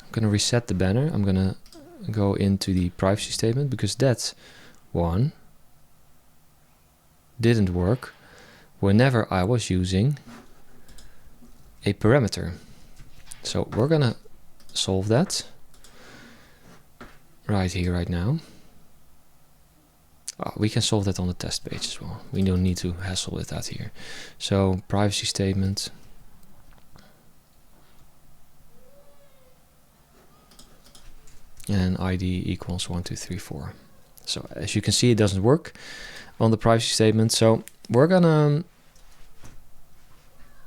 I'm gonna reset the banner. I'm gonna go into the privacy statement, because that one didn't work whenever I was using a parameter. So we're gonna solve that right here, right now. We can solve that on the test page as well. We don't need to hassle with that here. So privacy statement. And ID equals 1, 2, 3, 4. So as you can see, it doesn't work on the privacy statement. So we're gonna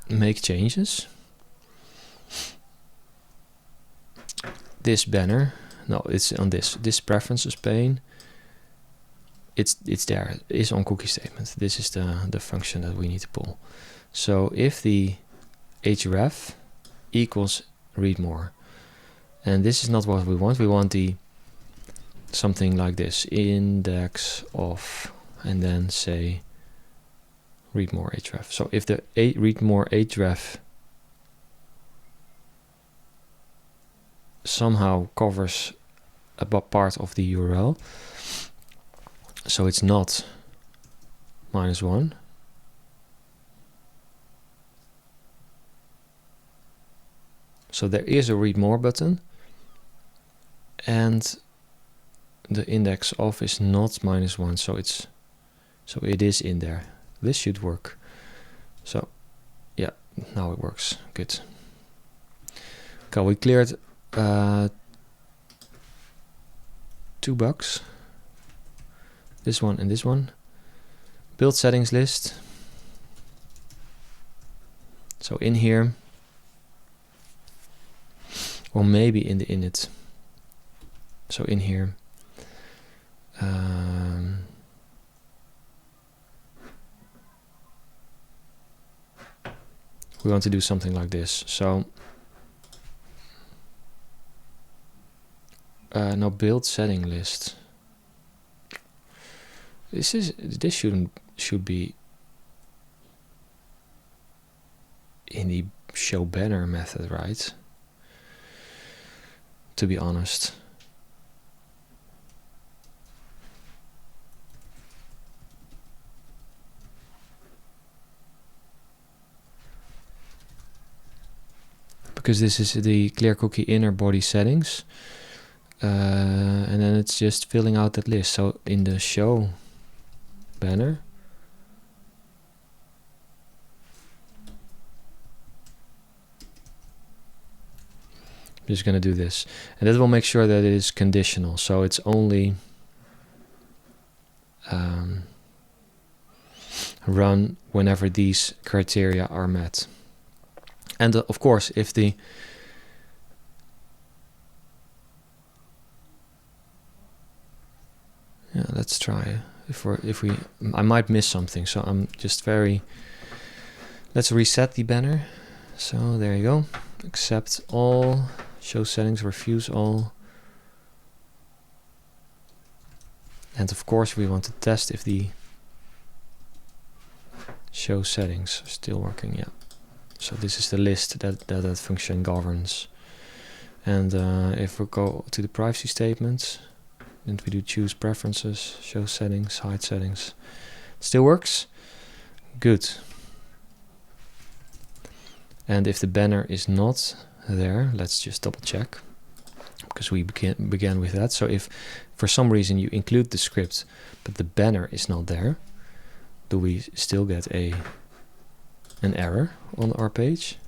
make changes. This banner, no, it's on this preferences pane. It's there. It's on cookie statement. This is the function that we need to pull. So if the href equals read more, and this is not what we want. We want the something like this, index of, and then say read more href. So if the read more href somehow covers a part of the URL, so it's not -1, so there is a read more button, and the index of is not -1, so it is in there. This should work. So yeah, now it works. Good. Okay, we cleared 2 bugs. This one and this one. Build settings list. So in here, or maybe in the init. So in here, we want to do something like this. So no, build setting list. This should be in the show banner method, right? To be honest. Because this is the clear cookie inner body settings. And then it's just filling out that list. So in the show banner, I'm just going to do this. And that will make sure that it is conditional. So it's only run whenever these criteria are met. And of course, if the let's try. If we, I might miss something, so I'm just very. Let's reset the banner. So there you go. Accept all. Show settings. Refuse all. And of course, we want to test if the show settings are still working. Yeah. So this is the list that function governs. And if we go to the privacy statements, and we do choose preferences, show settings, hide settings, it still works. Good. And if the banner is not there, let's just double check, because we began with that. So if for some reason you include the script but the banner is not there, do we still get an error on our page?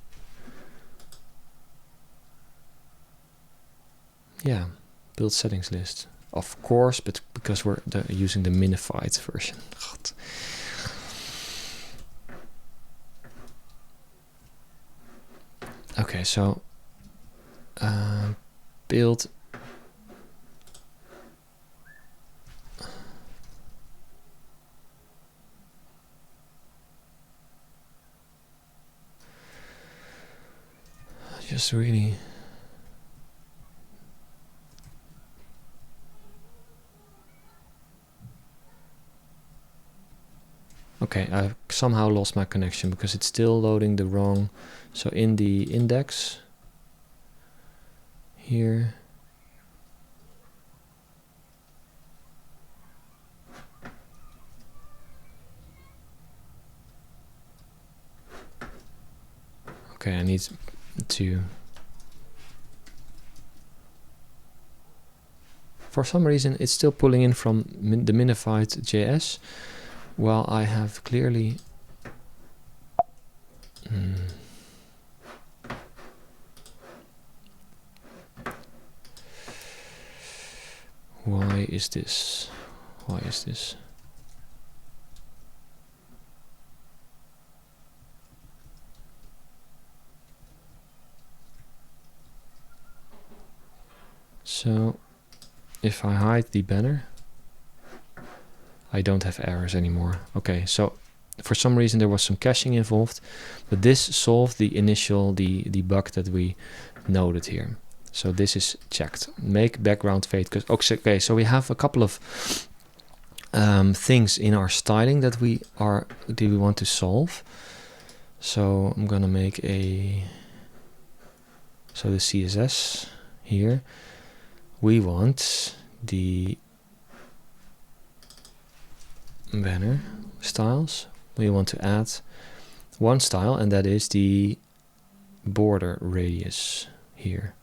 Yeah, build settings list. Of course, but because we're using the minified version. God. Okay, so build just really okay, I've somehow lost my connection because it's still loading the wrong. So in the index here, okay, I need to, for some reason it's still pulling in from the minified JS, while I have clearly why is this? Why is this? So if I hide the banner, I don't have errors anymore. Okay, so for some reason there was some caching involved, but this solved the initial the bug that we noted here. So this is checked. Make background fade. Okay, so we have a couple of things in our styling that we want to solve. So I'm gonna make so the CSS here. We want the banner styles. We want to add one style, and that is the border radius here.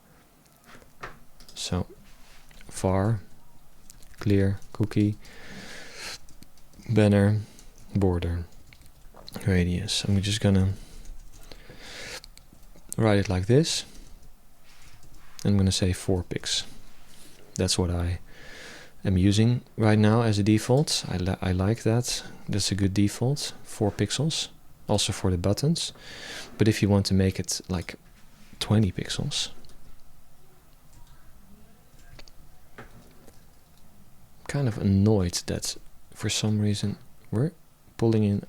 So var clear cookie banner border radius. I'm just gonna write it like this. I'm gonna say 4 pixels. That's what I am using right now as a default. I like that. That's a good default. 4 pixels. Also for the buttons. But if you want to make it like 20 pixels, kind of annoyed that for some reason we're pulling in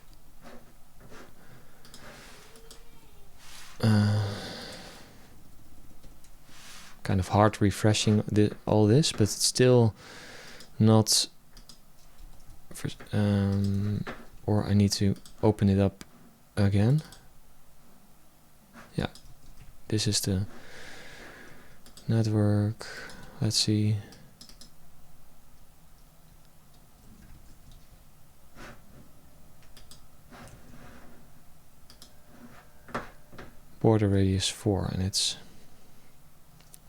kind of hard refreshing all this, but it's still not. Or I need to open it up again. Yeah, this is the network. Let's see. Border radius 4, and it's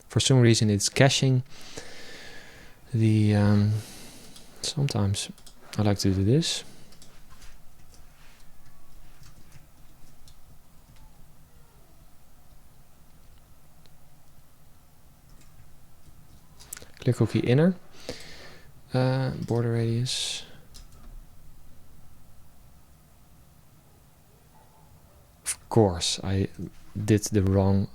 for some reason it's caching the sometimes I like to do this. Clear cookie inner, border radius. Of course, I did the wrong.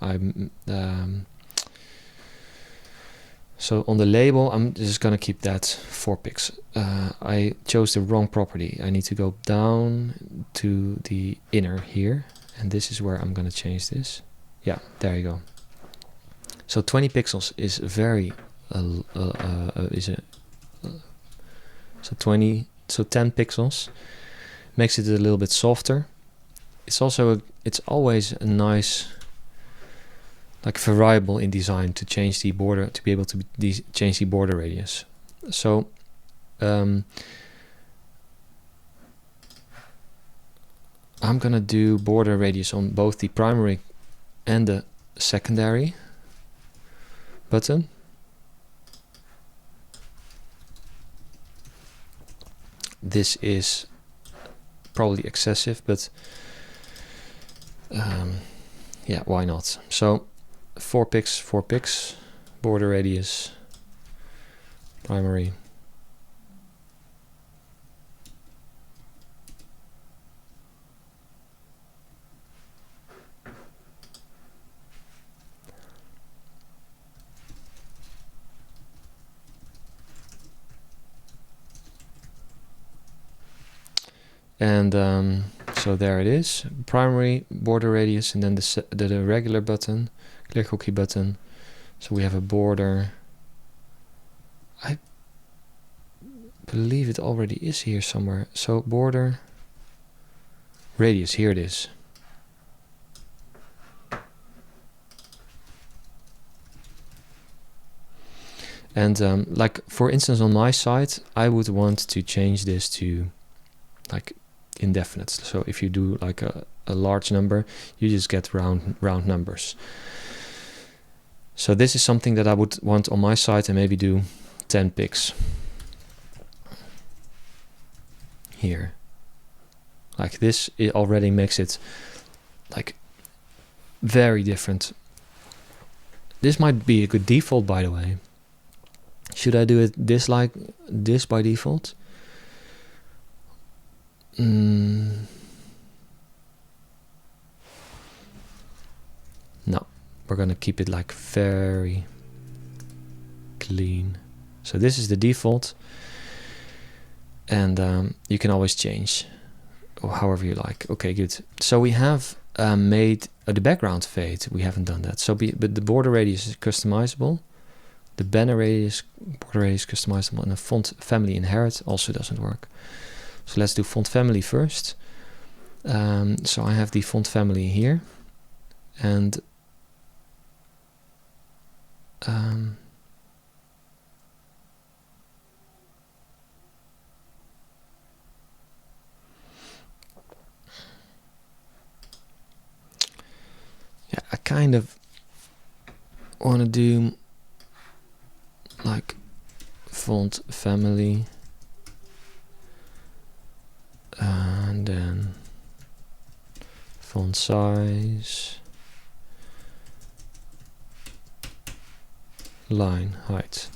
So on the label, I'm just gonna keep that 4 pixels. I chose the wrong property. I need to go down to the inner here, and this is where I'm gonna change this. Yeah, there you go. So 20 pixels is very so 10 pixels makes it a little bit softer. It's also it's always a nice like variable in design to change the border, to be able to change the border radius. So I'm gonna do border radius on both the primary and the secondary button. This is probably excessive, but yeah, why not? So 4 pixels, border radius, primary. And so there it is, primary, border radius, and then the regular button, clear cookie button. So we have a border. I believe it already is here somewhere. So border radius, here it is. And like for instance on my side, I would want to change this to like indefinite. So if you do like a large number, you just get round numbers. So this is something that I would want on my side, and maybe do 10 pixels here. Like this, it already makes it like very different. This might be a good default, by the way. Should I do it like this by default? No, we're gonna keep it like very clean. So this is the default, and you can always change or however you like. Okay, good. So we have made the background fade. We haven't done that. So but the border radius is customizable. The banner radius, border radius customizable, and the font family inherit also doesn't work. So let's do font family first. So I have the font family here, and yeah, I kind of want to do like font family, and then font size, line height,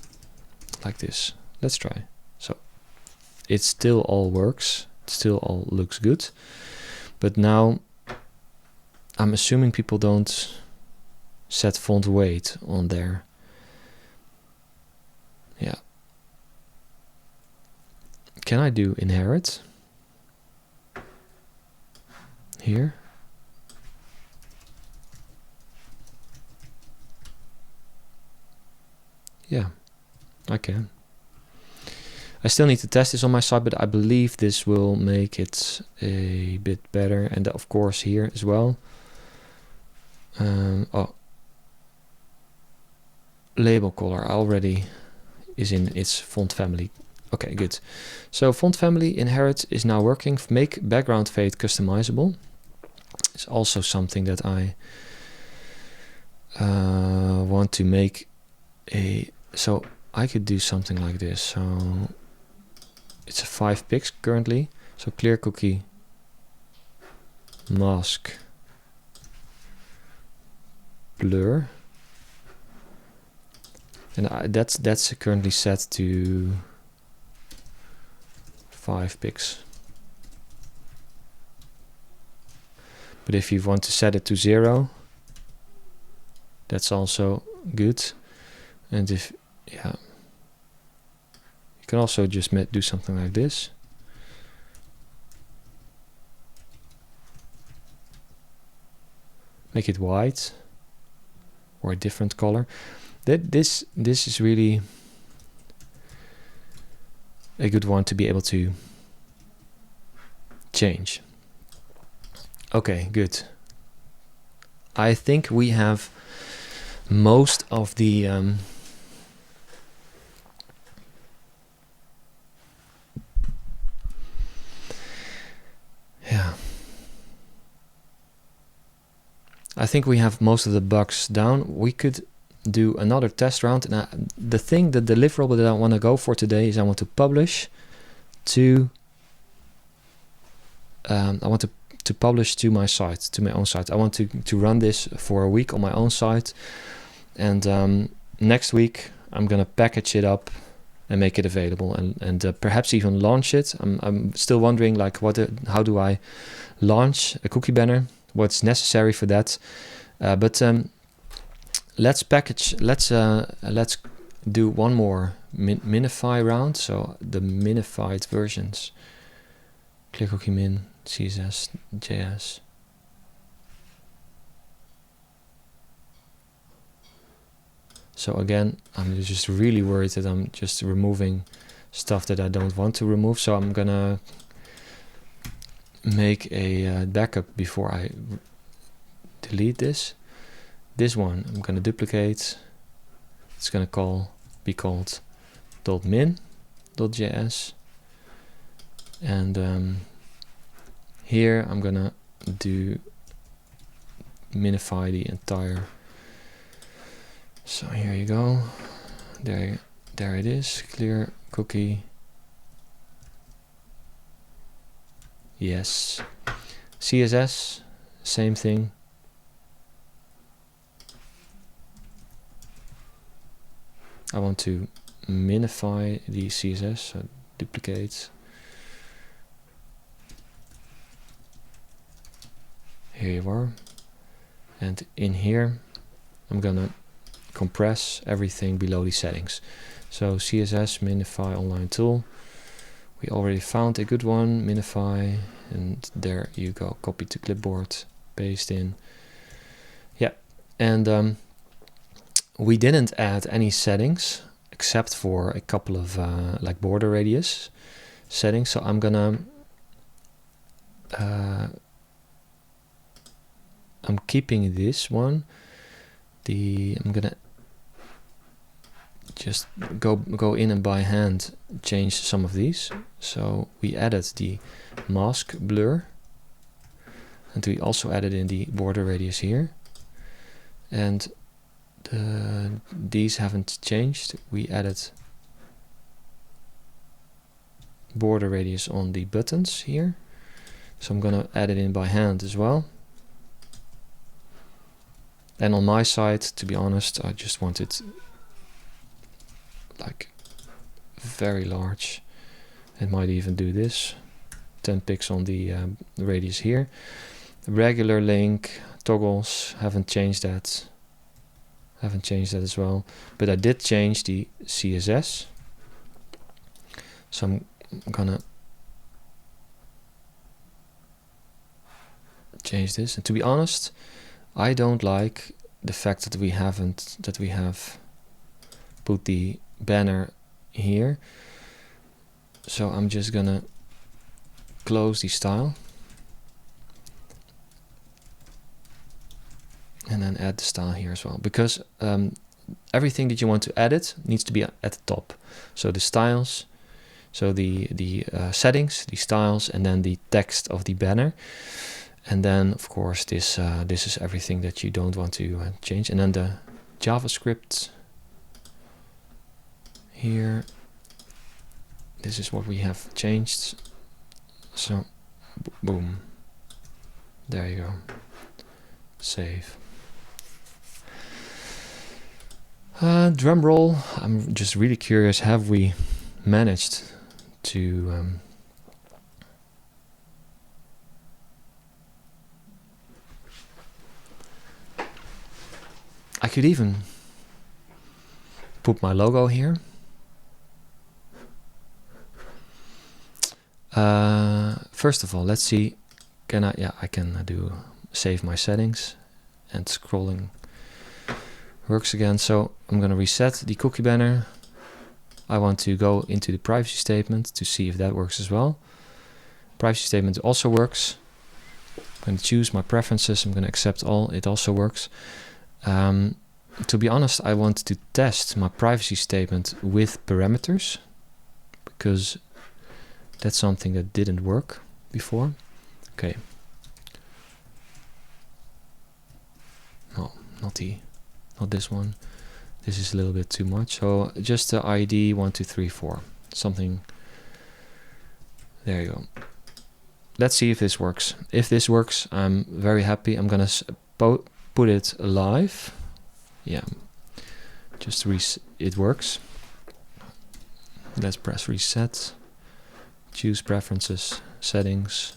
like this. Let's try. So it still all works, it still all looks good, but now I'm assuming people don't set font weight on there. Yeah. Can I do inherit here? Yeah, I can. I still need to test this on my side, but I believe this will make it a bit better. And of course here as well. Oh, label color already is in its font family. Okay, good. So font family inherit is now working. Make background fade customizable. It's also something that I want to make a. So I could do something like this. So it's a 5 pix currently. So clear cookie, mask, blur, and that's currently set to 5 pix. But if you want to set it to 0, that's also good. And if, yeah, you can also just do something like this. Make it white or a different color. This is really a good one to be able to change. Okay, good. I think we have most of the yeah. I think we have most of the bugs down. We could do another test round. And the deliverable that I want to go for today is I want to publish to publish to my site, to my own site. I want to run this for a week on my own site, and next week I'm gonna package it up and make it available, and perhaps even launch it. I'm still wondering, like, how do I launch a cookie banner? What's necessary for that? But let's do one more minify round. So the minified versions. Clear cookie min, CSS, JS. So again, I'm just really worried that I'm just removing stuff that I don't want to remove. So I'm gonna make a backup before I delete this. This one I'm gonna duplicate. It's gonna be called .min.js, and here I'm gonna do minify the entire. So here you go. There it is. Clear cookie. Yes. CSS, same thing. I want to minify the CSS, so duplicate. Here you are. And in here, I'm gonna compress everything below the settings. So CSS minify online tool. We already found a good one, minify, and there you go. Copy to clipboard, paste in. Yeah, and we didn't add any settings except for a couple of like border radius settings. So I'm gonna I'm keeping this one. I'm gonna just go in and by hand change some of these. So we added the mask blur, and we also added in the border radius here, and these haven't changed. We added border radius on the buttons here, so I'm gonna add it in by hand as well. And on my side, to be honest, I just want it like very large. It might even do this, 10 pix on the radius here. Regular link toggles, haven't changed that as well, but I did change the CSS, so I'm gonna change this. And to be honest, I don't like the fact that we have put the banner here. So I'm just gonna close the style and then add the style here as well, because everything that you want to edit needs to be at the top. So the styles, so the settings, the styles, and then the text of the banner. And then of course this is everything that you don't want to change. And then the JavaScript here, this is what we have changed. So boom, there you go, save. Drum roll. I'm just really curious, have we managed to I could even put my logo here. First of all, let's see, can I, yeah, I can do save my settings, and scrolling works again. So I'm going to reset the cookie banner. I want to go into the privacy statement to see if that works as well. Privacy statement also works. I'm going to choose my preferences. I'm going to accept all. It also works. To be honest, I want to test my privacy statement with parameters, because that's something that didn't work before. Okay. No, not this one. This is a little bit too much. So just the ID 1, 2, 3, 4. Something. There you go. Let's see if this works. If this works, I'm very happy. I'm gonna put it live. Yeah. Just it works. Let's press reset. Choose preferences, settings.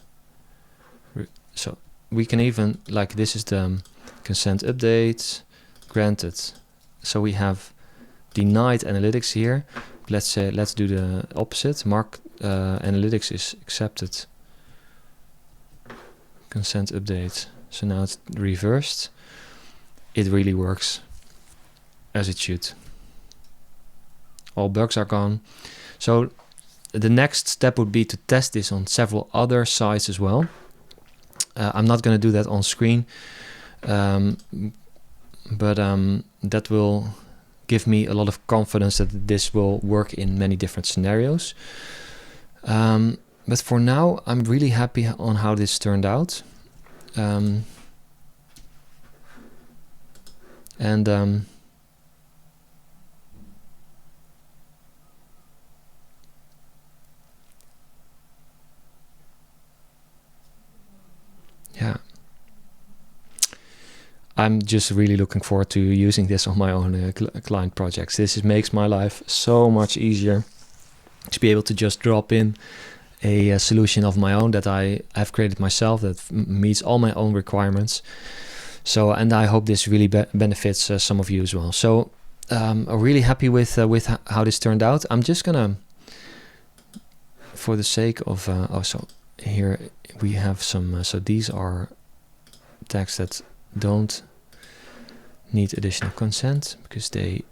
So we can even, like, this is the consent update, granted. So we have denied analytics here. Let's say, let's do the opposite. Mark analytics is accepted. Consent update. So now it's reversed. It really works as it should. All bugs are gone. So the next step would be to test this on several other sites as well. I'm not going to do that on screen, but that will give me a lot of confidence that this will work in many different scenarios. But for now, I'm really happy on how this turned out. Yeah, I'm just really looking forward to using this on my own client projects. This makes my life so much easier to be able to just drop in a solution of my own that I have created myself that meets all my own requirements. So, and I hope this really benefits some of you as well. So I'm really happy with how this turned out. I'm just gonna, for the sake of, so here we have some, so these are tags that don't need additional consent because they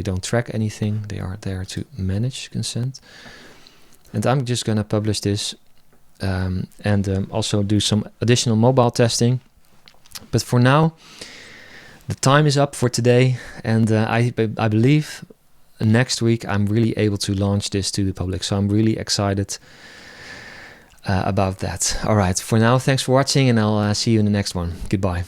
don't track anything. They are there to manage consent. And I'm just gonna publish this and also do some additional mobile testing. But for now, the time is up for today, and I believe next week I'm really able to launch this to the public. So I'm really excited about that. All right, for now, thanks for watching, and I'll see you in the next one. Goodbye.